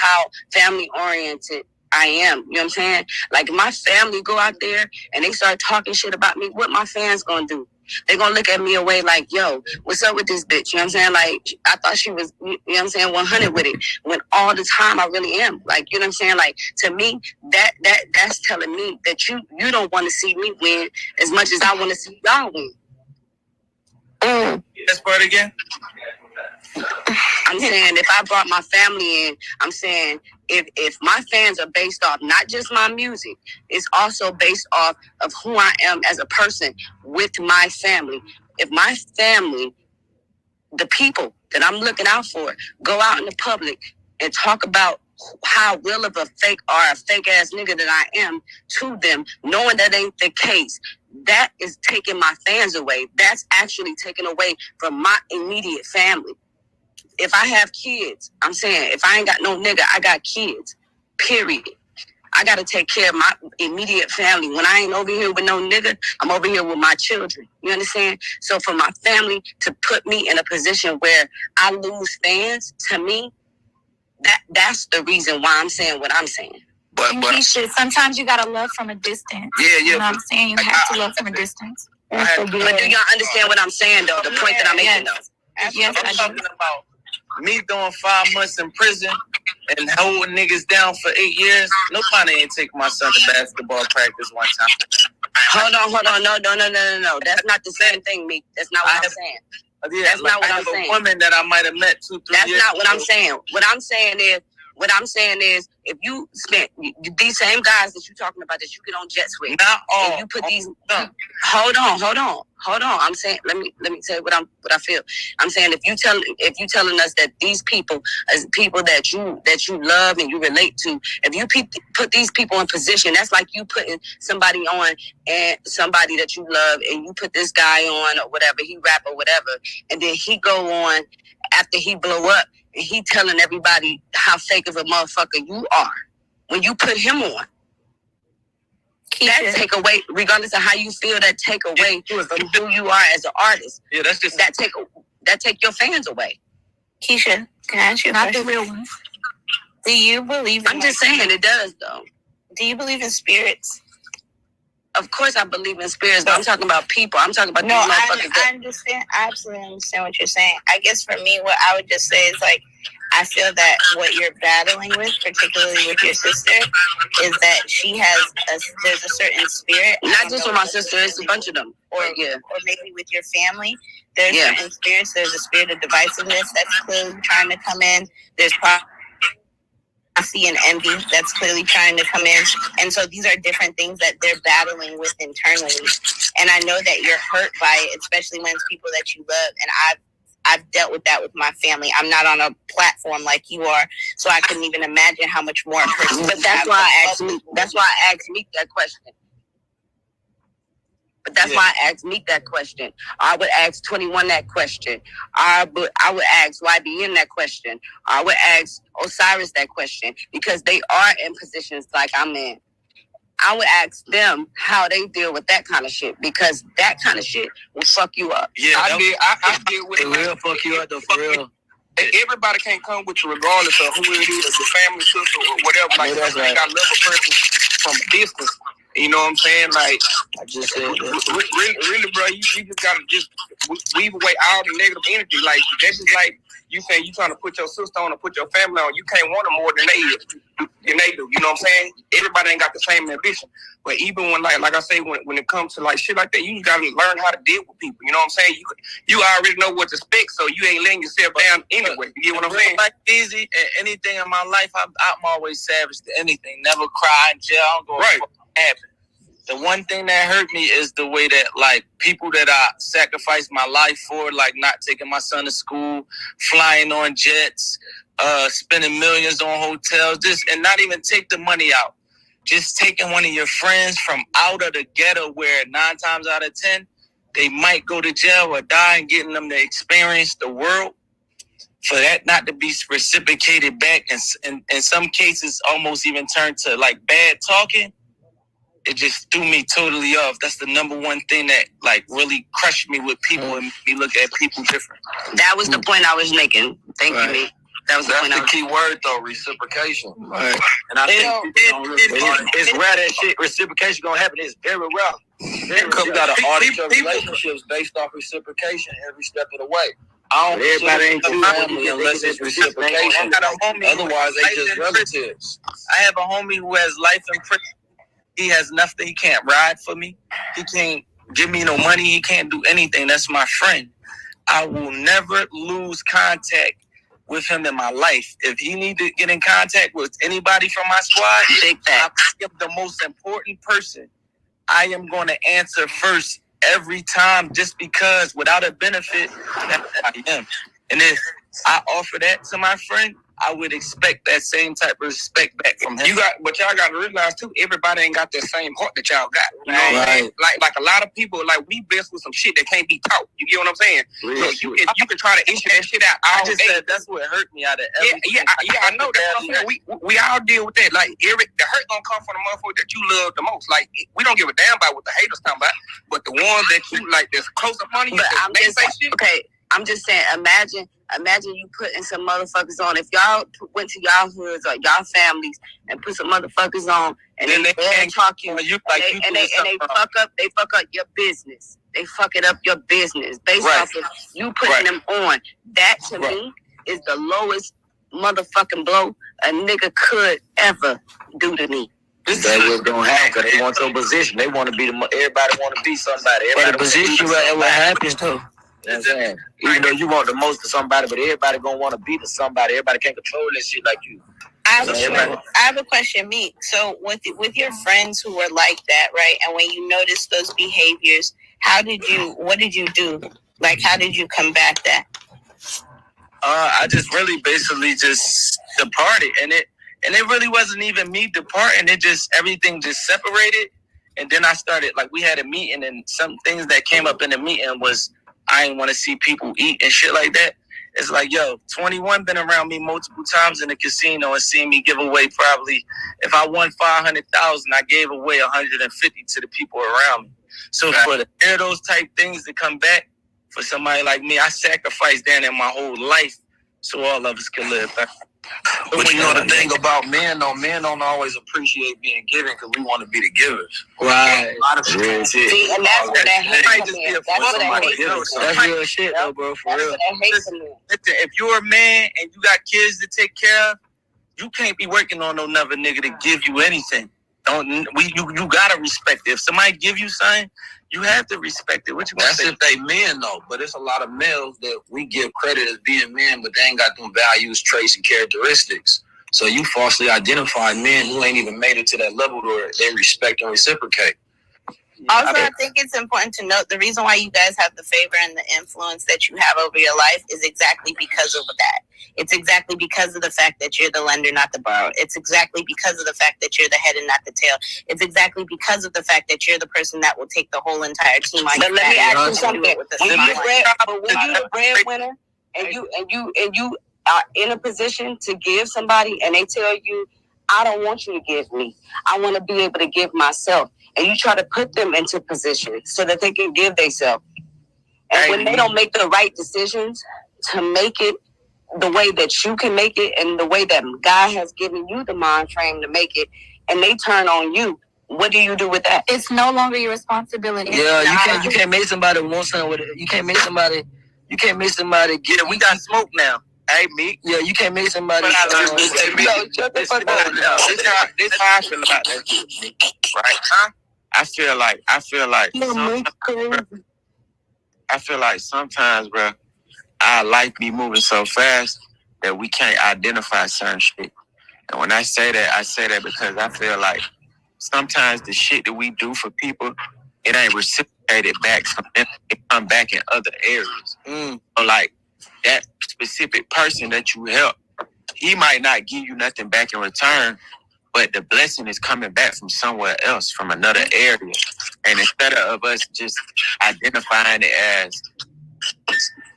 how family oriented I am. You know what I'm saying? Like, if my family go out there and they start talking shit about me, what my fans gonna do? They're gonna look at me away like, yo, what's up with this bitch? You know what I'm saying? Like, I thought she was, you know what I'm saying, 100 with it. When all the time I really am. Like, you know what I'm saying? Like, to me, that's telling me that you don't want to see me win as much as I want to see y'all win. That's part again. I'm saying if I brought my family in, I'm saying if my fans are based off not just my music, it's also based off of who I am as a person with my family. If my family, the people that I'm looking out for, go out in the public and talk about how real of a fake ass nigga that I am to them, knowing that ain't the case. That is taking my fans away. That's actually taking away from my immediate family. If I have kids, I'm saying, if I ain't got no nigga, I got kids. Period. I got to take care of my immediate family. When I ain't over here with no nigga, I'm over here with my children. You understand? So for my family to put me in a position where I lose fans, to me, that's the reason why I'm saying what I'm saying. But Keisha, sometimes you gotta love from a distance. Yeah. You know what I'm saying? You have to love from a distance. But do y'all understand what I'm saying, though? The point that I'm making, though. Yes, I'm talking about me doing 5 months in prison and holding niggas down for 8 years. Nobody ain't take my son to basketball practice one time. Hold on. No. That's not the same thing, Meek. That's not what I'm saying. Yeah, that's not what I'm saying. A woman that I might have met 2-3 That's years not what ago. I'm saying. What I'm saying is, if you spent these same guys that you're talking about that you get on jets with, not all. and you put these. Hold on. I'm saying, let me tell you what I feel. I'm saying, if you telling us that these people as people that you love and you relate to, if you put these people in position, that's like you putting somebody on and somebody that you love, and you put this guy on or whatever, he rap or whatever, and then he go on after he blow up and he telling everybody how fake of a motherfucker you are. When you put him on, that take away, regardless of how you feel, that take away from who you are as an artist. Yeah, that's just that take your fans away. Keisha, can I ask you a question? Not the real ones. Do you believe? I'm just saying it does, though. Do you believe in spirits? Of course, I believe in spirits, but I'm talking about people. I'm talking about these motherfuckers. I understand. I absolutely understand what you're saying. I guess for me, what I would just say is like, I feel that what you're battling with, particularly with your sister, is that there's a certain spirit. Not just with my sister, it's a bunch of them. Or maybe with your family. There's certain spirits. There's a spirit of divisiveness that's clearly trying to come in. There's jealousy and envy that's clearly trying to come in. And so these are different things that they're battling with internally. And I know that you're hurt by it, especially when it's people that you love. And I've dealt with that with my family. I'm not on a platform like you are, so I couldn't even imagine how much more it hurts. But that's why I asked Meek that question. But that's why I asked Meek that question. I would ask 21 that question. I would ask YBN that question. I would ask Osiris that question, because they are in positions like I'm in. I would ask them how they deal with that kind of shit, because that kind of shit will fuck you up. Yeah, I deal with it. For real, fuck you up though, for real. Everybody can't come with you regardless of who it is, your family, sister, or whatever. Like, that's right. You gotta love a person from a distance. You know what I'm saying? Like, I just said that. Really, bro, you just gotta just weave away all the negative energy. Like, that's just like you saying you trying to put your sister on or put your family on. You can't want them more than they do. You know what I'm saying? Everybody ain't got the same ambition. But even when, like I say, when it comes to like shit like that, you gotta learn how to deal with people. You know what I'm saying? You already know what to expect, so you ain't letting yourself down anyway. You get what I'm saying? Like easy and anything in my life, I'm always savage to anything. Never cry in jail. I don't go what happened. The one thing that hurt me is the way that, like, people that I sacrificed my life for, like not taking my son to school, flying on jets, spending millions on hotels, and not even take the money out. Just taking one of your friends from out of the ghetto where 9 times out of 10, they might go to jail or die, and getting them to experience the world. For that not to be reciprocated back, and in some cases almost even turned to like bad talking, it just threw me totally off. That's the number one thing that like really crushed me with people and made me look at people different. That was the point I was making. Thank you, Meek. That's the key word, though, reciprocation. Right. And I think it's rare that shit, reciprocation gonna happen. It's very rare. You got to audit your relationships based off reciprocation every step of the way. Everybody ain't true family unless it's reciprocation. Otherwise, they just relatives. I have a homie who has life in prison. He has nothing. He can't ride for me. He can't give me no money. He can't do anything. That's my friend. I will never lose contact with him in my life. If he need to get in contact with anybody from my squad, I am the most important person. I am going to answer first every time, just because without a benefit, that's who I am. And if I offer that to my friend, I would expect that same type of respect back from him. But y'all got to realize too, everybody ain't got that same heart that y'all got. You know Right. what I'm saying? Like a lot of people, like we blessed with some shit that can't be taught. You get what I'm saying? Look, you can try to issue that shit out. I just said that's what hurt me out of everything. I know that's what I'm saying. We all deal with that. Like Eric, the hurt gonna come from the motherfucker that you love the most. Like we don't give a damn about what the haters talking about, but the ones that you like that's close up on you, But they say shit. okay, I'm just saying, imagine you putting some motherfuckers on. If y'all went to y'all hoods or y'all families and put some motherfuckers on, and then they can't talk you, they fuck up your business. They fuck it up your business based Right. off of you putting them on. That to me is the lowest motherfucking blow a nigga could ever do to me. That's what's gonna happen because they want your position. They want to be everybody want to be somebody. But the position what happens though. You know what I'm saying? Even though you want the most of somebody, but everybody gonna want to be to somebody. Everybody can't control that shit like you. I have a question, Meek. So with your friends who were like that, right? And when you noticed those behaviors, what did you do? Like, how did you combat that? I just really basically just departed, and it really wasn't even me departing. It just everything just separated, and then I started like we had a meeting, and some things that came up in the meeting was I didn't want to see people eat and shit like that. It's like, yo, 21 been around me multiple times in the casino and seen me give away probably, if I won 500,000, I gave away 150 to the people around me. So for the hear those type things to come back for somebody like me, I sacrificed down in my whole life so all of us can live. But you know the thing about men, though, men don't always appreciate being given because we want to be the givers. Right. A lot of shit. See, and that's where that hate comes in. That's where that hate comes in. That's real shit though, bro. For real. Listen, if you're a man and you got kids to take care of, you can't be working on no another nigga to give you anything. You gotta respect it. If somebody give you something, you have to respect it. What you want to say? That's if they men though, but it's a lot of males that we give credit as being men, but they ain't got them values, traits, and characteristics. So you falsely identify men who ain't even made it to that level where they respect and reciprocate. Also, I think it's important to note the reason why you guys have the favor and the influence that you have over your life is exactly because of that. It's exactly because of the fact that you're the lender, not the borrower. It's exactly because of the fact that you're the head and not the tail. It's exactly because of the fact that you're the person that will take the whole entire team on your back. Let me ask you something. When you're the breadwinner and you are in a position to give somebody and they tell you, I don't want you to give me. I want to be able to give myself. And you try to put them into position so that they can give themselves. And when they don't make the right decisions to make it the way that you can make it and the way that God has given you the mind frame to make it, and they turn on you, what do you do with that? It's no longer your responsibility. Yeah, you can't make somebody want something with it. You can't make somebody get it. We got smoke now. Hey, me. Yeah, you can't make somebody. Shut the fuck up. This how I feel about that shit, right? Huh? I feel like sometimes, bro, our life be moving so fast that we can't identify certain shit. And when I say that because I feel like sometimes the shit that we do for people, it ain't reciprocated back. It come back in other areas. So like that specific person that you help, he might not give you nothing back in return, but the blessing is coming back from somewhere else, from another area. And instead of us just identifying it as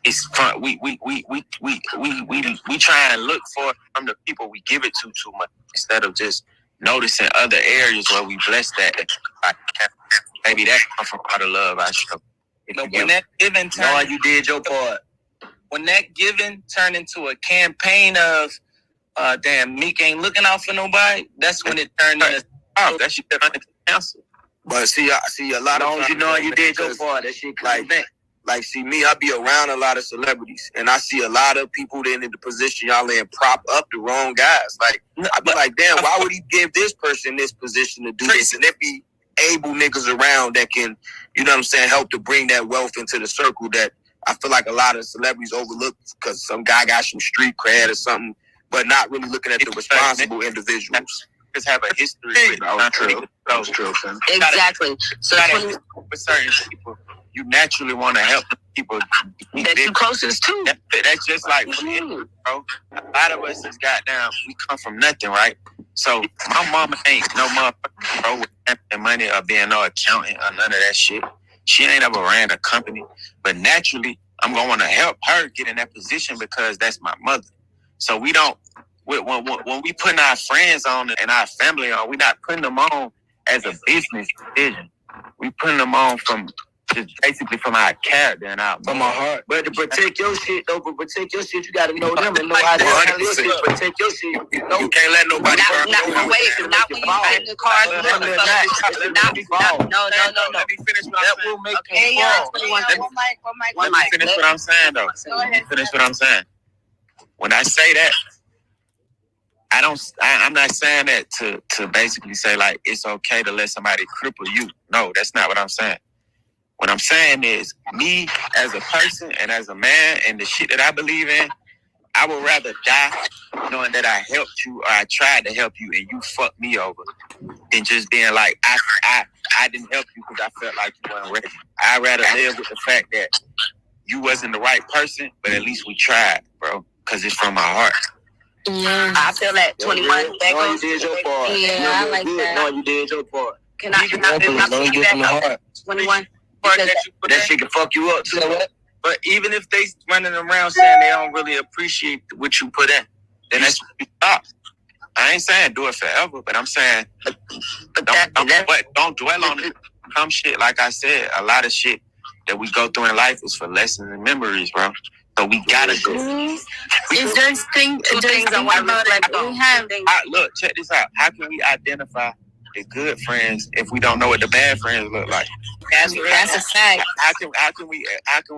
it's fun, we try and look for it from the people we give it to too much, instead of just noticing other areas where we bless that. Like, maybe that come from part of love I show. When that giving turn, you did your part. When that giving turned into a campaign of damn, Meek ain't looking out for nobody, that's when it turned into that shit cancel. But see a lot of times, you know you did your part. That shit like see me, I be around a lot of celebrities, and I see a lot of people that in the position y'all in prop up the wrong guys. Like I be like, damn, why would he give this person this position to do this? And there be able niggas around that can, you know what I'm saying, help to bring that wealth into the circle that I feel like a lot of celebrities overlook because some guy got some street cred or something, but not really looking at the responsible individuals. Just have a history. That was true. Exactly. So with certain people, you naturally want to help people that you closest to. That's just like, bro. A lot of us is goddamn, we come from nothing, right? So my mama ain't no motherfucker, bro, with having money or being no accountant or none of that shit. She ain't ever ran a company, but naturally, I'm gonna want to help her get in that position because that's my mother. So we don't, when we putting our friends on and our family on, we not putting them on as a business decision. We putting them on from just basically from our character and from our heart. But to protect your shit, though, you gotta know them and know how to handle your shit. Protect your shit. You can't let nobody burn not when you get in the car. No. Let me finish what I'm saying. Let me finish what I'm saying, though. Finish what I'm saying. When I say that, I'm not saying that to basically say, like, it's okay to let somebody cripple you. No, that's not what I'm saying. What I'm saying is, me as a person and as a man and the shit that I believe in, I would rather die knowing that I helped you or I tried to help you and you fucked me over than just being like, I didn't help you because I felt like you weren't ready. I'd rather live with the fact that you wasn't the right person, but at least we tried, bro, because it's from my heart. Yeah. I feel that 21. That goes. You did your part. Yeah, I like that. No, you did your part. Can I that 21? That shit can fuck you up too. But even if they running around saying they don't really appreciate what you put in, then that's what you stop. I ain't saying do it forever, but I'm saying don't dwell on it. Some shit, like I said, a lot of shit that we go through in life is for lessons and memories, bro. So we gotta do it. It's just two things I want to reflect on. Look, check this out. How can we identify the good friends if we don't know what the bad friends look like? That's a fact. How can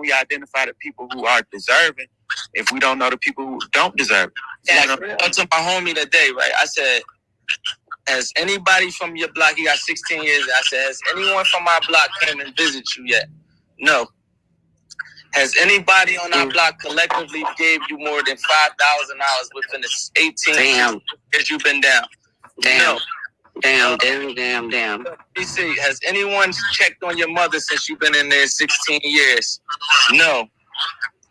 we identify the people who are deserving if we don't know the people who don't deserve it? I talked to my homie today, right? I said, has anybody from your block, he got 16 years, I said, has anyone from my block came and visited you yet? No. Has anybody on our block collectively gave you more than $5,000 within the 18 years you've been down? No. Damn. BC, has anyone checked on your mother since you've been in there 16 years? No.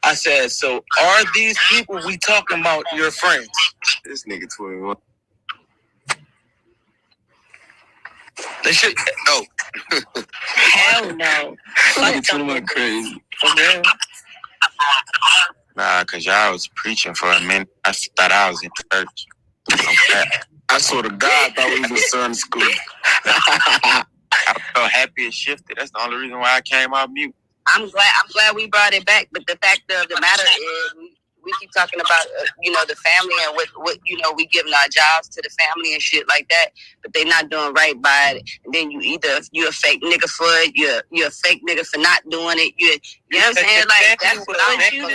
I said, so are these people we talking about your friends? This nigga 21. They should no. Hell no. Like 21 crazy. Okay. Nah, cause y'all was preaching for a minute. I thought I was in church. Okay. I swear to God, I thought we was in Sunday school. I felt happy it shifted. That's the only reason why I came off mute. I'm glad we brought it back, but the fact of the matter is we keep talking about the family and what we giving our jobs to the family and shit like that, but they not doing right by it. And then you a fake nigga for it, you're a fake nigga for not doing it. You know what I'm saying? Like that's what I'm doing.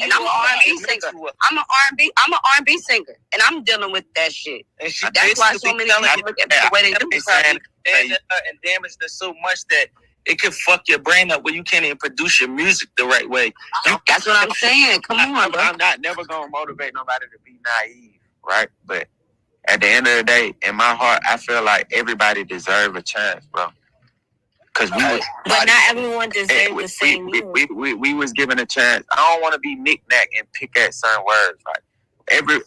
And I'm an R&B singer. I'm an R&B singer, and I'm dealing with that shit. That's why so many people look at the way they do it. And damage this so much that it could fuck your brain up where you can't even produce your music the right way. That's what I'm saying. Come on, bro. I'm not never gonna motivate nobody to be naive, right? But at the end of the day, in my heart, I feel like everybody deserves a chance, bro. Cause but not everyone deserves the same. We was given a chance. I don't want to be knick-knack and pick at certain words, like.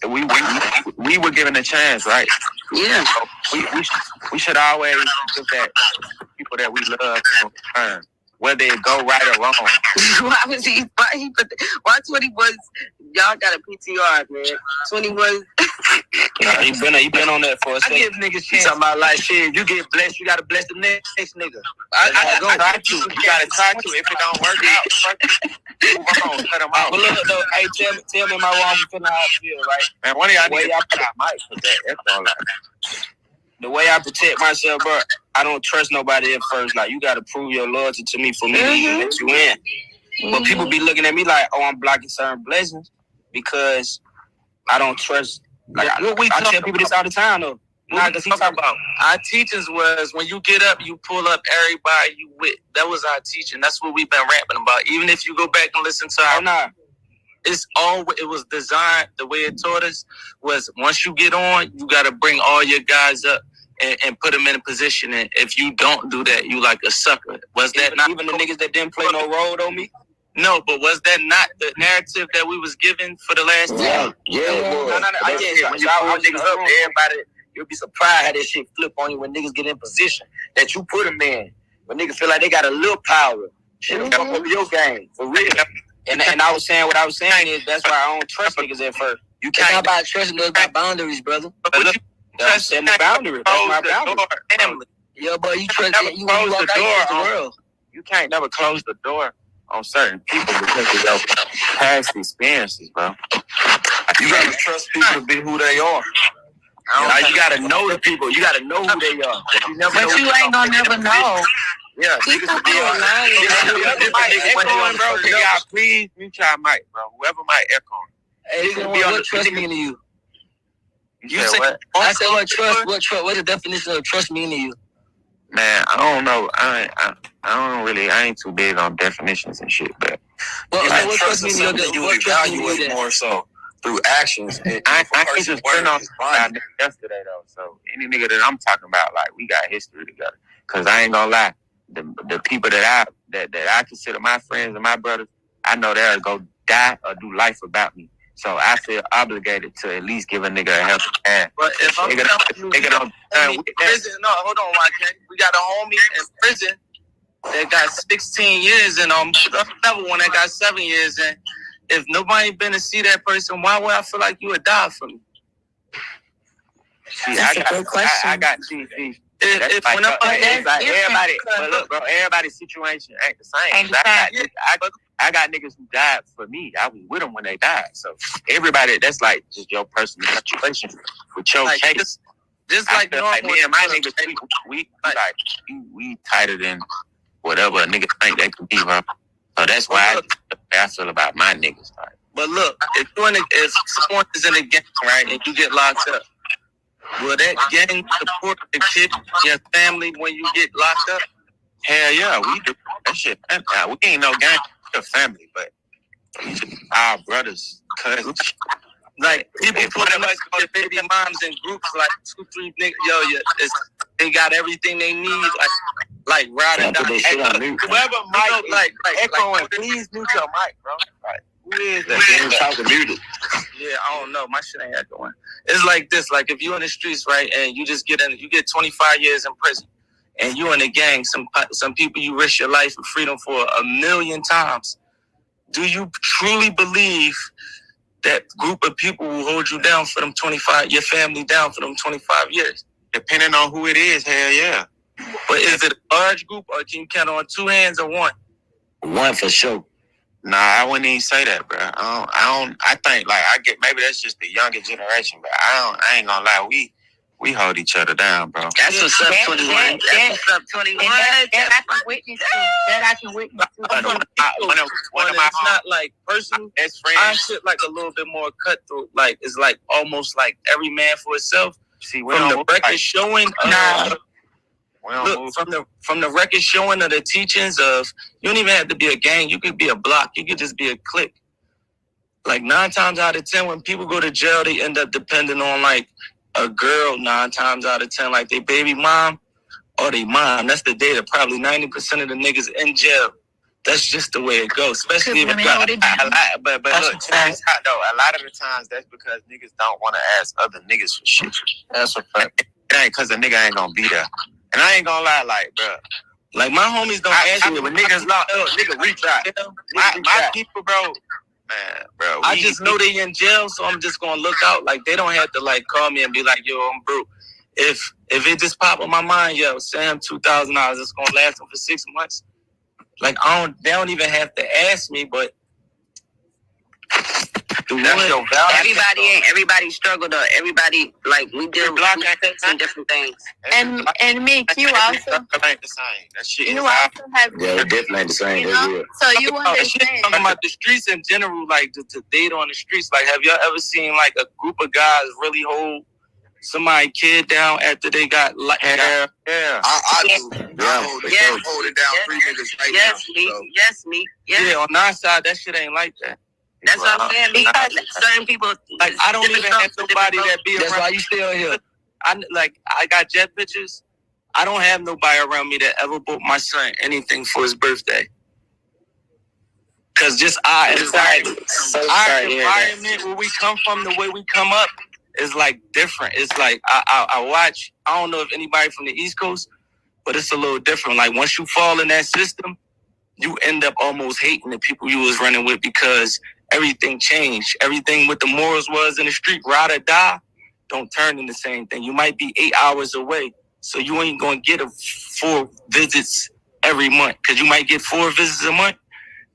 We were given a chance, right? Yeah. So we should always look at people that we love in return, whether it go right or wrong. Why 20 was? Y'all got a PTR, man. 20 was. He been on that for a second. I give niggas chance. Talking about like shit, you get blessed, you gotta bless the next nigga. I try to. You gotta try to. If it don't work out, move on, cut them out. But look, though, hey, tell me am I wrong for feeling how I feel, right? Man, one of y'all niggas I might put that. That's all like. The way I protect myself, bro, I don't trust nobody at first. Like, you gotta prove your loyalty to me for me to let you in. But people be looking at me like, oh, I'm blocking certain blessings because I don't trust. Like, I tell people this all the time, though. Our teachings was when you get up, you pull up everybody you with. That was our teaching. That's what we've been rapping about. Even if you go back and listen to our, it was designed, the way it taught us was once you get on, you got to bring all your guys up and put them in a position. And if you don't do that, you like a sucker. Was that not even the niggas that didn't play no role on me? No, but was that not the narrative that we was given for the last Yeah, it was. When you pull niggas up, everybody, you'll be surprised how that shit flip on you when niggas get in position that you put them in. When niggas feel like they got a little power, shit'll come over your game for real. And I was saying what I was saying is that's why I don't trust niggas at first. You can't. It's not about trusting, it's about boundaries, brother. I'm setting the boundary. That's my boundary. Family. Yeah, but you trust never you close walk the out door against the on world. You can't never close the door on certain people because of your past experiences, bro. You gotta trust people to be who they are. You gotta know the people. You gotta know who they are. But you ain't gonna never know. Yeah, niggas be echoing, bro. Can y'all please mute y'all mic, bro? Whoever might echo. Hey, what trust mean to you? You said what? I said what trust? What the definition of trust mean to you? Man, I don't know. I ain't too big on definitions and shit, but what trust mean to you? You evaluate more so through actions. I just turned on yesterday though. So any nigga that I'm talking about, like we got history together. Cause I ain't gonna lie, the people that I consider my friends and my brothers, I know they'll go die or do life about me. So I feel obligated to at least give a nigga a helping hand. But if I'm prison, no, hold on, YK. We got a homie in prison that got 16 years and another one that got 7 years. And if nobody been to see that person, why would I feel like you would die for me? See, I got everybody, but look, bro, everybody's situation ain't the same. I got niggas who died for me. I was with them when they died. So everybody, that's like just your personal situation with your case. Just like me and my niggas, we tighter than whatever a nigga think they could be, bro. So that's why I feel about my niggas. Right? But look, if someone is in a gang, right, and you get locked up, will that gang support the kid, your family when you get locked up? Hell yeah, we do that shit. We ain't no gang, we're a family, but our brothers, cousins. Like people put like their baby moms in groups, like 2-3 niggas. They got everything they need, like riding down. Whoever mic like echoing, please mute your mic, bro. Like, who is that? Yeah, I don't know. My shit ain't echoing. It's like this. Like if you in the streets, right, and you just get 25 years in prison, and you in a gang, some people you risk your life and freedom for 1,000,000 times. Do you truly believe that group of people will hold you down for them 25, your family down for them 25 years? Depending on who it is, hell yeah. But is it a large group or can you count on 2 hands or one? One for sure. Nah, I wouldn't even say that, bro. I think like maybe that's just the younger generation, but I ain't gonna lie, we hold each other down, bro. That's what's up, 21. That's what's up, 21. That I can witness to. One of my not like personal. That's friends. I shit like a little bit more cutthroat. Like it's like almost like every man for itself. See, from the record showing. Look, from the record showing of the teachings of, you don't even have to be a gang. You could be a block. You could just be a clique. Like 9 times out of 10, when people go to jail, they end up depending on like a girl 9 times out of 10, like their baby mom or their mom. That's the data. Probably 90% of the niggas in jail. That's just the way it goes. Especially if but look, it's hot though. A lot of the times that's because niggas don't want to ask other niggas for shit. That's a fact. It ain't because the nigga ain't gonna be there. And I ain't gonna lie, like, bro. Like my homies don't ask me when niggas locked up. Nigga reach out. My people, bro. Man, bro. I just know they in jail, so I'm just gonna look out. Like they don't have to like call me and be like, yo, I'm broke. If it just pop in my mind, yo, Sam, $2,000, it's gonna last them for 6 months. Like they don't even have to ask me, but everybody struggle though. Everybody like we deal with some different things. And Mick, you also ain't the same. That shit you also have definitely the same. You know? So you understand. Talking about the streets in general, like to date on the streets. Like, have y'all ever seen like a group of guys really hold somebody kid down after they got like I do. I hold it down 3 niggas right now. Yes, me. Yeah, on our side, that shit ain't like that. That's what I'm saying. Because certain people, like I don't even have somebody that be around. That's why you still here. I got jet pictures. I don't have nobody around me that ever bought my son anything for his birthday. Cause just our environment where we come from, the way we come up is like different. It's like I watch. I don't know if anybody from the East Coast, but it's a little different. Like once you fall in that system, you end up almost hating the people you was running with because everything changed. Everything with the morals was in the street, ride or die, don't turn into the same thing. You might be 8 hours away, so you ain't gonna get 4 visits every month. Cause you might get 4 visits a month.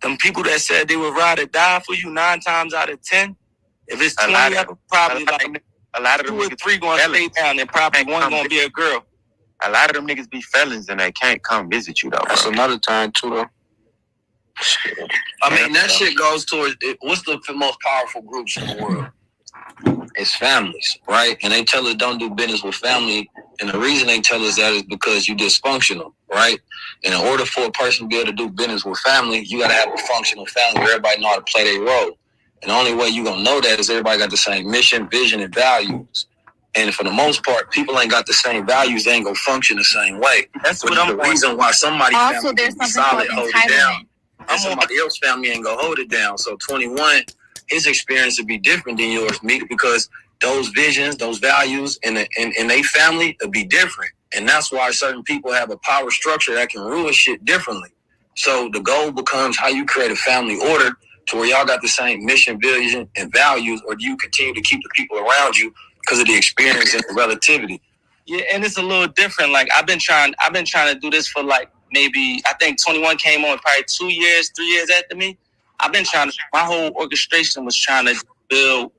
Them people that said they would ride or die for you 9 times out of 10, if it's 20 of them, probably a lot of 2 or 3 gonna stay down, and probably 1 gonna be a girl. A lot of them niggas be felons and they can't come visit you though. That's another time too though. I mean, that shit goes towards what's the most powerful groups in the world? It's families, right? And they tell us don't do business with family. And the reason they tell us that is because you're dysfunctional, right? And in order for a person to be able to do business with family, you got to have a functional family where everybody know how to play their role. And the only way you're going to know that is everybody got the same mission, vision, and values. And for the most part, people ain't got the same values. They ain't going to function the same way. That's what I'm the reason why somebody's Also, family there's can be something solid, called hold it down. entitlement. And somebody else's family ain't going to hold it down. So 21, his experience would be different than yours, Meek, because those visions, those values, and they family would be different. And that's why certain people have a power structure that can ruin shit differently. So the goal becomes how you create a family order to where y'all got the same mission, vision, and values, or do you continue to keep the people around you because of the experience and the relativity? Yeah, and it's a little different. Like I've been trying to do this for like maybe, I think 21 came on probably 2 years, 3 years after me. I've been my whole orchestration was trying to build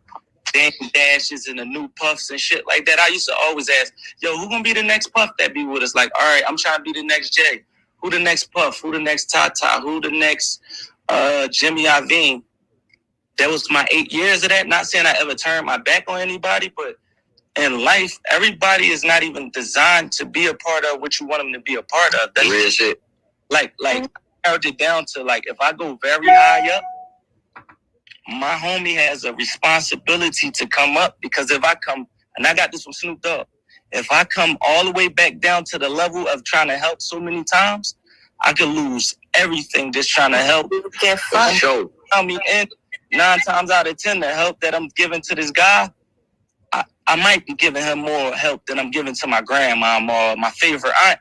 Dame Dashes and the new Puffs and shit like that. I used to always ask, yo, who gonna be the next Puff that be with us? Like, all right, I'm trying to be the next Jay. Who the next Puff? Who the next Tata? Who the next Jimmy Iovine? That was my 8 years of that. Not saying I ever turned my back on anybody, but in life, everybody is not even designed to be a part of what you want them to be a part of. That's real shit. Like I narrowed it down to like, if I go very high up, my homie has a responsibility to come up, because if I come, and I got this from Snoop Dogg, if I come all the way back down to the level of trying to help so many times, I could lose everything just trying to help. Sure. I mean, and 9 times out of 10, the help that I'm giving to this guy, I might be giving him more help than I'm giving to my grandma or my favorite aunt.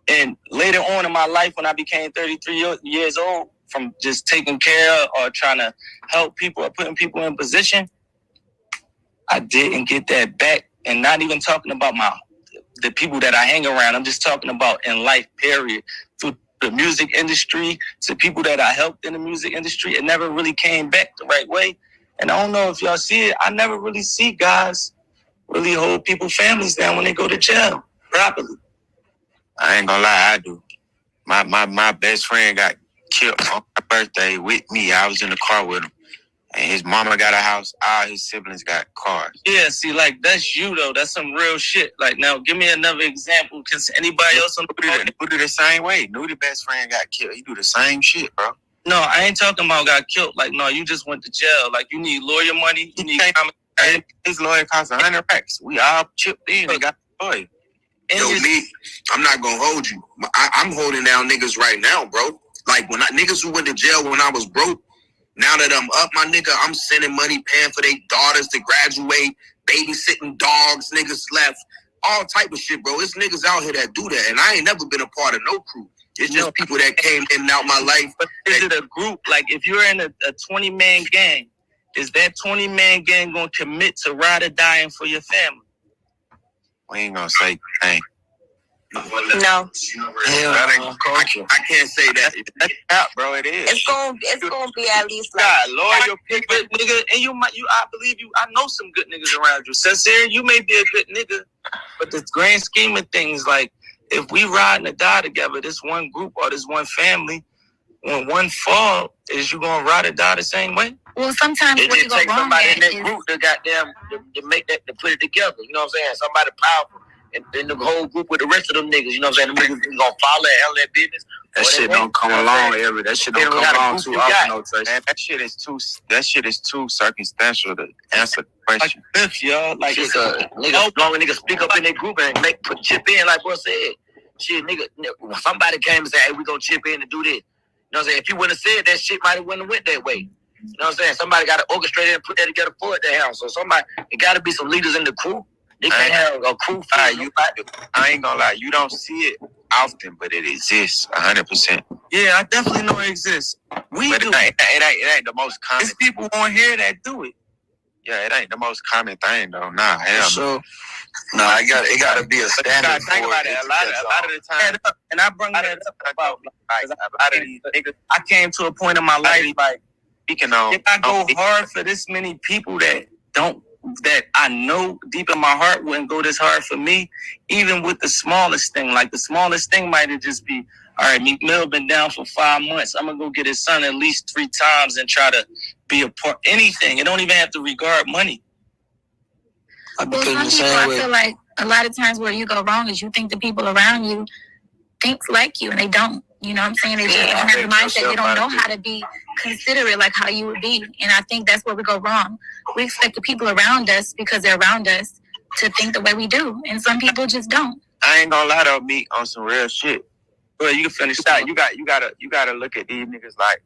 And later on in my life, when I became 33 years old, from just taking care of or trying to help people or putting people in position, I didn't get that back. And not even talking about the people that I hang around. I'm just talking about in life, period. Through the music industry, to people that I helped in the music industry, it never really came back the right way. And I don't know if y'all see it. I never really see guys really hold people's families down when they go to jail properly. I ain't gonna lie, I do. My best friend got killed on my birthday with me. I was in the car with him. And his mama got a house. All his siblings got cars. Yeah, see, like, that's you, though. That's some real shit. Like, now, give me another example. Because anybody else on the board do the same way. Nudie best friend got killed. He do the same shit, bro. No, I ain't talking about got killed. Like, no, you just went to jail. Like, you need lawyer money. You need his lawyer costs 100 racks. We all chipped in and got the lawyer. Yo, me, I'm not gonna hold you. I'm holding down niggas right now, bro. Like when niggas who went to jail when I was broke. Now that I'm up, my nigga, I'm sending money, paying for their daughters to graduate, babysitting dogs, niggas left, all type of shit, bro. It's niggas out here that do that, and I ain't never been a part of no crew. It's just people that came in and out my life. But is it a group? Like, if you're in a 20-man gang, is that 20-man gang gonna commit to ride or dying for your family? We ain't gonna say anything. No. I can't say that. That's out, bro. It is. It's gonna be at least like God, loyal people, nigga, and I believe you. I know some good niggas around you. Sincere, you may be a good nigga, but the grand scheme of things, like, if we ride and die together, this one group or this one family, when one fall, is you gonna ride or die the same way? Well, sometimes it just takes somebody in that group to goddamn to make that, to put it together. You know what I'm saying? Somebody powerful in the whole group with the rest of them niggas. You know what I'm saying? The niggas gonna follow and handle their business. That shit don't come along that shit don't come along too often, no touch. Man, that shit is too circumstantial to answer the question. Y'all, like it's a nigga, long nigga speak up in their group and chip in, like bro said. Shit, nigga, somebody came and said, hey, we gonna chip in and do this. You know what I'm saying? If you wouldn't have said that shit, might have wouldn't have went that way. You know what I'm saying? Somebody got to orchestrate it and put that together for it to happen. So it got to be some leaders in the crew. They can't have a crew. I ain't gonna lie, you don't see it often, but it exists 100%. Yeah, I definitely know it exists. But it ain't the most common. It's people on here that do it. Yeah, it ain't the most common thing though. Nah, hell so. No, it got to be a standard. Think about it. A lot of the time, and I bring that up about like a lot of these niggas. I came to a point in my life like, if I go hard for this many people that I know deep in my heart wouldn't go this hard for me, even with the smallest thing. Like the smallest thing might just be, all right, Meek Mill been down for 5 months. I'm gonna go get his son at least 3 times and try to be a part. Anything. It don't even have to regard money. Well, some people, I feel like a lot of times where you go wrong is you think the people around you think like you, and they don't. You know what I'm saying? They just don't have the mindset. They don't know how to be considerate like how you would be. And I think that's where we go wrong. We expect the people around us, because they're around us, to think the way we do. And some people just don't. I ain't gonna lie though, Meek, on some real shit. Well, you can finish that. You gotta look at these niggas like,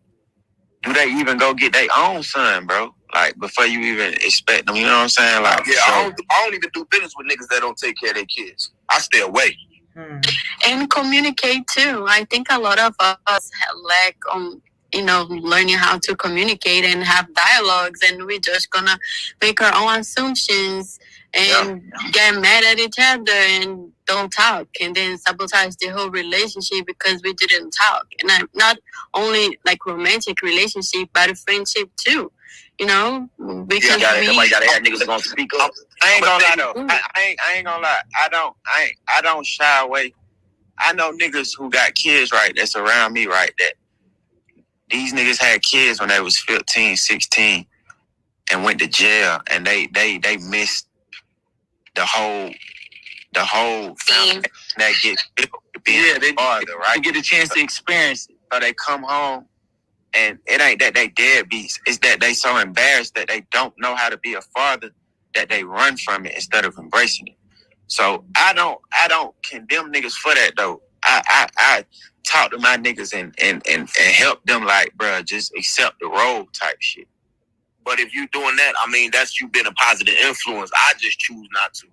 do they even go get their own son, bro? Like, before you even expect them, you know what I'm saying? Like, yeah, I don't even do business with niggas that don't take care of their kids. I stay away. And communicate too. I think a lot of us lack on, learning how to communicate and have dialogues, and we're just gonna make our own assumptions and get mad at each other and don't talk, and then sabotage the whole relationship because we didn't talk. And I'm not only like romantic relationship, but a friendship too. Because somebody gotta have niggas gonna speak up. I ain't gonna lie though. I ain't gonna lie. I don't shy away. I know niggas who got kids, right, that's around me, right, that these niggas had kids when they was 15, 16 and went to jail, and they missed the whole family that gets built to be a father, right? To get a chance to experience it. So they come home, and it ain't that they deadbeats. It's that they so embarrassed that they don't know how to be a father that they run from it instead of embracing it. So I don't condemn niggas for that though. I talk to my niggas and help them like, bruh, just accept the role type shit. But if you doing that, I mean, that's you been a positive influence. I just choose not to.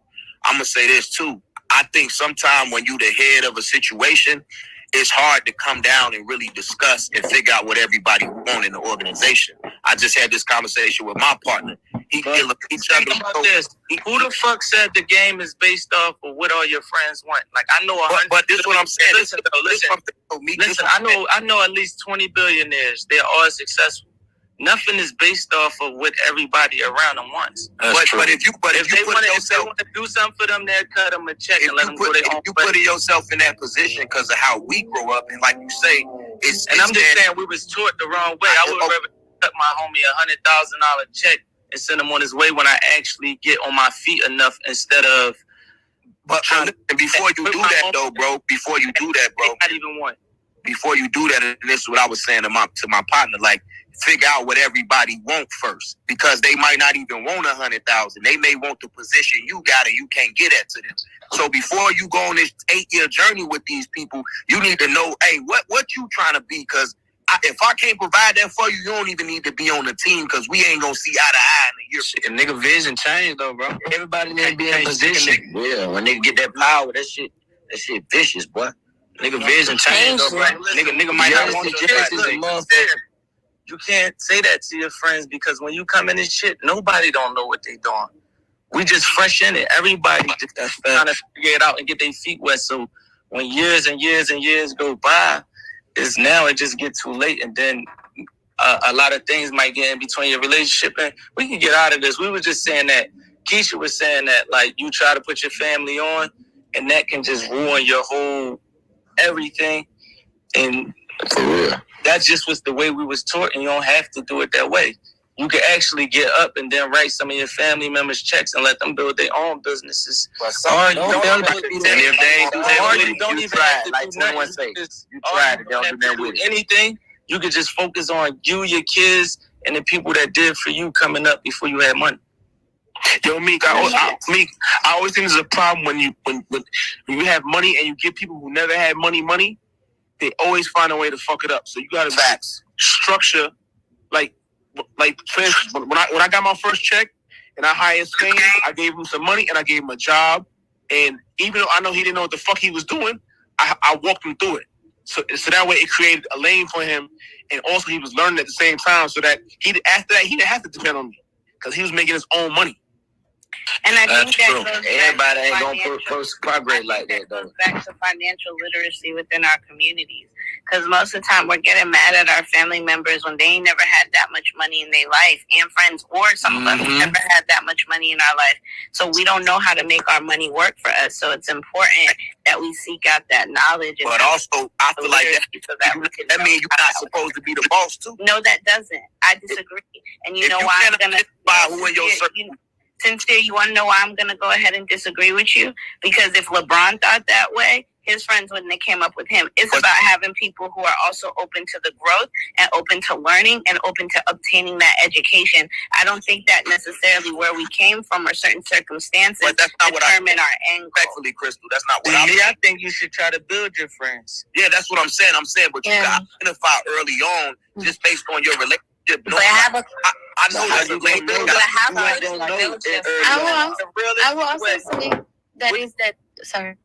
I'm gonna say this too. I think sometimes when you the head of a situation, it's hard to come down and really discuss and figure out what everybody wants in the organization. I just had this conversation with my partner. He think about this. Who the fuck said the game is based off of what all your friends want? Like, I know but this is what I'm saying. Listen. I know at least 20 billionaires. They're all successful. Nothing is based off of what everybody around them wants. But if they want to do something for them, they'll cut them a check and let them go their own way. You put yourself in that position because of how we grow up, and like you say, I'm just saying we was taught the wrong way. I would rather cut my homie $100,000 check and send him on his way when I actually get on my feet enough instead of. But before you do that, though, bro. Before you do that, bro. Not even one. Before you do that, and this is what I was saying to my partner, like, figure out what everybody want first, because they might not even want 100,000. They may want the position you got and you can't get that to them. So before you go on this 8-year journey with these people, you need to know, hey, what you trying to be? Because if I can't provide that for you, you don't even need to be on the team, because we ain't gonna see eye to eye in a year. Shit, nigga vision changed though, bro. Everybody need to be in position. Yeah, when nigga get that power, that shit vicious, boy. Nigga vision changed though, bro. Nigga might not want to. You can't say that to your friends, because when you come in this shit, nobody don't know what they doing. We just fresh in it. Everybody just trying to figure it out and get their feet wet. So when years and years and years go by, it just gets too late, and then a lot of things might get in between your relationship, and we can get out of this. We were just saying that Keisha was saying that, like, you try to put your family on, and that can just ruin your whole everything. And for real, that just was the way we was taught, and you don't have to do it that way. you can actually get up and then write some of your family members checks and let them build their own businesses. Or you don't even have to like someone say, you tried it, don't do that with anything. You could just focus on you, your kids, and the people that did for you coming up before you had money. Yo, Meek, I always think there's a problem when you have money and you give people who never had money, they always find a way to fuck it up. So you gotta structure, like for instance, when I got my first check and I hired Spain, I gave him some money and I gave him a job. And even though I know he didn't know what the fuck he was doing, I walked him through it. So that way it created a lane for him, and also he was learning at the same time, so that after that he didn't have to depend on me because he was making his own money. And I think true. that Everybody ain't gonna progress like that though. goes back to financial literacy within our communities. Because most of the time we're getting mad at our family members when they ain't never had that much money in their life, and friends, or some of us never had that much money in our life. So we don't know how to make our money work for us. So it's important that we seek out that knowledge. But also, I feel like that means you're not supposed to be the boss too. No, that doesn't. I disagree. And you know why I'm gonna Sincere, you want to know why I'm going to go ahead and disagree with you? Because if LeBron thought that way, his friends wouldn't have came up with him. It's about having people who are also open to the growth and open to learning and open to obtaining that education. I don't think that necessarily where we came from or certain circumstances determine our end goal. Respectfully, Crystal, that's not what I think you should try to build your friends. Yeah, that's what I'm saying. But you got to identify early on just based on your relationship. No, I will also say that sorry.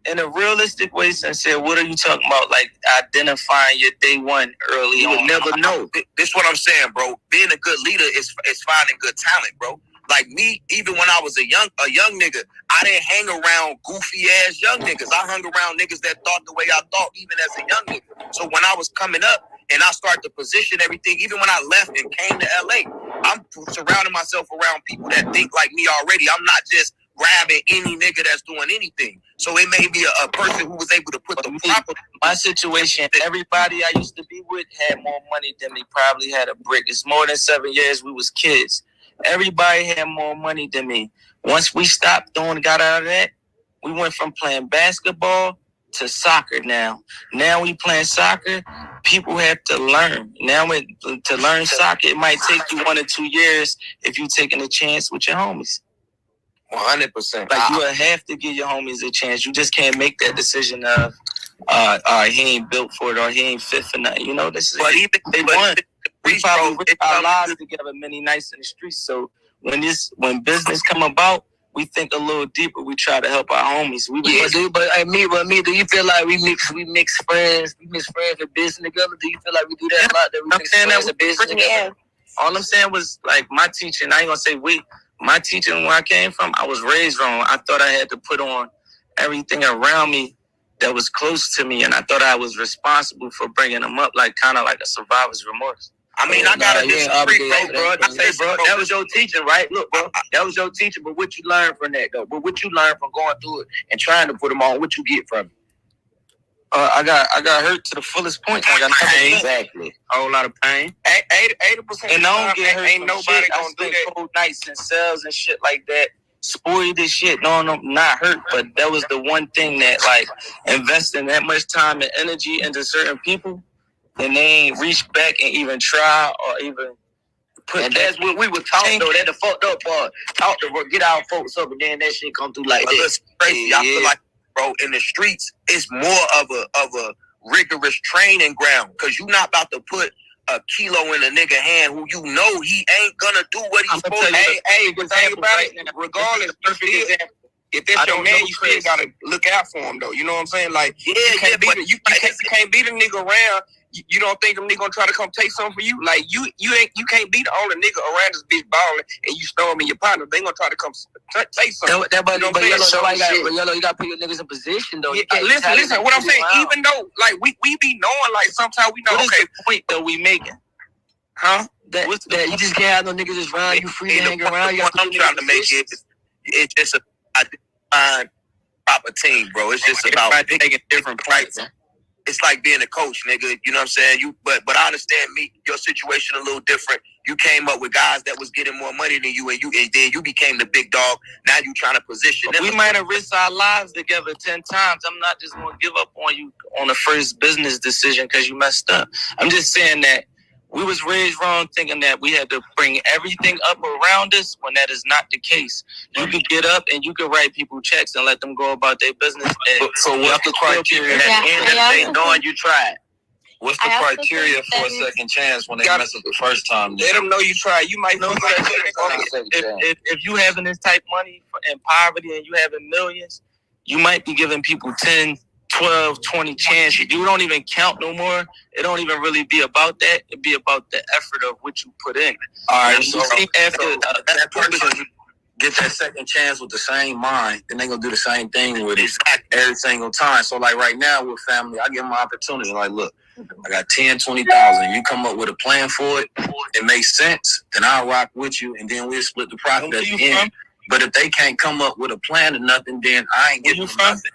In a realistic way, Sincere, what are you talking about? Like identifying your day one early on. You would never know. This is what I'm saying, bro. Being a good leader is finding good talent, bro. Like me, even when I was a young nigga, I didn't hang around goofy ass young niggas. I hung around niggas that thought the way I thought, even as a young nigga. So when I was coming up and I started to position everything, even when I left and came to LA, I'm surrounding myself around people that think like me already. I'm not just grabbing any nigga that's doing anything. So it may be a person who was able to put the proper. My situation, everybody I used to be with had more money than me, probably had a brick. It's more than 7 years we was kids. Everybody had more money than me. Once we got out of that, we went from playing basketball to soccer now. Now we playing soccer, people have to learn. Now to learn soccer, it might take you 1 or 2 years if you're taking a chance with your homies. 100%. Like you would have to give your homies a chance. You just can't make that decision of he ain't built for it or he ain't fit for nothing. You know, this is we probably ripped our lives together many nights in the streets. So when business come about, we think a little deeper. We try to help our homies. But me, do you feel like we mix friends and business together? Do you feel like we do that a lot? That we mix friends and business together? All I'm saying was like my teaching. I ain't gonna say my teaching where I came from. I was raised wrong. I thought I had to put on everything around me that was close to me, and I thought I was responsible for bringing them up, like kind of like a survivor's remorse. I mean, I gotta disagree, bro. That was your teaching, right? Look, bro, that was your teaching, but what you learned from that, though? But what you learned from going through it and trying to put them on, what you get from it? I got hurt to the fullest point. I got pain. Exactly. A whole lot of pain. 80%. And I don't get hurt. Ain't nobody gonna do that. Cold nights and cells and shit like that. Spoiled this shit. No, not hurt. But that was the one thing that, like, investing that much time and energy into certain people, and they ain't reach back and even try or even put. And that's what we were taught though. That the fucked up part. Taught to get our folks up, and then that shit come through like this. Crazy. I feel like, bro, in the streets, it's more of a rigorous training ground because you're not about to put a kilo in a nigga hand who you know he ain't gonna do what he's supposed to. Hey, the thing about it, regardless, if that's your man, you still gotta look out for him though. You know what I'm saying? Like, you can't beat a nigga around. You don't think them nigga gonna try to come take something for you? Like you can't be the only nigga around this bitch balling and you storm in your partner. They gonna try to come take something. Yellow, you gotta put your niggas in position though. Yeah, listen. What I'm saying, even though like we be knowing, like sometimes we know. What is the point that we making? Huh? That you just can't have no niggas just around you free to hang around. I'm trying to make it's just a proper team, bro. It's just about taking different points. it's like being a coach, nigga. You know what I'm saying? But I understand your situation a little different. You came up with guys that was getting more money than you, and then you became the big dog. Now you trying to position them. We might have risked our lives together 10 times. I'm not just going to give up on you on the first business decision because you messed up. I'm just saying that we was raised wrong, thinking that we had to bring everything up around us when that is not the case. You could get up and you could write people checks and let them go about their business. So what's the criteria? At the end of the day, knowing you tried. What's the criteria for a second chance when they mess up the first time? Let them know you tried. You might know if you having this type of money in poverty and you having millions, you might be giving people 10, 12, 20 chances. You don't even count no more. It don't even really be about that. It be about the effort of what you put in. All right, so after that person get that second chance with the same mind, then they gonna do the same thing with it every single time. So like right now with family, I give them an opportunity. Like, look, I got 10, 20,000. You come up with a plan for it. It makes sense. Then I'll rock with you, and then we'll split the profit at the end. But if they can't come up with a plan or nothing, then I ain't getting nothing.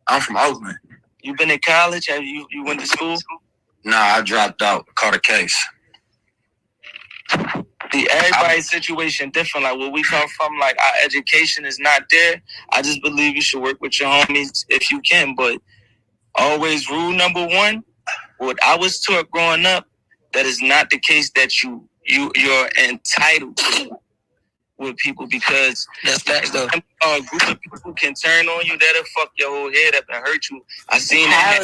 I'm from Oakland. You been in college? Have you went to school? Nah, I dropped out. Caught a case. Everybody's situation different. Like where we come from, like our education is not there. I just believe you should work with your homies if you can. But always rule number one, what I was taught growing up, that is not the case that you're entitled to with people, because that's facts though. A group of people can turn on you, that'll fuck your whole head up and hurt you. I seen that.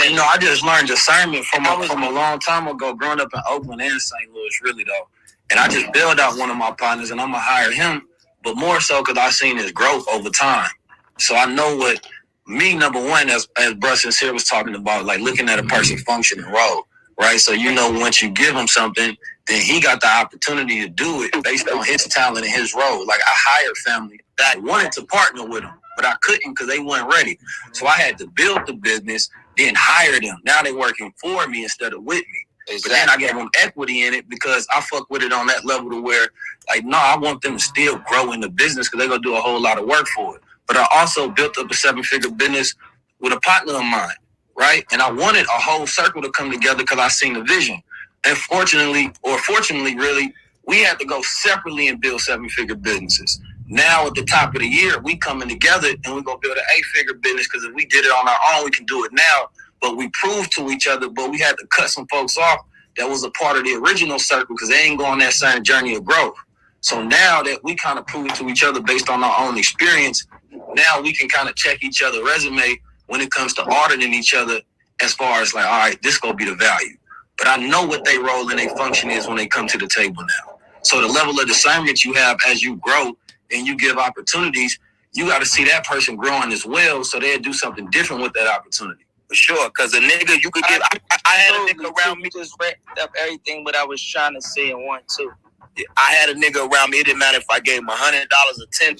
You know, I just learned discernment from a long time ago, growing up in Oakland and St. Louis, really though. And I just bailed out one of my partners, and I'm gonna hire him, but more so because I seen his growth over time. So I know what number one, as Bruh Sincere was talking about, like looking at a person function and role, right? So you know, once you give him something, then he got the opportunity to do it based on his talent and his role. Like I hired family that wanted to partner with him, but I couldn't because they weren't ready. So I had to build the business, then hire them. Now they're working for me instead of with me. Exactly. But then I gave them equity in it because I fuck with it on that level to where, like, no, I want them to still grow in the business because they're going to do a whole lot of work for it. But I also built up a 7-figure business with a partner of mine, right? And I wanted a whole circle to come together because I seen the vision. And fortunately, really, we had to go separately and build 7-figure businesses. Now at the top of the year, we coming together and we're going to build an 8-figure business because if we did it on our own, we can do it now. But we proved to each other, but we had to cut some folks off that was a part of the original circle because they ain't going that same journey of growth. So now that we kind of proved to each other based on our own experience, now we can kind of check each other's resume when it comes to auditing each other as far as like, all right, this going to be the value. But I know what they role and they function is when they come to the table now. So the level of discernment you have as you grow and you give opportunities, you got to see that person growing as well so they'll do something different with that opportunity. For sure, because a nigga, you could get... I had a nigga around me... just wrapped up everything what I was trying to say in one, too. I had a nigga around me, it didn't matter if I gave him $100 or $10,000,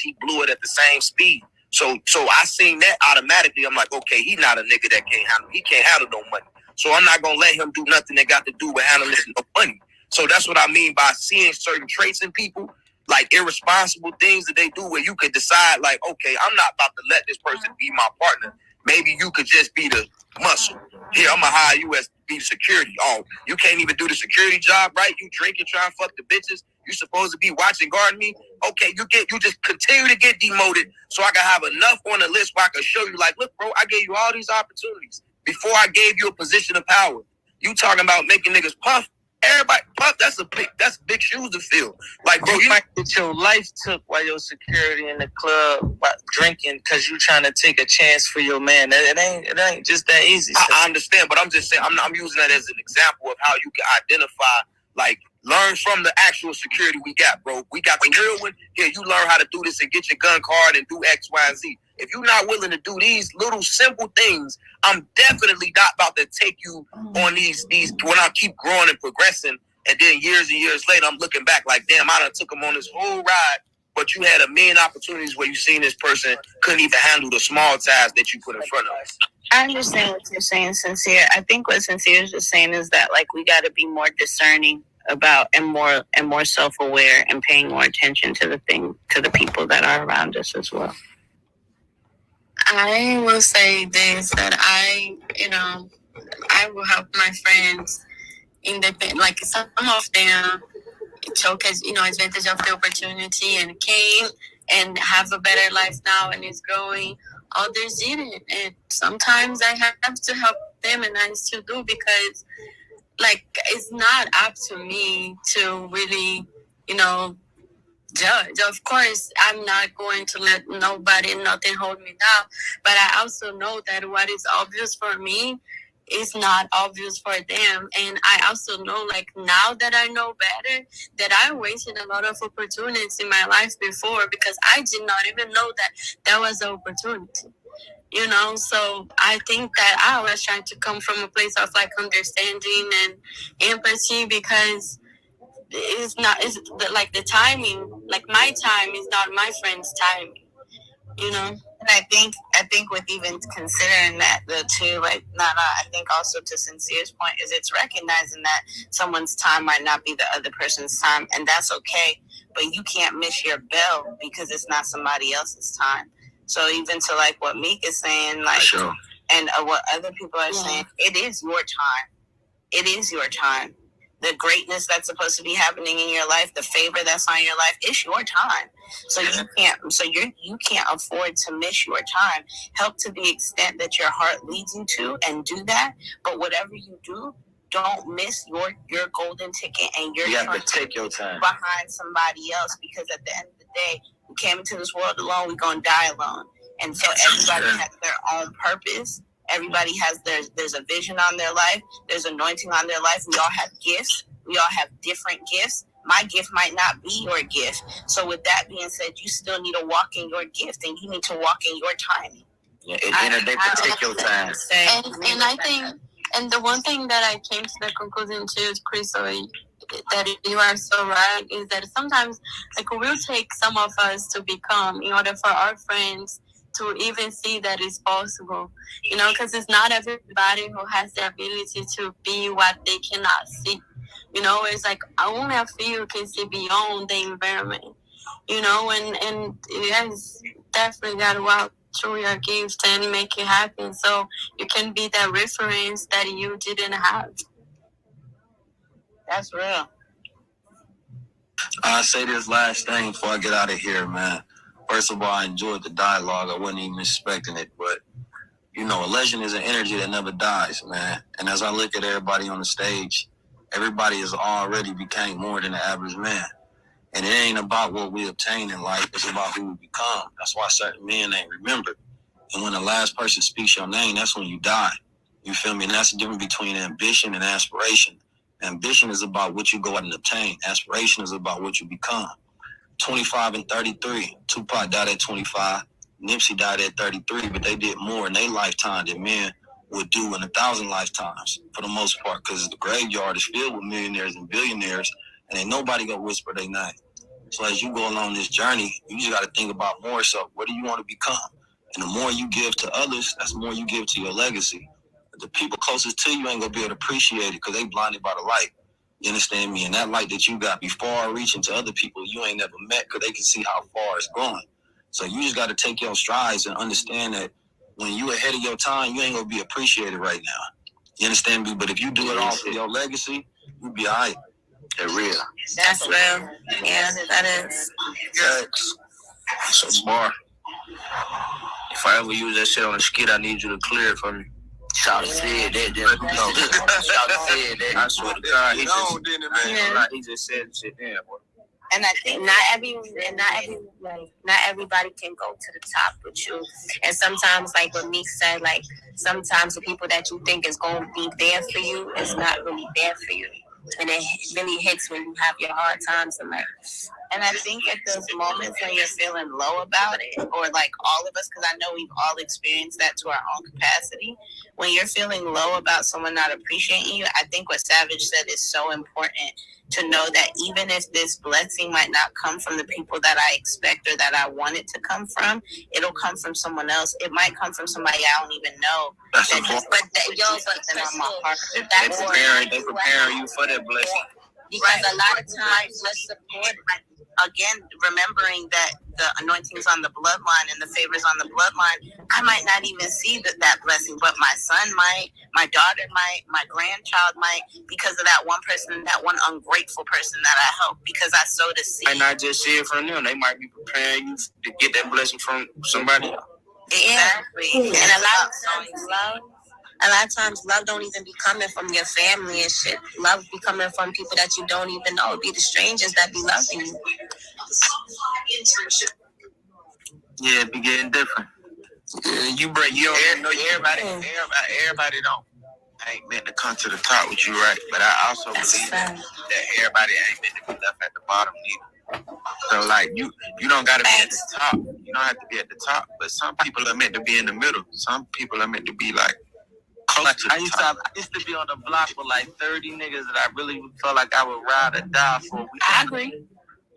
he blew it at the same speed. So I seen that automatically. I'm like, okay, he not a nigga that he can't handle no money. So I'm not going to let him do nothing that got to do with handling no money. So that's what I mean by seeing certain traits in people, like irresponsible things that they do where you could decide like, okay, I'm not about to let this person be my partner. Maybe you could just be the muscle. Here, I'm going to hire you as be security. Oh, you can't even do the security job, right? You drink and try and fuck the bitches. You supposed to be watching, guarding me. Okay, you just continue to get demoted so I can have enough on the list where I can show you like, look, bro, I gave you all these opportunities before I gave you a position of power. You talking about making niggas puff? Everybody puff, that's big shoes to fill. Like, bro, you might get your life took while your security in the club drinking because you trying to take a chance for your man. It ain't just that easy. I understand, but I'm just saying I'm using that as an example of how you can identify, like, learn from the actual security we got, bro. We got the real one. Here, you learn how to do this and get your gun card and do X, Y, and Z. If you're not willing to do these little simple things, I'm definitely not about to take you on these when I keep growing and progressing. And then years and years later, I'm looking back like, damn, I done took him on this whole ride. But you had a million opportunities where you seen this person couldn't even handle the small tasks that you put in front of us. I understand what you're saying, Sincere. I think what Sincere is just saying is that like we got to be more discerning about and more self-aware and paying more attention to the people that are around us as well. I will say this, that I will help my friends independent. Like some of them took advantage of the opportunity and came and have a better life now and is growing. Others didn't, and sometimes I have to help them, and I still do, because like it's not up to me to really, judge. Of course, I'm not going to let nothing hold me down, but I also know that what is obvious for me is not obvious for them. And I also know, like, now that I know better, that I wasted a lot of opportunities in my life before because I did not even know that was an opportunity. So I think that I always try to come from a place of like understanding and empathy, because like the timing, like my time is not my friend's timing, And I think with even considering that too, like I think also to Sincere's point is it's recognizing that someone's time might not be the other person's time, and that's okay. But you can't miss your bell because it's not somebody else's time. So even to like what Meek is saying, like, sure. And what other people are saying, it is your time. It is your time. The greatness that's supposed to be happening in your life, the favor that's on your life, it's your time. So you can't afford to miss your time. Help to the extent that your heart leads you to, and do that. But whatever you do, don't miss your golden ticket and your You have to take your time behind somebody else, because at the end of the day, we came into this world alone, we're gonna die alone. And so everybody has their own purpose. Everybody has there's a vision on their life. There's anointing on their life. We all have gifts. We all have different gifts. My gift might not be your gift. So with that being said, you still need to walk in your gift, and you need to walk in your timing. Yeah, they take your time. And I think, and the one thing that I came to the conclusion too, Chris, that you are so right, is that sometimes like it will take some of us to become in order for our friends to even see that it's possible, because it's not everybody who has the ability to be what they cannot see. It's like only a few can see beyond the environment, and yes, definitely got to walk through your gift and make it happen, so you can be that reference that you didn't have. That's real. I'll say this last thing before I get out of here, man. First of all, I enjoyed the dialogue. I wasn't even expecting it, but a legend is an energy that never dies, man. And as I look at everybody on the stage, everybody has already became more than the average man. And it ain't about what we obtain in life, it's about who we become. That's why certain men ain't remembered. And when the last person speaks your name, that's when you die. You feel me? And that's the difference between ambition and aspiration. Ambition is about what you go out and obtain. Aspiration is about what you become. 25 and 33. Tupac died at 25. Nipsey died at 33, but they did more in their lifetime than men would do in 1,000 lifetimes, for the most part, because the graveyard is filled with millionaires and billionaires, and ain't nobody gonna whisper their name. So as you go along this journey, you just got to think about more so, what do you want to become? And the more you give to others, that's the more you give to your legacy. The people closest to you ain't gonna be able to appreciate it because they blinded by the light. You understand me? And that light that you got be far reaching to other people you ain't never met, because they can see how far it's going. So you just got to take your strides and understand that when you ahead of your time, you ain't going to be appreciated right now. You understand me? But if you do it all for your legacy, you'll be all right. They're real. That's real. Yeah, that is. So, Bar, if I ever use that shit on the skit, I need you to clear it for me. Shout said that, Shout said that. I swear to God, he just said shit there, boy. And I think not everybody can go to the top with you. And sometimes, like what Meek said, like sometimes the people that you think is going to be there for you is not really there for you. And it really hits when you have your hard times in life. And I think at those moments when you're feeling low about it, or like all of us, because I know we've all experienced that to our own capacity, when you're feeling low about someone not appreciating you, I think what Savage said is so important, to know that even if this blessing might not come from the people that I expect or that I want it to come from, it'll come from someone else. It might come from somebody I don't even know. That's important. They preparing you for that blessing. Because a lot of times, let's support, again, remembering that the anointing's on the bloodline and the favor's on the bloodline, I might not even see that blessing, but my son might, my daughter might, my grandchild might, because of that one person, that one ungrateful person that I helped, because I sowed a seed. Might not just see it from them. They might be preparing you to get that blessing from somebody else. Exactly. And a lot of times love don't even be coming from your family and shit. Love be coming from people that you don't even know. It be the strangers that be loving you. Yeah, it be getting different. Yeah, you don't know everybody don't ain't meant to come to the top with you, right? But I also believe that everybody ain't meant to be left at the bottom neither. So like you don't gotta be at the top. You don't have to be at the top. But some people are meant to be in the middle. Some people are meant to be like close to the top. I used to be on the block with like 30 niggas that I really felt like I would ride or die for. I agree.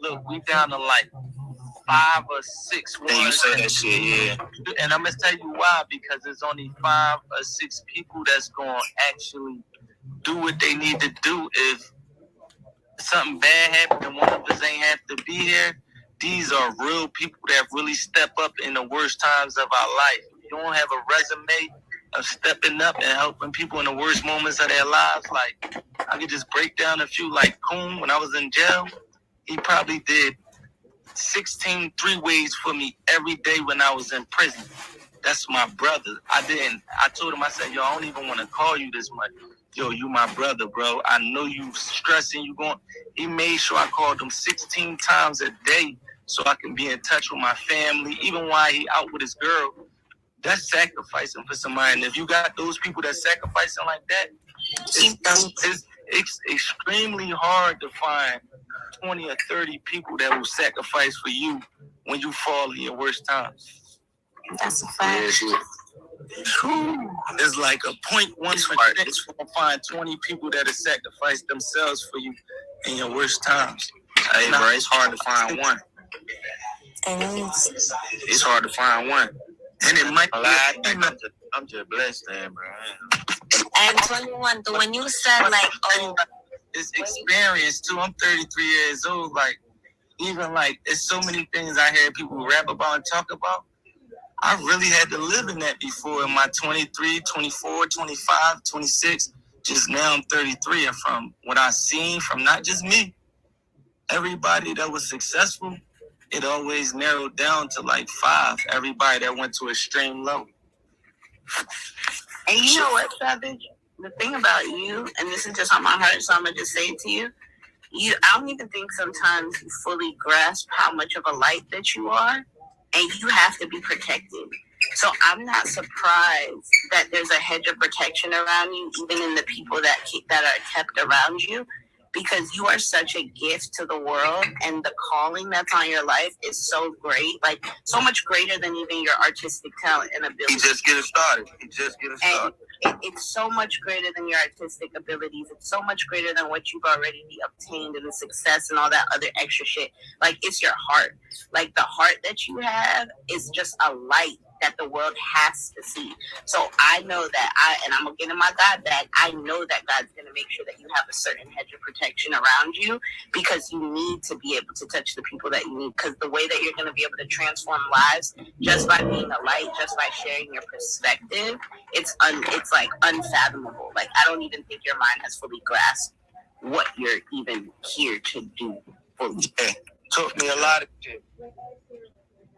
Look, we down to like 5 or 6 ones. And you say that shit, yeah. And I'm gonna tell you why, because there's only 5 or 6 people that's gonna actually do what they need to do. If something bad happened and one of us ain't have to be here, these are real people that really step up in the worst times of our life. You don't have a resume of stepping up and helping people in the worst moments of their lives. Like, I could just break down a few. Like Coon, when I was in jail, he probably did 16 3-ways for me every day when I was in prison. That's my brother. I told him, I said, yo, I don't even want to call you this much. Yo, you my brother, bro. I know you stressing, you going. He made sure I called him 16 times a day so I can be in touch with my family, even while he out with his girl. That's sacrificing for somebody. And if you got those people that sacrificing like that, it's extremely hard to find 20 or 30 people that will sacrifice for you when you fall in your worst times. That's a fact. It's like a 0.1%. It's going to find 20 people that have sacrificed themselves for you in your worst times. Hey, bro, it's hard to find one. It's hard to find one. And it might be I'm just blessed, man, bro. And 21, when you said like, oh, it's experience too. I'm 33 years old. Like, even like, there's so many things I hear people rap about and talk about. I really had to live in that before in my 23, 24, 25, 26. Just now I'm 33. And from what I've seen from not just me, everybody that was successful, it always narrowed down to like 5. Everybody that went to a extreme level. And you know what, Savage? The thing about you, and this is just on my heart, so I'm going to just say it to you. I don't even think sometimes you fully grasp how much of a light that you are, and you have to be protected. So I'm not surprised that there's a hedge of protection around you, even in the people that are kept around you, because you are such a gift to the world, and the calling that's on your life is so great, like so much greater than even your artistic talent and ability. He just getting started. It's so much greater than your artistic abilities. It's so much greater than what you've already obtained and the success and all that other extra shit. Like, it's your heart. Like, the heart that you have is just a light that the world has to see. So I know that and I'm gonna get in my God bag. I know that God's gonna make sure that you have a certain hedge of protection around you, because you need to be able to touch the people that you need. Because the way that you're gonna be able to transform lives just by being a light, just by sharing your perspective, it's like unfathomable. Like, I don't even think your mind has fully grasped what you're even here to do. Yeah, took me a lot of shit.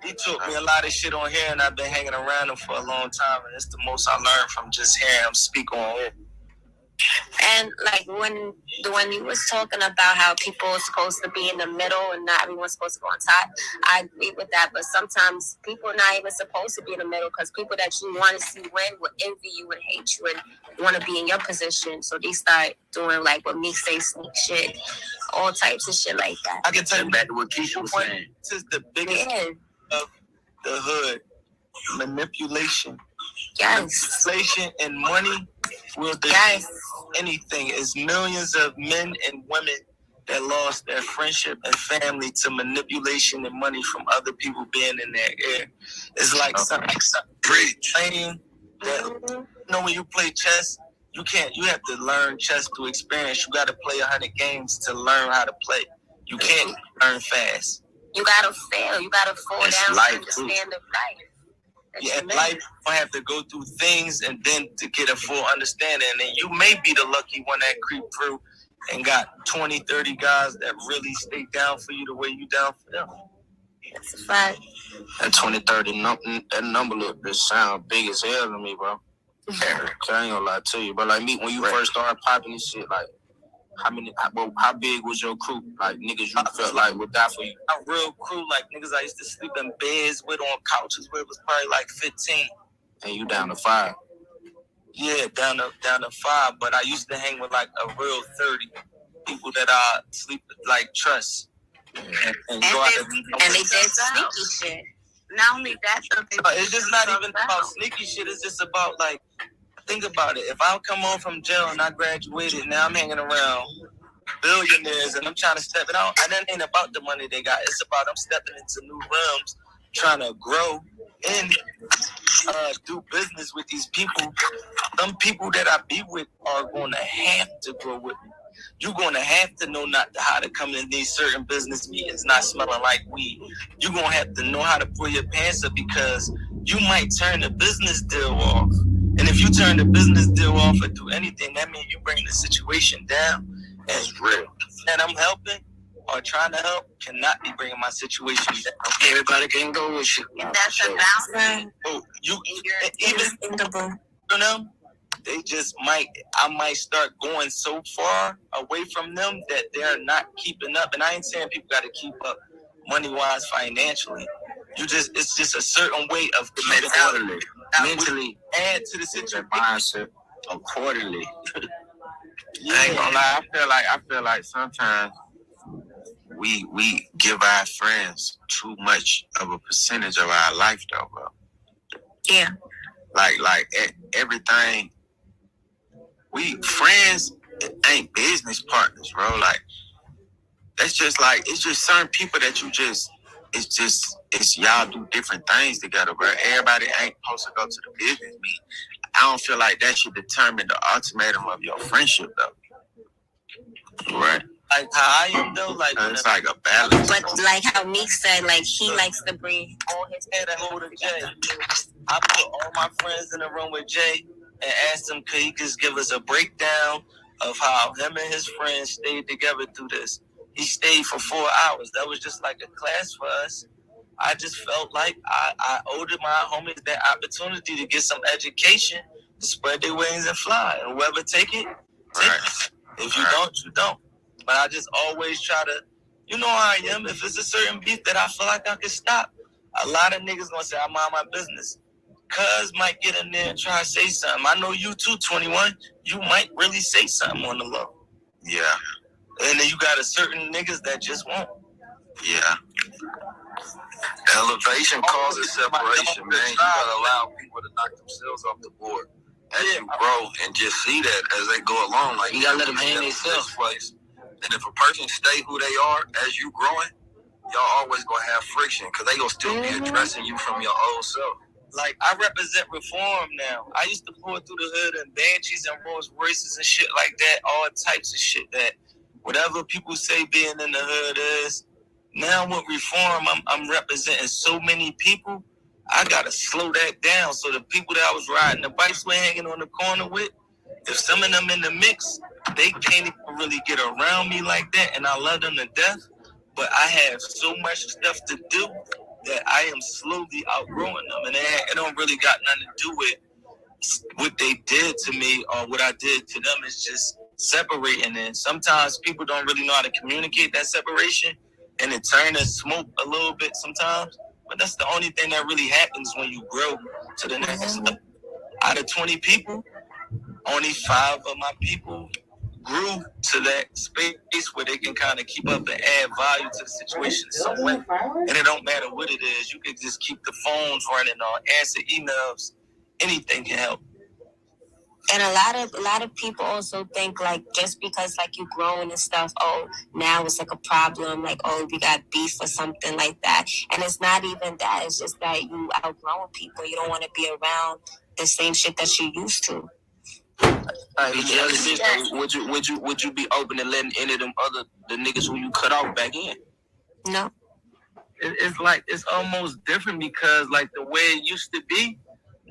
He taught me a lot of shit on here, and I've been hanging around him for a long time, and it's the most I learned from just hearing him speak on here. And like when you was talking about how people are supposed to be in the middle and not everyone's supposed to go on top, I agree with that. But sometimes people are not even supposed to be in the middle, because people that you want to see win will envy you and hate you and want to be in your position. So they start doing like what Meek say, sneak shit, all types of shit like that. I can tell you back to what Keisha was saying. This is the biggest of the hood. Manipulation. Yes. Manipulation and money will do anything. It's millions of men and women that lost their friendship and family to manipulation and money from other people being in their ear. It's like something playing that, you know, when you play chess You can't. You have to learn chess through experience. You got to play 100 games to learn how to play. You can't learn fast. You gotta fail. You gotta fall down to understand the life. Yeah, life you have to go through things and then to get a full understanding. And you may be the lucky one that creep through and got 20, 30 guys that really stay down for you the way you down for them. That's a fact. That 2030 that number look just sound big as hell to me, bro. I ain't gonna lie to you, but like me, when you first started popping this shit, like how big was your crew? Like niggas you felt like would die for you? A real crew, like niggas I used to sleep in beds with on couches with was probably like 15. And you down to 5? Yeah, down to 5. But I used to hang with like a real 30 people that I sleep with, like trust. And go out and they did sneaky shit. Not only that, it's just not even about sneaky shit. It's just about like, think about it. If I come home from jail and I graduated, now I'm hanging around billionaires and I'm trying to step it out. And that ain't about the money they got. It's about them stepping into new realms, trying to grow and do business with these people. Some people that I be with are going to have to grow with me. You're going to have to know how to come in these certain business meetings not smelling like weed. You're going to have to know how to pull your pants up because you might turn the business deal off. And if you turn the business deal off or do anything, that means you bring the situation down. And real. And I'm helping or trying to help cannot be bringing my situation down. Everybody can go with you. And that's a balance. Oh, even them, they just I might start going so far away from them that they're not keeping up. And I ain't saying people got to keep up money-wise, financially. It's just a certain way of mentality. Mentally add to the situation. Mindset accordingly. I ain't gonna lie. I feel like sometimes we give our friends too much of a percentage of our life, though, bro. Yeah. Like everything. Friends ain't business partners, bro. Like it's just certain people that it's y'all do different things together, bro. Everybody ain't supposed to go to the business meeting. I don't feel like that should determine the ultimatum of your friendship, though. Right? Like how I am, though, like it's like a balance. But like how Meek said, like he likes to bring all his head and hold of Jay. I put all my friends in the room with Jay and asked him could he just give us a breakdown of how him and his friends stayed together through this. He stayed for 4 hours. That was just like a class for us. I just felt like I owed my homies that opportunity to get some education, to spread their wings and fly. And whoever take it, take it. If you don't, you don't. But I just always try to, you know how I am. If it's a certain beef that I feel like I can stop, a lot of niggas gonna say I mind my business. Cuz might get in there and try to say something. I know you too, 21. You might really say something on the low. Yeah. And then you got a certain niggas that just won't. Yeah. Elevation causes separation, man. You gotta allow people to knock themselves off the board as you grow and just see that as they go along. Like you gotta let them hang themselves place. And if a person stay who they are as you growing, y'all always gonna have friction because they gonna still be addressing you from your old self. Like, I represent reform now. I used to pull through the hood in Banshees and Rolls Royces and shit like that, all types of shit that whatever people say being in the hood is. Now with reform, I'm representing so many people, I gotta slow that down. So the people that I was riding the bikes with, hanging on the corner with, if some of them in the mix, they can't even really get around me like that, and I love them to death. But I have so much stuff to do that I am slowly outgrowing them, and it don't really got nothing to do with what they did to me or what I did to them. It's just separating, and sometimes people don't really know how to communicate that separation, and it turns to smoke a little bit sometimes. But that's the only thing that really happens when you grow to the next level. Out of 20 people, only 5 of my people grew to that space where they can kind of keep up and add value to the situation in some way. And it don't matter what it is. You can just keep the phones running or answer emails. Anything can help. And a lot of people also think like just because like you growing and stuff, oh, now it's like a problem, like, oh, we got beef or something like that. And it's not even that. It's just that you outgrowing people. You don't want to be around the same shit that you used to. Would you be open to letting any of them the niggas who you cut off back in? No. It's almost different because like the way it used to be,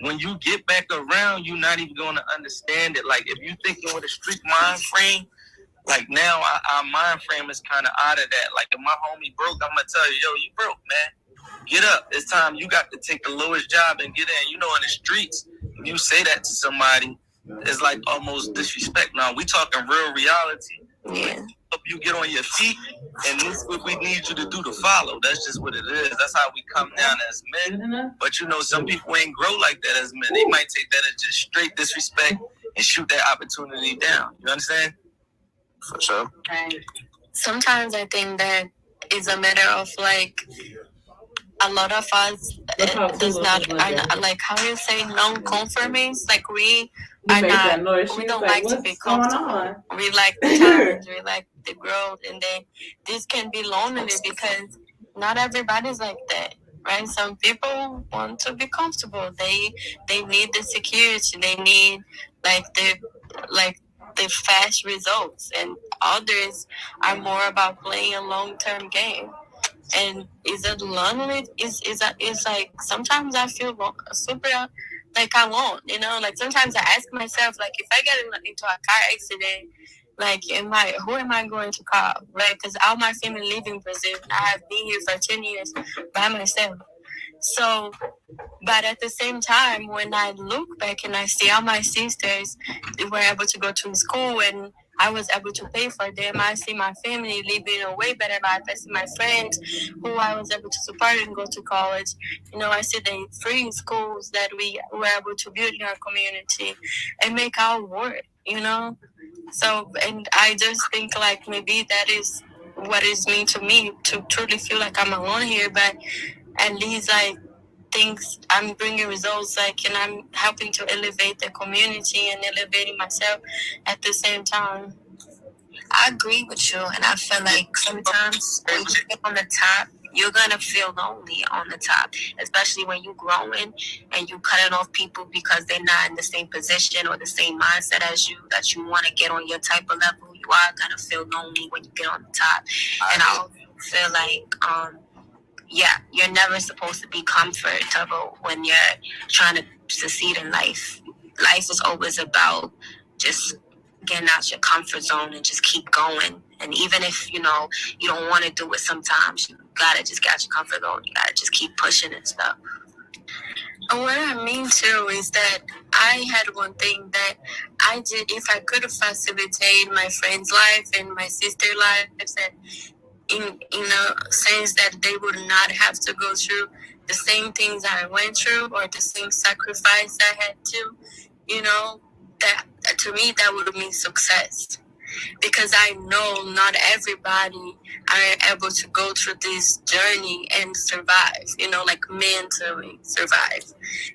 when you get back around, you're not even gonna understand it. Like if you thinking with a street mind frame, like now our mind frame is kind of out of that. Like if my homie broke, I'm gonna tell you, yo, you broke, man. Get up. It's time. You got to take the lowest job and get in. You know, in the streets, if you say that to somebody, it's like almost disrespect. Now we talking real reality. Yeah. Help you get on your feet, and this is what we need you to do to follow. That's just what it is. That's how we come down as men. But you know, some people ain't grow like that as men. They might take that as just straight disrespect and shoot that opportunity down. You understand? For sure. Sometimes I think that is a matter of like a lot of us does not are like how you say non-conformists. Like we are not. We don't like to be comfortable. We like the challenge. We like the growth, and then this can be lonely because not everybody's like that, right? Some people want to be comfortable. They need the security. They need the fast results, and others are more about playing a long-term game. And is it lonely? Is like sometimes I feel super like alone, you know. Like sometimes I ask myself, like if I get into a car accident, like who am I going to call, right? Because all my family live in Brazil. I have been here for 10 years by myself. So, but at the same time, when I look back and I see all my sisters were able to go to school and I was able to pay for them, I see my family living a way better life. I see my friends who I was able to support and go to college. You know, I see the free schools that we were able to build in our community and make our work, you know? So, and I just think like maybe that is what is mean to me to truly feel like I'm alone here, but at least like things I'm bringing results, like, and I'm helping to elevate the community and elevating myself at the same time. I agree with you, and I feel like sometimes when you get on the top, you're gonna feel lonely on the top, especially when you're growing and you cutting off people because they're not in the same position or the same mindset as you, that you want to get on your type of level. You are gonna feel lonely when you get on the top, and I also feel like yeah, you're never supposed to be comfortable when you're trying to succeed in life. Life is always about just getting out your comfort zone and just keep going. And even if, you know, you don't want to do it sometimes, you gotta just get out your comfort zone. You gotta just keep pushing and stuff. And what I mean too is that I had one thing that I did, if I could facilitate my friend's life and my sister's lives, and in a sense that they would not have to go through the same things I went through or the same sacrifice I had to, you know, that to me that would mean success. Because I know not everybody are able to go through this journey and survive, you know, like mentally survive,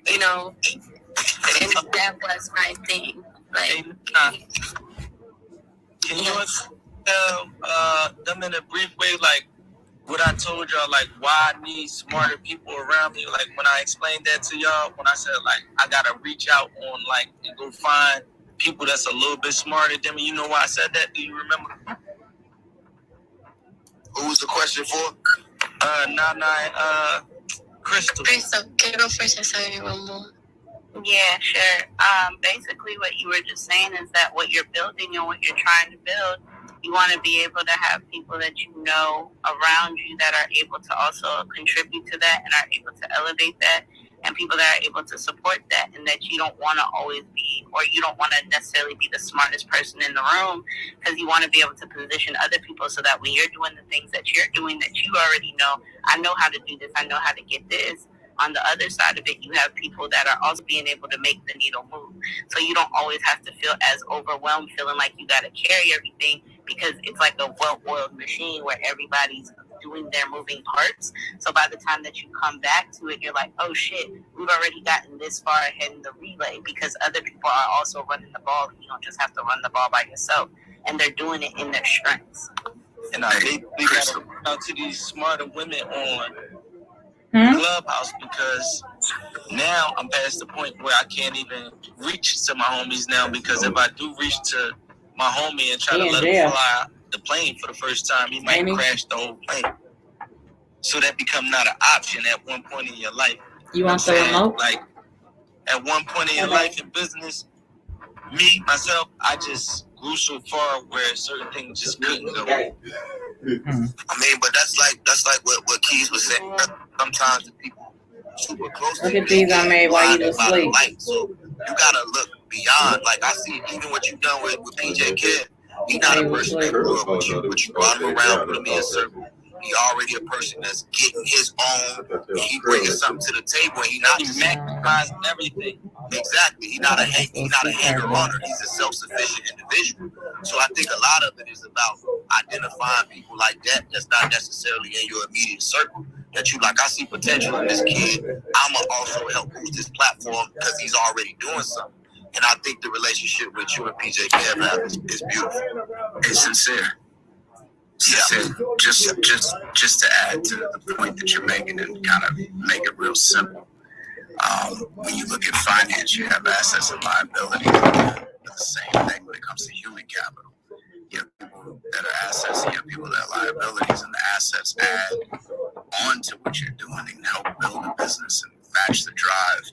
you know, and that was my thing. Like, can you tell them in a brief way, like what I told y'all, like why I need smarter people around me? Like when I explained that to y'all, when I said like I gotta reach out on like and go find people that's a little bit smarter than me. You know why I said that? Do you remember? Who was the question for? Crystal, can you go first? I saw you one more. Yeah, sure. Basically what you were just saying is that what you're building and what you're trying to build, you want to be able to have people that you know around you that are able to also contribute to that and are able to elevate that, and people that are able to support that, and that you don't want to always be, or you don't want to necessarily be the smartest person in the room, because you want to be able to position other people so that when you're doing the things that you're doing that you already know, I know how to do this, I know how to get this. On the other side of it, you have people that are also being able to make the needle move. So you don't always have to feel as overwhelmed, feeling like you got to carry everything, because it's like a well-oiled machine where everybody's doing their moving parts. So by the time that you come back to it, you're like, oh shit, we've already gotten this far ahead in the relay, because other people are also running the ball, and you don't just have to run the ball by yourself. And they're doing it in their strengths. And I basically got to reach out to these smarter women on Clubhouse, because Now I'm past the point where I can't even reach to my homies now, because if I do reach to my homie and try to let him fly the plane for the first time, he might crash the whole plane. So that become not an option at one point in your life. You want the remote? Like at one point in your life in business, me, myself, I just grew so far where certain things just couldn't go. I mean, but that's like what Keys was saying. Sometimes the people super close to Look at these I made while you was asleep. So you gotta look beyond. Like I see even what you've done with PJ Kid. He's not a person that grew up with you, but you brought him around, put him in a circle. He already a person that's getting his own. He bringing something to the table. He not just maximizing everything. Exactly. He's not a hanger-oner. He's a self-sufficient individual. So I think a lot of it is about identifying people like that that's not necessarily in your immediate circle. That you like, I see potential in this kid. I'ma also help boost this platform because he's already doing something. And I think the relationship with you and PJ Kev have is beautiful. It's sincere. Yeah. Just to add to the point that you're making and kind of make it real simple. When you look at finance, you have assets and liabilities. The same thing when it comes to human capital. You have people that are assets and you have people that are liabilities, and the assets add on to what you're doing and help build a business and match the drive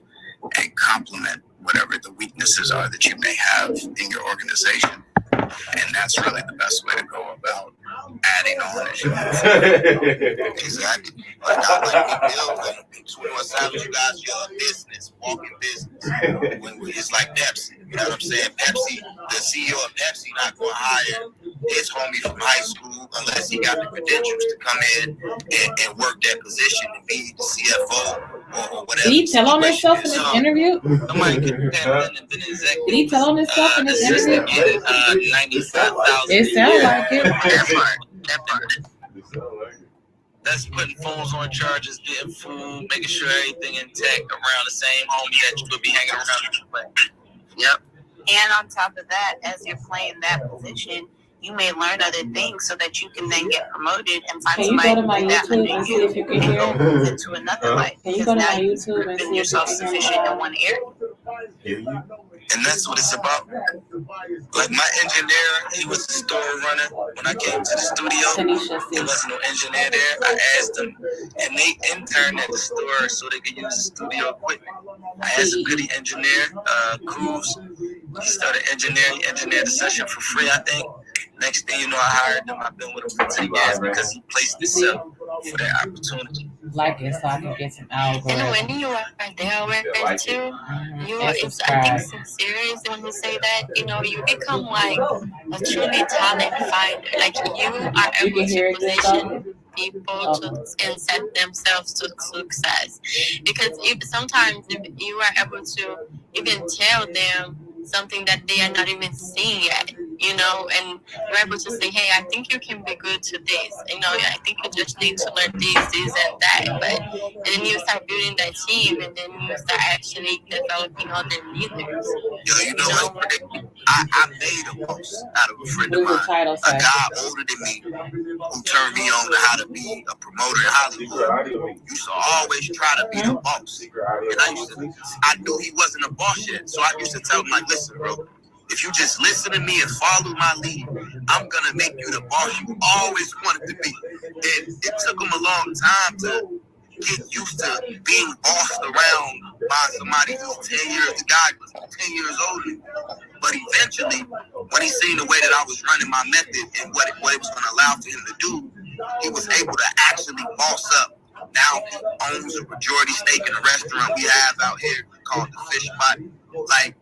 and complement whatever the weaknesses are that you may have in your organization. And that's really the best way to go about adding on as you move forward. Exactly. Like we build in 21 Savage, you guys, you're a business, walking business. When it's like Pepsi, you know what I'm saying? Pepsi, the CEO of Pepsi not going to hire his homie from high school unless he got the credentials to come in and work that position and be the CFO or whatever. Did he tell on himself in this interview? Did he tell on himself in this interview? It sounds like it. That part. That's putting phones on charges, getting food, making sure everything intact around the same homie that you would be hanging around. Yep. And on top of that, as you're playing that position, you may learn other things so that you can then get promoted and find somebody that under you and go move into another life. Because now you've been yourself sufficient in one area. And that's what it's about. Like my engineer, he was a store runner. When I came to the studio, there wasn't no engineer there. I asked them, and they interned at the store so they could use the studio equipment. I asked a goody engineer, Cruz. He started engineering. He engineered the session for free, I think. Next thing you know, I hired him. I've been with him for 10 years because he placed himself for that opportunity. Like it, so I can get some algorithms. And when you are there with too, you are, I think sincere is when you say that, you know, you become like a truly talent finder. Like you are able to position people to and set themselves to success. Because sometimes you are able to even tell them something that they are not even seeing yet, you know, and you're able to say, hey, I think you can be good to this, you know, I think you just need to learn this and that, and then you start building that team, and then you start actually developing other leaders. Yo, you know what? I made a post out of a friend of mine, a guy older than me, who turned me on to how to be a promoter in Hollywood. Used to always try to be the boss, and I knew he wasn't a boss yet, so I used to tell him, like, listen, bro, if you just listen to me and follow my lead, I'm gonna make you the boss you always wanted to be. And it took him a long time to get used to being bossed around by somebody who's 10 years, the guy was 10 years older. But eventually, when he seen the way that I was running my method and what it was gonna allow for him to do, he was able to actually boss up. Now he owns a majority stake in a restaurant we have out here called the Fish Spot. Like,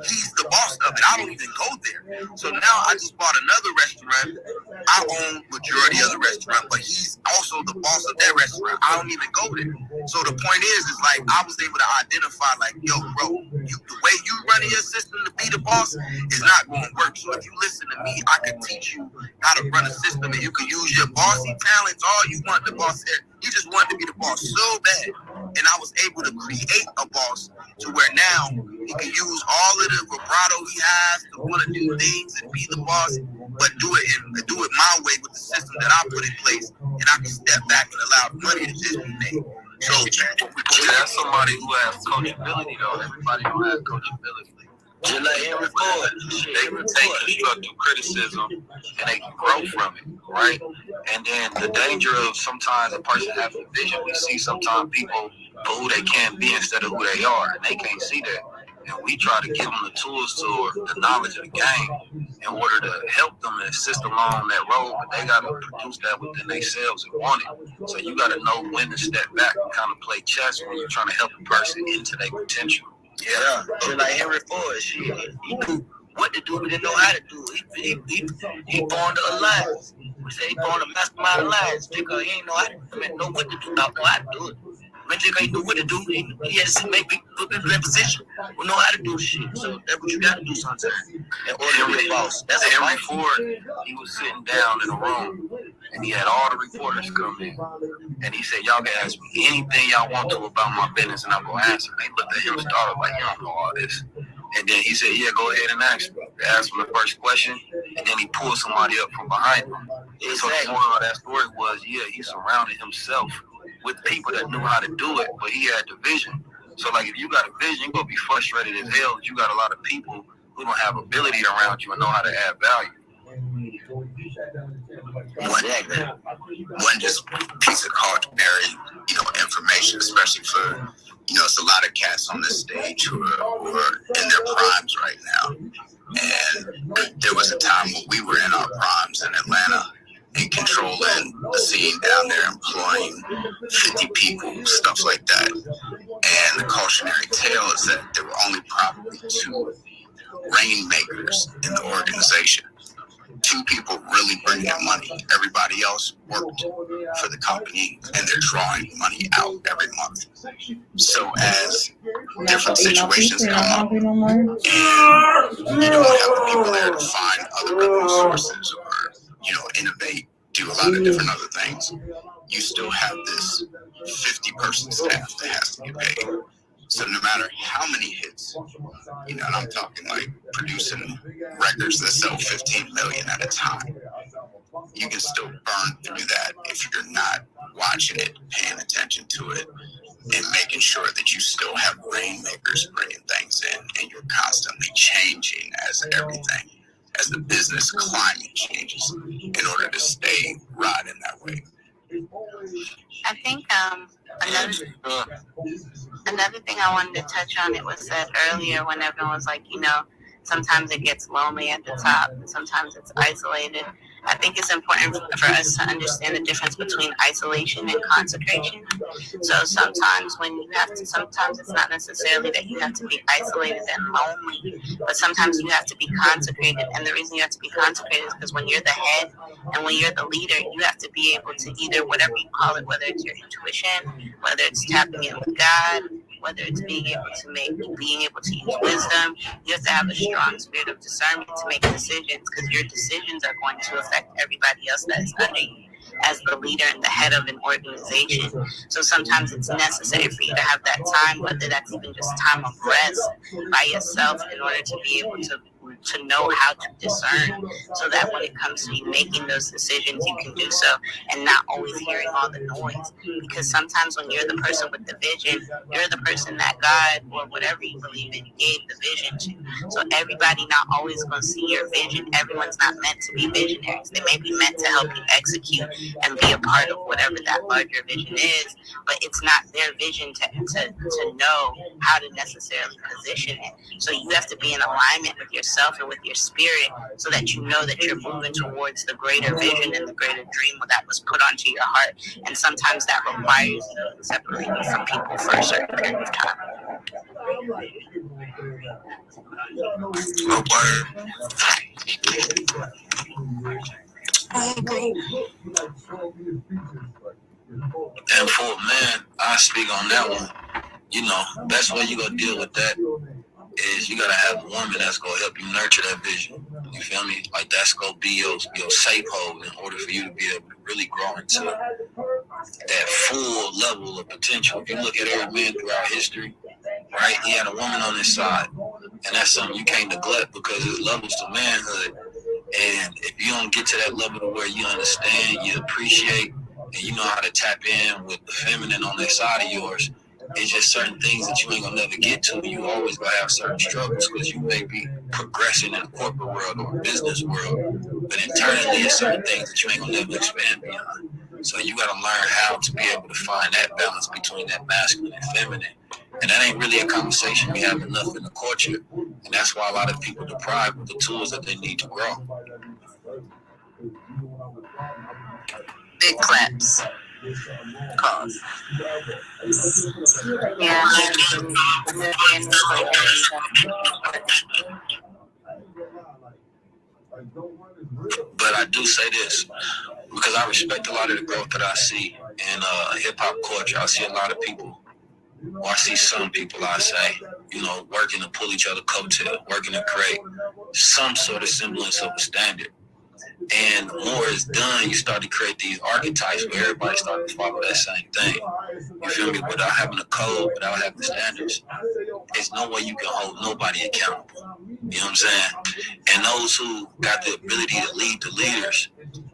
he's the boss of it. I don't even go there. So now I just bought another restaurant. I own majority of the restaurant, but he's also the boss of that restaurant. I don't even go there. So the point is like I was able to identify, like, yo, bro, the way you running your system to be the boss is not going to work. So if you listen to me, I can teach you how to run a system, and you can use your bossy talents all you want. The boss there, he just wanted to be the boss so bad, and I was able to create a boss to where now he can use all of the vibrato he has to want to do things and be the boss, but do it my way with the system that I put in place, and I can step back and allow the money to just be made. So that's somebody who has coachability though. Everybody don't have coachability. Just like Henry Ford, they can take constructive criticism and they can grow from it, right? And then the danger of sometimes a person having a vision, we see sometimes people for who they can be instead of who they are, and they can't see that. And we try to give them the tools or the knowledge of the game in order to help them and assist them along that road, but they got to produce that within themselves and want it. So you got to know when to step back and kind of play chess when you're trying to help a person into their potential. Yeah, just like Henry Ford, he knew what to do, but didn't know how to do it. He formed an alliance. We say he formed a mastermind alliance because he didn't know how to know what to do, not know how to do it. But he knew what to do. He had to make people put people in position who know how to do shit. So that's what you got to do sometimes in order to be a boss. That's Henry Ford. He was sitting down in a room, and he had all the reporters come in. And he said, y'all can ask me anything y'all want to about my business, and I'm going to answer. And they looked at him and started like, you don't know all this. And then he said, yeah, go ahead and ask me. They asked him the first question, and then he pulled somebody up from behind him. Exactly. So the moral of that story was, yeah, he surrounded himself with people that knew how to do it, but he had the vision. So, like, if you got a vision, you're going to be frustrated as hell. You got a lot of people who don't have ability around you and know how to add value. One just piece of cautionary, information, especially for, it's a lot of cats on this stage who are in their primes right now. And there was a time when we were in our primes in Atlanta and controlling the scene down there, employing 50 people, stuff like that. And the cautionary tale is that there were only probably 2 rainmakers in the organization. 2 people really bringing in money. Everybody else worked for the company, and they're drawing money out every month. So as different situations come up, and you don't have the people there to find other revenue sources or, innovate, do a lot of different other things, you still have this 50-person staff that has to get paid. So no matter how many hits, and I'm talking like producing records that sell 15 million at a time, you can still burn through that if you're not watching it, paying attention to it, and making sure that you still have rainmakers bringing things in, and you're constantly changing as the business climate changes in order to stay riding that way. I think another thing I wanted to touch on, it was said earlier when everyone was like, sometimes it gets lonely at the top and sometimes it's isolated. I think it's important for us to understand the difference between isolation and consecration. So sometimes sometimes it's not necessarily that you have to be isolated and lonely, but sometimes you have to be consecrated. And the reason you have to be consecrated is because when you're the head and when you're the leader, you have to be able to either, whatever you call it, whether it's your intuition, whether it's tapping in with God, whether it's being able to use wisdom, you have to have a strong spirit of discernment to make decisions, because your decisions are going to affect everybody else that is under you as the leader and the head of an organization. So sometimes it's necessary for you to have that time, whether that's even just time of rest by yourself, in order to be able to know how to discern, so that when it comes to you making those decisions, you can do so and not always hearing all the noise. Because sometimes when you're the person with the vision, you're the person that God, or whatever you believe in, gave the vision to. So everybody not always going to see your vision. Everyone's not meant to be visionaries. They may be meant to help you execute and be a part of whatever that larger vision is, but it's not their vision to know how to necessarily position it. So you have to be in alignment with yourself and with your spirit, so that you know that you're moving towards the greater vision and the greater dream that was put onto your heart. And sometimes that requires you to separate you from people for a certain period of time. I agree. And for a man, I speak on that one. Best way you gonna deal with that is you gotta have a woman that's gonna help you nurture that vision. You feel me? Like, that's gonna be your safe hold in order for you to be able to really grow into that full level of potential. If you look at every man throughout history, right, he had a woman on his side, and that's something you can't neglect, because it levels to manhood. And if you don't get to that level to where you understand, you appreciate, and you know how to tap in with the feminine on that side of yours, it's just certain things that you ain't gonna never get to. You always gonna have certain struggles because you may be progressing in the corporate world or business world, but internally it's certain things that you ain't gonna never expand beyond. So you gotta learn how to be able to find that balance between that masculine and feminine. And that ain't really a conversation we have enough in the culture. And that's why a lot of people deprived of the tools that they need to grow. Big claps. Cause. Yeah. But I do say this, because I respect a lot of the growth that I see in hip-hop culture. I see a lot of people, or I see some people, I say, you know, working to pull each other coattail, working to create some sort of semblance of a standard. And more is done, you start to create these archetypes where everybody starts to follow that same thing. You feel me? Without having a code, without having standards, there's no way you can hold nobody accountable. You know what I'm saying? And those who got the ability to lead the leaders,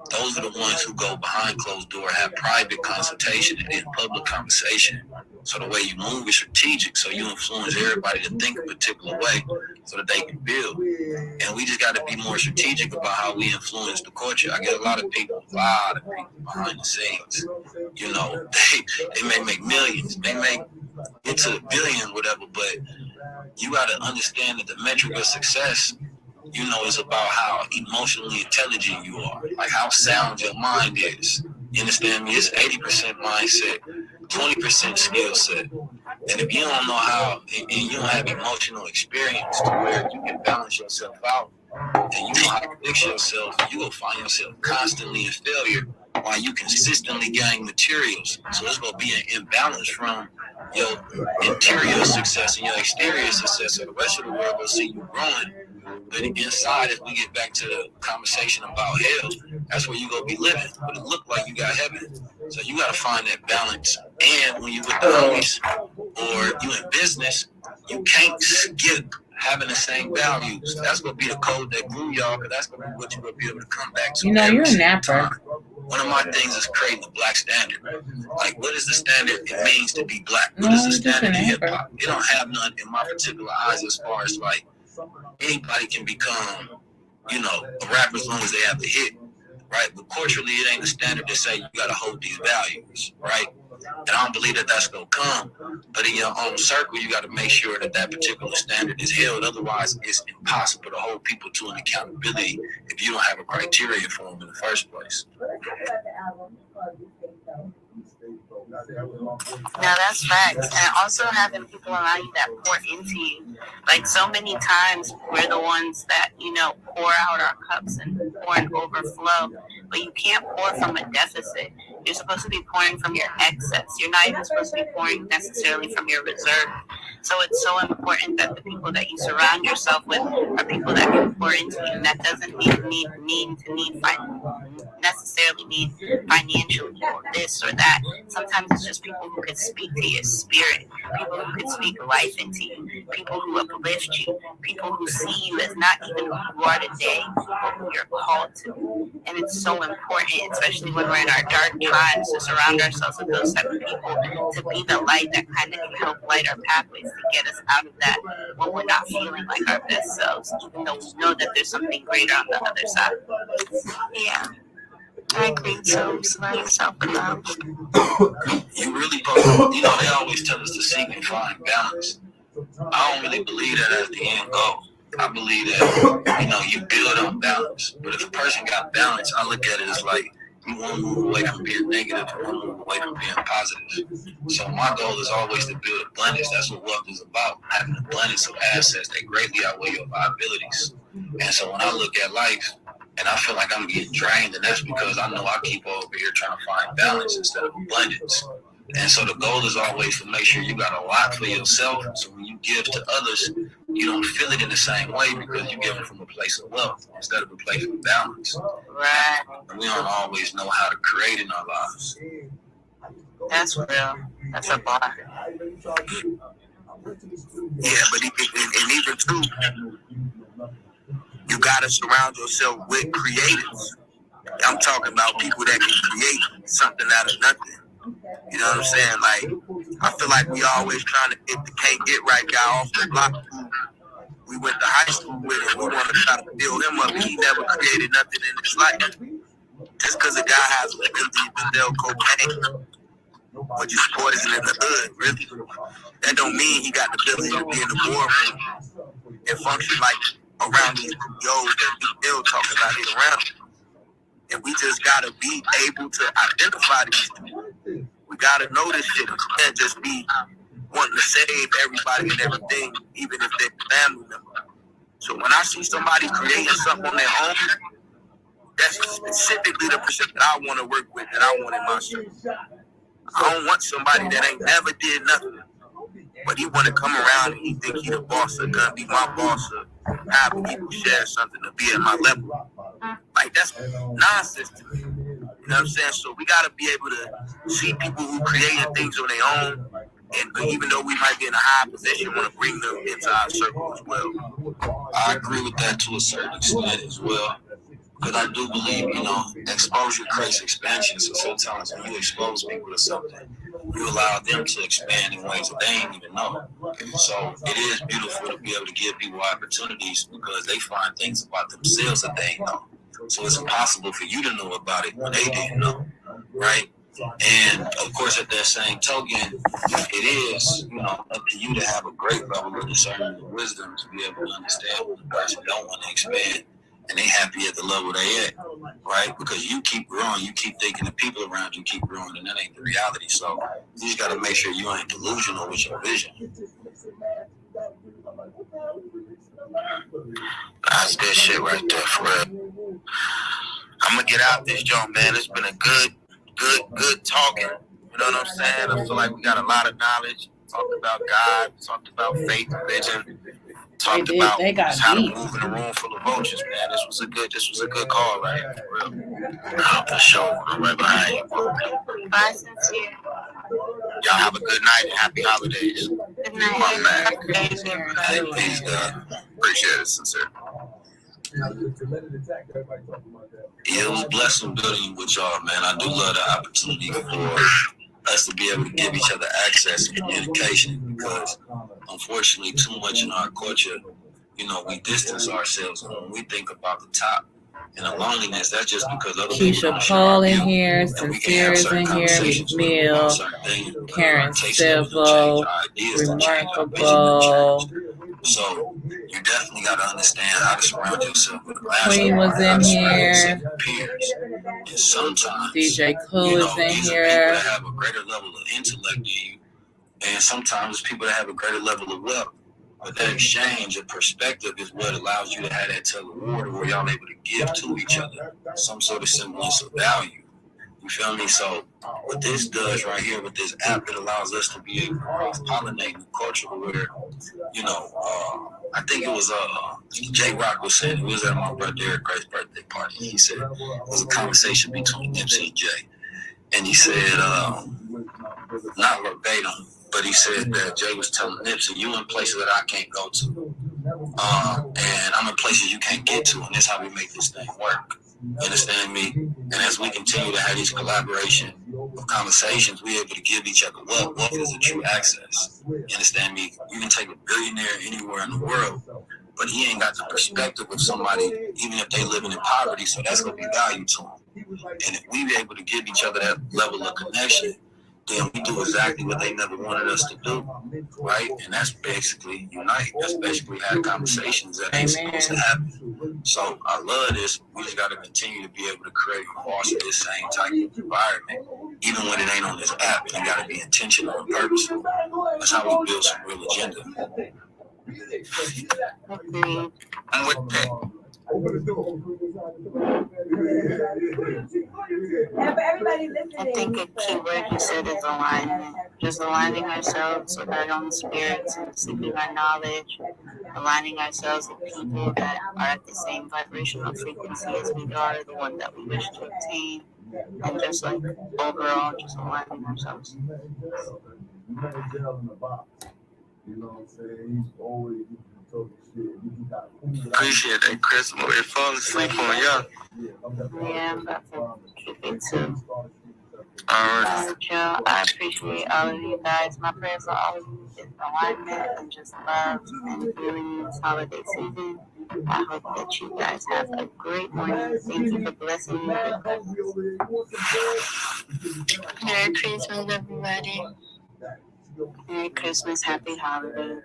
those are the ones who go behind closed door, have private consultation and then public conversation. So the way you move is strategic, so you influence everybody to think a particular way so that they can build. And we just got to be more strategic about how we influence the culture. I get a lot of people behind the scenes. You know, they may make millions, they may get to the billion, whatever, but you got to understand that the metric of success, you know, is about how emotionally intelligent you are, like how sound your mind is. You understand me? It's 80% mindset, 20% skill set. And if you don't know how, and you don't have emotional experience to where you can balance yourself out, and you know how to fix yourself, you will find yourself constantly in failure while you consistently gain materials. So there's going to be an imbalance from your interior success and your exterior success. So the rest of the world will see you growing. But inside, if we get back to the conversation about hell, that's where you gonna be living. But it look like you got heaven. So you gotta find that balance. And when you with the homies or you in business, you can't skip having the same values. That's gonna be the code that grew y'all, because that's gonna be what you're gonna be able to come back to. You know, you're a napper. One of my things is creating a black standard. Like, what is the standard it means to be black? What is the standard in hip hop? It don't have none in my particular eyes as far as like anybody can become, you know, a rapper as long as they have the hit, right? But culturally, it ain't a standard to say you gotta hold these values, right? And I don't believe that that's gonna come. But in your own circle, you gotta make sure that that particular standard is held. Otherwise, it's impossible to hold people to an accountability if you don't have a criteria for them in the first place. No, that's facts. And also having people around you that pour into you. Like, so many times we're the ones that, you know, pour out our cups and pour and overflow. But you can't pour from a deficit. You're supposed to be pouring from your excess. You're not even supposed to be pouring necessarily from your reserve. So it's so important that the people that you surround yourself with are people that can pour into you. And that doesn't necessarily mean financially or this or that. Sometimes it's just people who could speak to your spirit, people who could speak life into you, people who uplift you, people who see you as not even who you are today, but who you're called to. And it's so important, especially when we're in our dark times, to surround ourselves with those type of people, to be the light that kind of can help light our pathways to get us out of that when we're not feeling like our best selves, even though we know that there's something greater on the other side. Yeah. I agree too. Surround yourself with love. You really supposed to, you know, they always tell us to seek and find balance. I don't really believe that as the end goal. I believe that, you know, you build on balance. But if a person got balance, I look at it as like you want to move away from being negative and want to move away from being positive. So my goal is always to build abundance. That's what wealth is about, having abundance of assets that greatly outweigh your liabilities. And so when I look at life, and I feel like I'm getting drained, and that's because I know I keep over here trying to find balance instead of abundance. And so the goal is always to make sure you got a lot for yourself, so when you give to others, you don't feel it in the same way because you give it from a place of wealth instead of a place of balance. Right. And we don't always know how to create in our lives. That's real. That's a bar. Yeah, but even too, you gotta surround yourself with creatives. I'm talking about people that can create something out of nothing. You know what I'm saying? Like, I feel like we always trying to get the can't get right guy off the block. We went to high school with him. We want to try to build him up. He never created nothing in his life. Just because a guy has an ability to sell cocaine or just poison in the hood, really, that don't mean he got the ability to be in the boardroom and function like around these yos that we still talking about it around. And we just gotta be able to identify these people. We gotta know this shit. We can't just be wanting to save everybody and everything, even if they're family member. So when I see somebody creating something on their own, that's specifically the person that I want to work with, that I want in my circle. I don't want somebody that ain't never did nothing, but he want to come around and he think he the boss or gonna be my boss or have people share something to be at my level. Like, that's nonsense to me. You know what I'm saying? So we gotta be able to see people who creating things on their own, and even though we might be in a high position, want to bring them into our circle as well. I agree with that to a certain extent as well. Because I do believe, exposure creates expansion. So sometimes when you expose people to something, you allow them to expand in ways that they ain't even know. So it is beautiful to be able to give people opportunities because they find things about themselves that they ain't know. So it's impossible for you to know about it when they didn't know, right? And of course, at that same token, it is, up to you to have a great level of discernment and wisdom to be able to understand when the person don't want to expand. And they happy at the level they at, right? Because you keep growing, you keep thinking the people around you keep growing, and that ain't the reality. So you just got to make sure you ain't delusional with your vision. That's good shit right there, for real. I'm gonna get out this joint, man. It's been a good talking. You know what I'm saying? I feel like we got a lot of knowledge. Talked about God, talked about faith, religion. Talked about how to move in a room full of vultures, man. This was a good call right here, for real. For sure. I'm right behind you. Bye, Sincere. Y'all have a good night and happy holidays. Good night. My man. Peace, God. Appreciate it, Sincere. Yeah, it was a blessing building with y'all, man. I do love the opportunity for us to be able to give each other access and communication because unfortunately too much in our culture, we distance ourselves. And when we think about the top and the loneliness, that's just because other people Keisha Paul in here, Sincere is in here, McMill, Karen Civil, Remarkable. So you definitely got to understand how to surround yourself with a glass. Queen was in here. Peers. And sometimes DJ Clue is in these here. Are people that have a greater level of intellect than you, and sometimes it's people that have a greater level of wealth. But that exchange of perspective is what allows you to have that tug of war where y'all able to give to each other some sort of semblance of value. You feel me? So what this does right here with this app, it allows us to be able to cross-pollinate the culture where, I think it was J Rock was saying, it was at my brother Derek Gray's birthday party. He said it was a conversation between Nipsey and Jay. And he said, not verbatim, but he said that Jay was telling Nipsey, you in places that I can't go to. And I'm in places you can't get to, and that's how we make this thing work. You understand me? And as we continue to have these collaboration of conversations, we're able to give each other wealth. Wealth is a true access. You understand me? You can take a billionaire anywhere in the world, but he ain't got the perspective of somebody, even if they living in poverty, so that's going to be value to him. And if we be able to give each other that level of connection, then we do exactly what they never wanted us to do, right? And that's basically unite. That's basically have conversations that ain't supposed to happen. So I love this. We just got to continue to be able to create and foster this same type of environment, even when it ain't on this app. And it got to be intentional and purposeful. That's how we build some real agenda. I'm with that. I think a key word you said is alignment. Just aligning ourselves with our own spirits and seeking our knowledge, aligning ourselves with people that are at the same vibrational frequency as we are, the one that we wish to obtain, and just like overall, just aligning ourselves. You know what I'm saying? He's always Appreciate that, Chris. I'm ready to fall asleep on y'all. Yeah, I'm about to keep it too. All right. Y'all, I appreciate all of you guys. My prayers for all of you is alignment and just love and healing this holiday season. I hope that you guys have a great morning. Thank you for blessing me. Merry Christmas, everybody. Merry Christmas, happy holidays.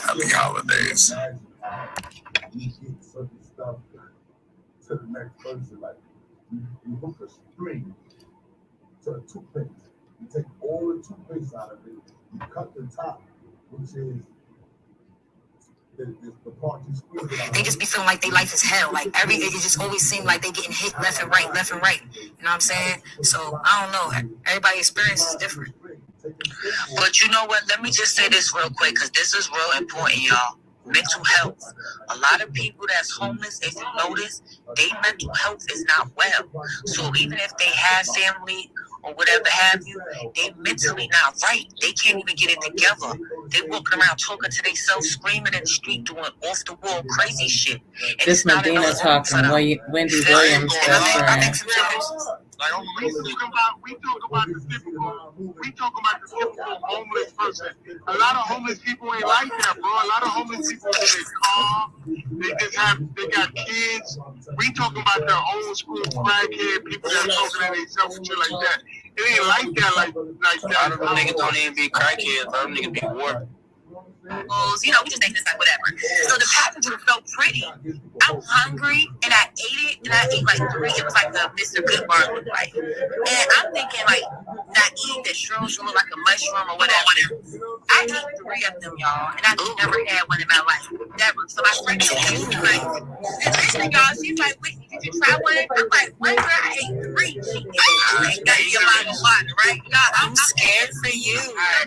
Happy holidays. To the next person, like you hook a string to a toothpaste. You take all the toothpaste out of it. You cut the top, which is the part you squeeze it out. They just be feeling like their life is hell. Like it just always seems like they getting hit left and right. You know what I'm saying? So I don't know. Everybody's experience is different. But you know what? Let me just say this real quick, because this is real important, y'all. Mental health. A lot of people that's homeless, if you notice, their mental health is not well. So even if they have family or whatever have you, they mentally not right. They can't even get it together. They walking around talking to themselves, screaming in the street, doing off the wall crazy shit. And This Medina talking, Wendy Williams' best friend. Like we talk about the typical homeless person. A lot of homeless people ain't like that, bro. A lot of homeless people they calm. They got kids. We talking about the old school crackhead people that talking to themselves and shit like that. It ain't like that, like that. A lot of them niggas don't even be crackheads. A lot of them niggas be warped. You know, we just think this like whatever. So the package felt pretty. I was hungry and I ate it, and I ate like 3. It was like the Mr. Goodbar looked like. And I'm thinking like not eating the shrooms look like a mushroom or whatever. I ate 3 of them, y'all, and I never had one in my life. Never. So my friend was like, listen, y'all, she's like, wait, did you try one? I'm like, what? I ate 3. She ate got your bottle of water, right? Y'all, I'm scared for you.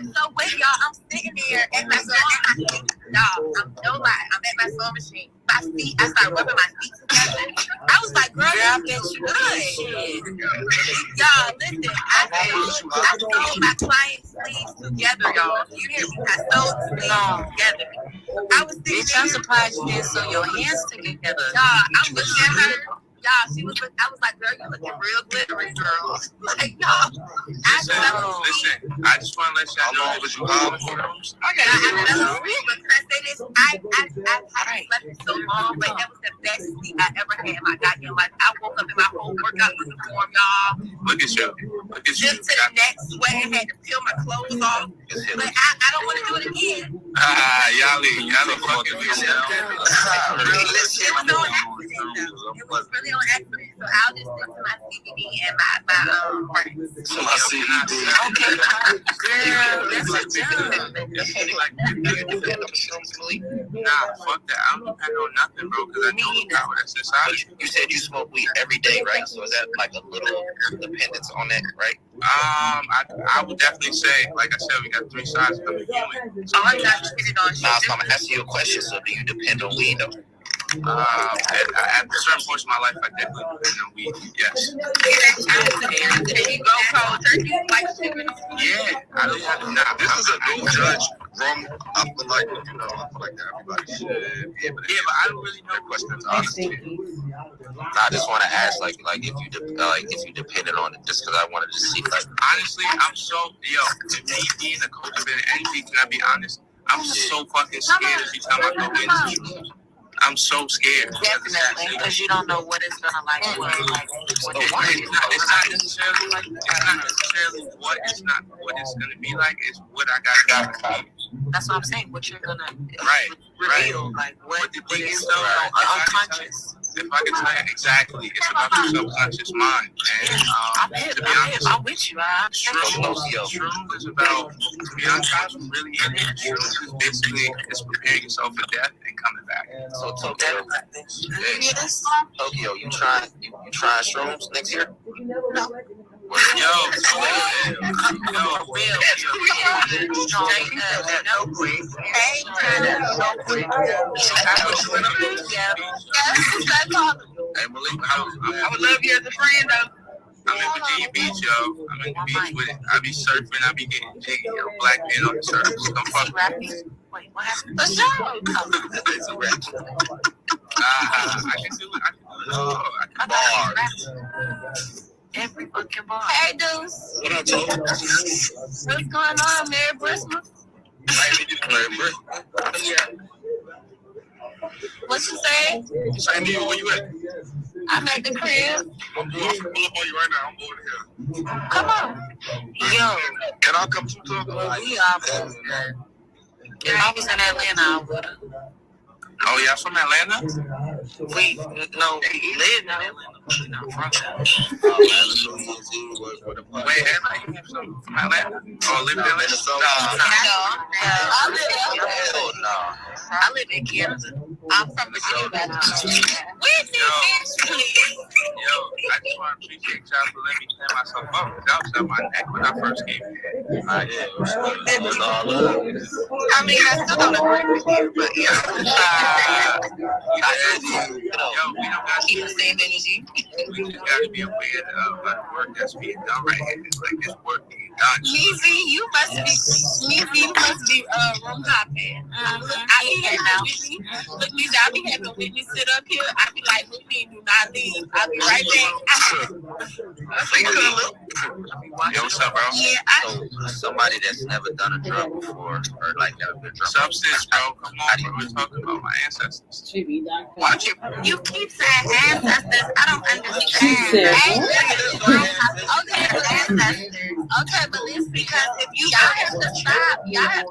So wait, y'all, I'm sitting there at my y'all, I'm no lie. I'm at my sewing machine. My feet, I started rubbing my feet together. I was like, girl, I bet you good. Y'all, listen, I sewed my client's sleeves together, y'all. You hear me? I sewed the sleeves together. I was thinking, I'm surprised you didn't sew your hands together. Y'all, I'm looking at her. Y'all, I was like, girl, you're looking real glittery, girl. Like, y'all. Listen, I just want to let y'all know that you shrooms. I slept so long, but that was the best sleep I ever had in my goddamn life. I woke up in my whole workout uniform, y'all. Look at you. Just to the neck, sweating, had to peel my clothes off. But I don't want to do it again. Y'all fucking yourself. It was on accident, though. It was really on accident. So I'll just stick to my CBD and my friends. So my CBD. Okay, girl, that's a job. Nah, fuck that. I don't depend on nothing, bro, because I know the power that's inside. You said you smoke weed every day, right? So is that like a little dependence on that, right? I would definitely say, like I said, we got 3 sides of the human. So I'm not depending on shit. Nah, so I'm asking you a question. So do you depend on weed though? At certain points in my life, I definitely depend on weed. Yes. There you go, cold turkey, white chicken. Yeah, I don't have to. Nah, This is a no judge room. I feel like, I feel like that everybody should be able to. Yeah, but I don't really know questions. Honestly, I just want to ask, like if you depended on it, just because I wanted to see, like. Honestly, I'm so if me being a cultivator, anything, can I be honest? I'm so fucking scared every time I go in. I'm so scared. Definitely, because you don't know what it's gonna like. It's not necessarily what it's gonna be like. It's what I got. That's what I'm saying. What you're gonna reveal, like what the thing is though, unconscious. If I can tell you exactly, it's about your subconscious mind. And to be honest, I'm with you. Shrooms is about, to be honest, really, shrooms is basically preparing yourself for death and coming back. So Tokyo, you trying shrooms next year? No. I would love you as a friend, though. I'm in Virginia Miami Beach, yo. I'm in the beach with it. I be surfing, I be getting jiggy, yo. Black man on the surf. Come fuck with me. Wait, what happened? The show. It's a rap. I can do it. Oh, I can bars. Every fucking bar. Hey, dudes. What up, Toad? What's going on? Merry Christmas. Merry Christmas. Yeah. What you say? Same to you. Where you at? I'm at the crib. I'm pull up on you right now. I'm over here. Come on. Yo. Can I come to the We are. If I was in Atlanta, I would have. Oh, y'all from Atlanta? We live in Atlanta. We're not from Wait, Atlanta? From Atlanta? Oh, live in Atlanta? I live in Canada. I'm from Virginia. Yo, I just want to appreciate y'all for letting me clean myself up. That was on my neck when I first came here. I mean, I still don't agree with you, but yeah. We don't got keep the same energy. We just got to be aware of the work that's being done right here. It's like this work being done. Meezy, you must be room hopping. I be having Whitney. Look, Meezy, I be having Whitney sit up here. I be like, Whitney, do not leave. I'll be right back. Yo, what's up, bro? Yeah, somebody that's never done a drug before or like never been drunk. Substance, bro. Come on, bro. We're talking about my ancestors. Watch it. You keep saying ancestors. I don't understand. Okay, but listen, because if y'all have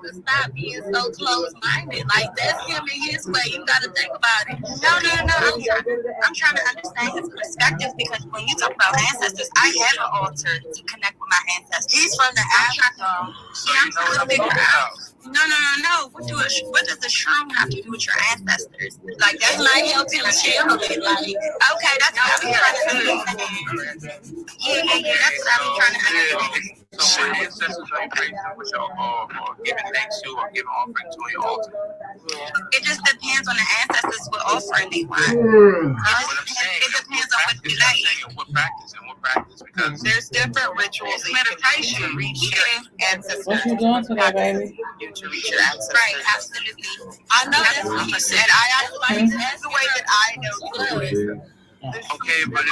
to stop being so close-minded. Like that's him and his way. You got to think about it. No. I'm trying to understand his perspective because when you talk about ancestors, I have an altar to connect with my ancestors. He's from the Africa. So you know what I'm talking about. No. What does the shroom have to do with your ancestors? Like that's not helping channel it. Like okay, that's what I'm trying to understand. Yeah. That's what I'm trying to understand. So my ancestors are praising which are giving thanks to or giving offering to your altar. It just depends on the ancestors what offering they want. It depends on what you like. What practice because there's different rituals. Meditation to reach your ancestors. What you doing today, baby? To reach your ancestors. Right, absolutely. I know that's what you said. That's the way that I know. Okay, but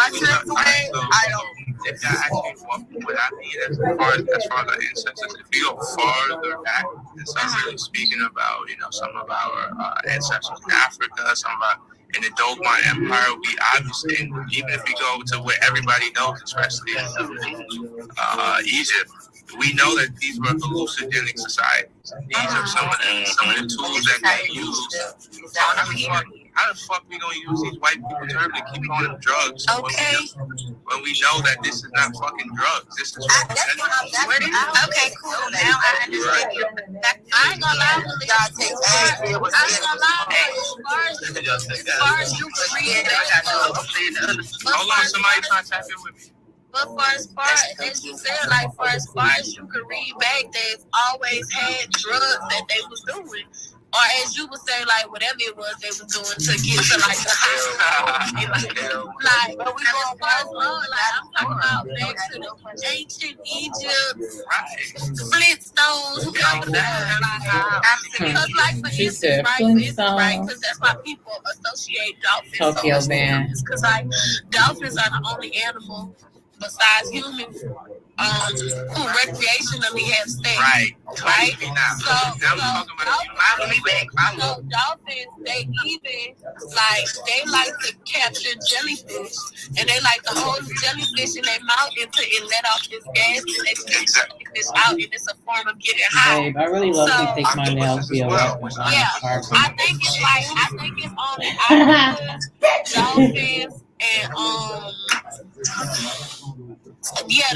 if that actually what I mean as far as our ancestors, if we go farther back and start really speaking about, some of our ancestors in Africa, some of our in the Dogon Empire, we obviously, even if we go to where everybody knows, especially Egypt, we know that these were hallucinogenic societies. These are some of the tools that they use. How the fuck we gonna use these white people terms to keep calling them drugs? Okay. When we know that this is not fucking drugs. This is okay, cool. Now I understand your perspective. I ain't gonna lie, as far as you can read hold on, somebody trying to tap in with me. But as far as you said, like for as far as you can read back, they've always had drugs that they was doing. Or as you would say, like whatever it was they were doing to get to like the hospital. Like, but we going fast forward. Like I'm talking about back to the ancient Egypt, Flintstones. Who comes because like for She said instance, right? Because that's why people associate dolphins. Tokyo Man. Because like dolphins are the only animal besides humans who recreationally have sex. Right. So dolphins, they even they like to capture jellyfish and they like to hold the jellyfish in their mouth until it let off this gas and they spit the jellyfish out and it's a form of getting high. Babe, I really love to take my nails via I think it's on the dolphins and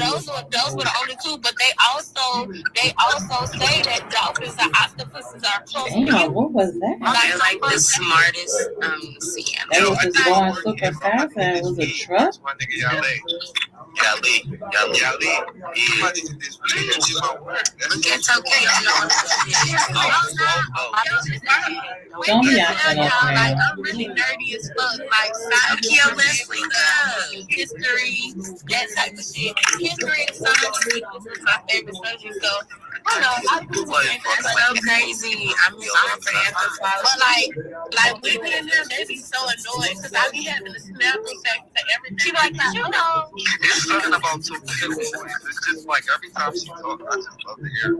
those were the only two, but they also say that dolphins and octopuses are close. Damn, what was that? They're like the smartest That was just going super fast and it was a truck. Yali. Look at Tokyo. Don't be acting up, man. Like, I'm really nerdy as fuck. Like, Tokyo Leslie, history, that type of shit. History and science is my favorite subject, so I know I do that's so crazy. I'm for anthropology. But like women in them, they be so annoyed because I be having to snap respect to everything. She like, you know. It's something about two people. It's just like every time she talks, I just love to hear it.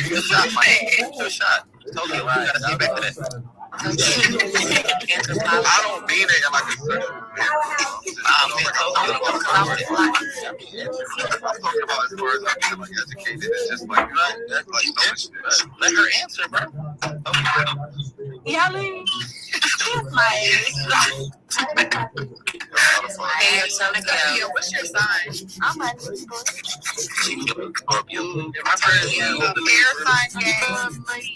Good shot, Mike. Good shot. Tokyo, you gotta see back to that. I don't mean it in like a sexual manner. I'm talking about as far as I'm being like educated. It's just like, that's like so much shit. Let her answer, bro. Yali. Hey, Tokyo, what's your sign? I'm a Scorpio. my air sign,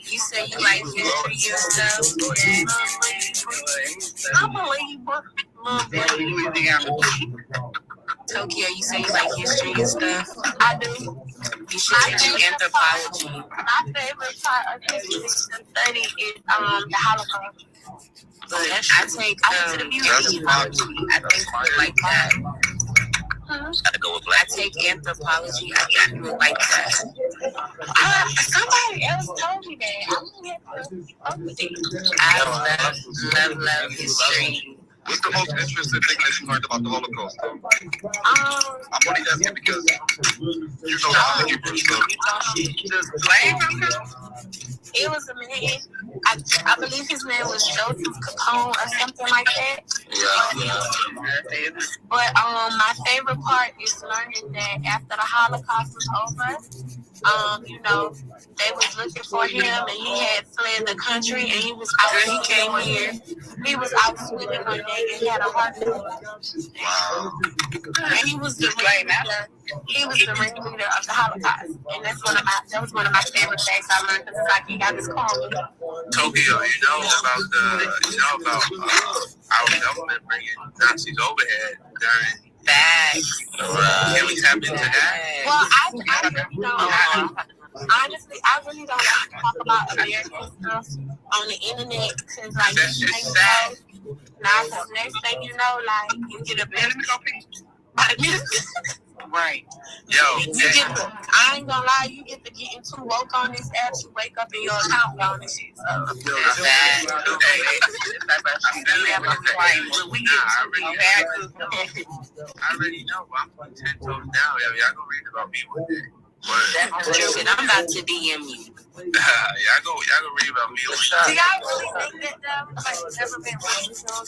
you say you like history and stuff. I'm a Libra. Tokyo, you say you like history and stuff. I do. You should take anthropology. My favorite part of history study is the Holocaust. But I take anthropology. I think like that. Gotta go with I take anthropology. I think you would like that. Somebody else told me that. I love history. What's the most interesting thing that you learned about the Holocaust? I'm only asking because you know how many people It was a man. I believe his name was Joseph Capone or something like that. But my favorite part is learning that after the Holocaust was over, you know, they was looking for him and he had fled the country and he was out. He came here. He was out swimming one day and he had a heart attack. And he was the ringleader. He was the ringleader of the Holocaust, and that was one of my favorite things I learned because it's like he got his karma. Tokyo, you know about our government bringing Nazis overhead during Facts. Can we tap into that? Well, honestly, I really don't like to talk about American stuff on the internet because, like, that's just sad. Next thing you know, like, you get a bill. Right. Yo, I ain't gonna lie, you get to getting too woke on this app, you wake up in your account on this shit. So I already know, but I'm putting 10 toes down. Y'all gonna read about me one day. shit, I'm about to DM you. Y'all go read about me one day. Do y'all really think that like never been raised on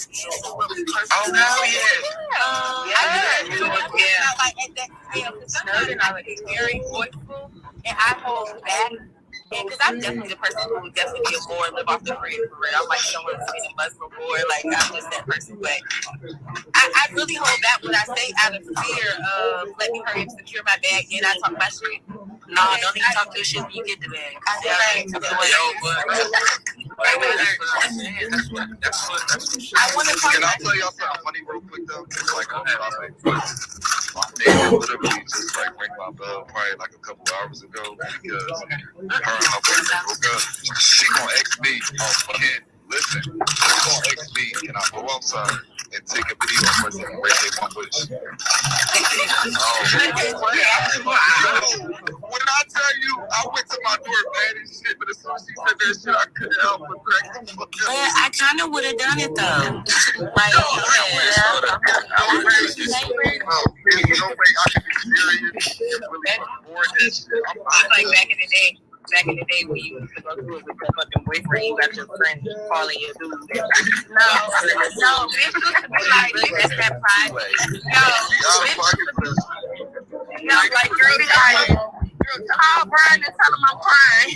Oh no, like at that time, because I was very voiceful and I hold back. And because I'm definitely the person who would definitely be a boy, live off the grid for real. I'm like someone who's been a Muslim boy, like I'm just that person. But I really hold back what I say out of fear of letting her insecure my bag and I talk my shit. No, don't even talk your shit when you get the bag. I want to talk. Can I tell y'all something funny real quick though? It's like my neighbor literally just like rang my bell probably like a couple hours ago because her and my boyfriend broke up. She gonna ex me. Listen, she gonna ex me and I go outside and take a video of her and raise their one wish. When I tell you, I went to my door bad and shit, but as soon as she said that shit, I couldn't help but crack the fuck up. I kind of would have done it though. Like, there's no way I can be serious and really afford that shit. I'm like back in the day. Back in the day when you used to go through it with your fucking boyfriend, you got your friend calling your dude. No, it used to be like, that's that pride. No, like, girl, call Brian and tell him I'm crying.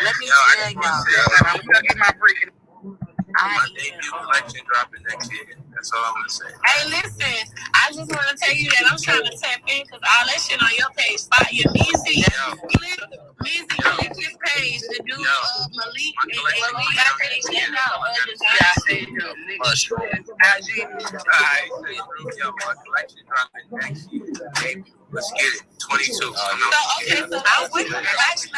Let me tell y'all. I'm gonna get my break. My debut collection dropping next year. That's all I'm gonna say. Hey, listen, I just want to tell you that I'm trying to tap in because all that shit on your page, spot your Meezy. Meezy, his page. page, the dude Malik, and Malik got my collection dropping next year. Baby, let's get it. 22. So I would let me ask you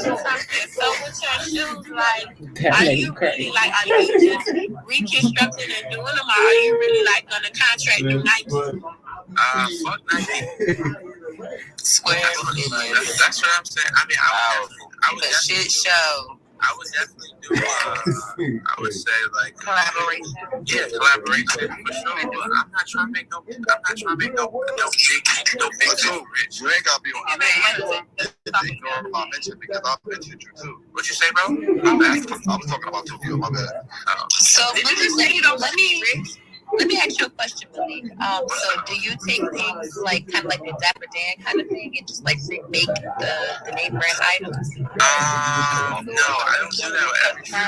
something. So with your shoes, like, are you really like, are you just reconstructing and doing them, or are you really like gonna contract with Nike? Fuck Nike. Square. That's what I'm saying. I mean, I would shit show. I would definitely do. I would say like collaboration. Yeah, collaboration for sure. But I'm not trying to make no big rich. You ain't gotta be on mention because I'll mention you too. What you say, bro? I was talking about Tokyo, my bad. So let me say, let me ask you a question, Malik. So do you take things like kind of like the Dapper Dan kind of thing and just like make the name brand items? No, I don't do that with every shoe.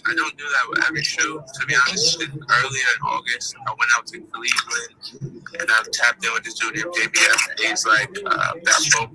I don't do that with every shoe. To be honest, earlier in August, I went out to Cleveland and I tapped in with this dude named JBS. He's like that folk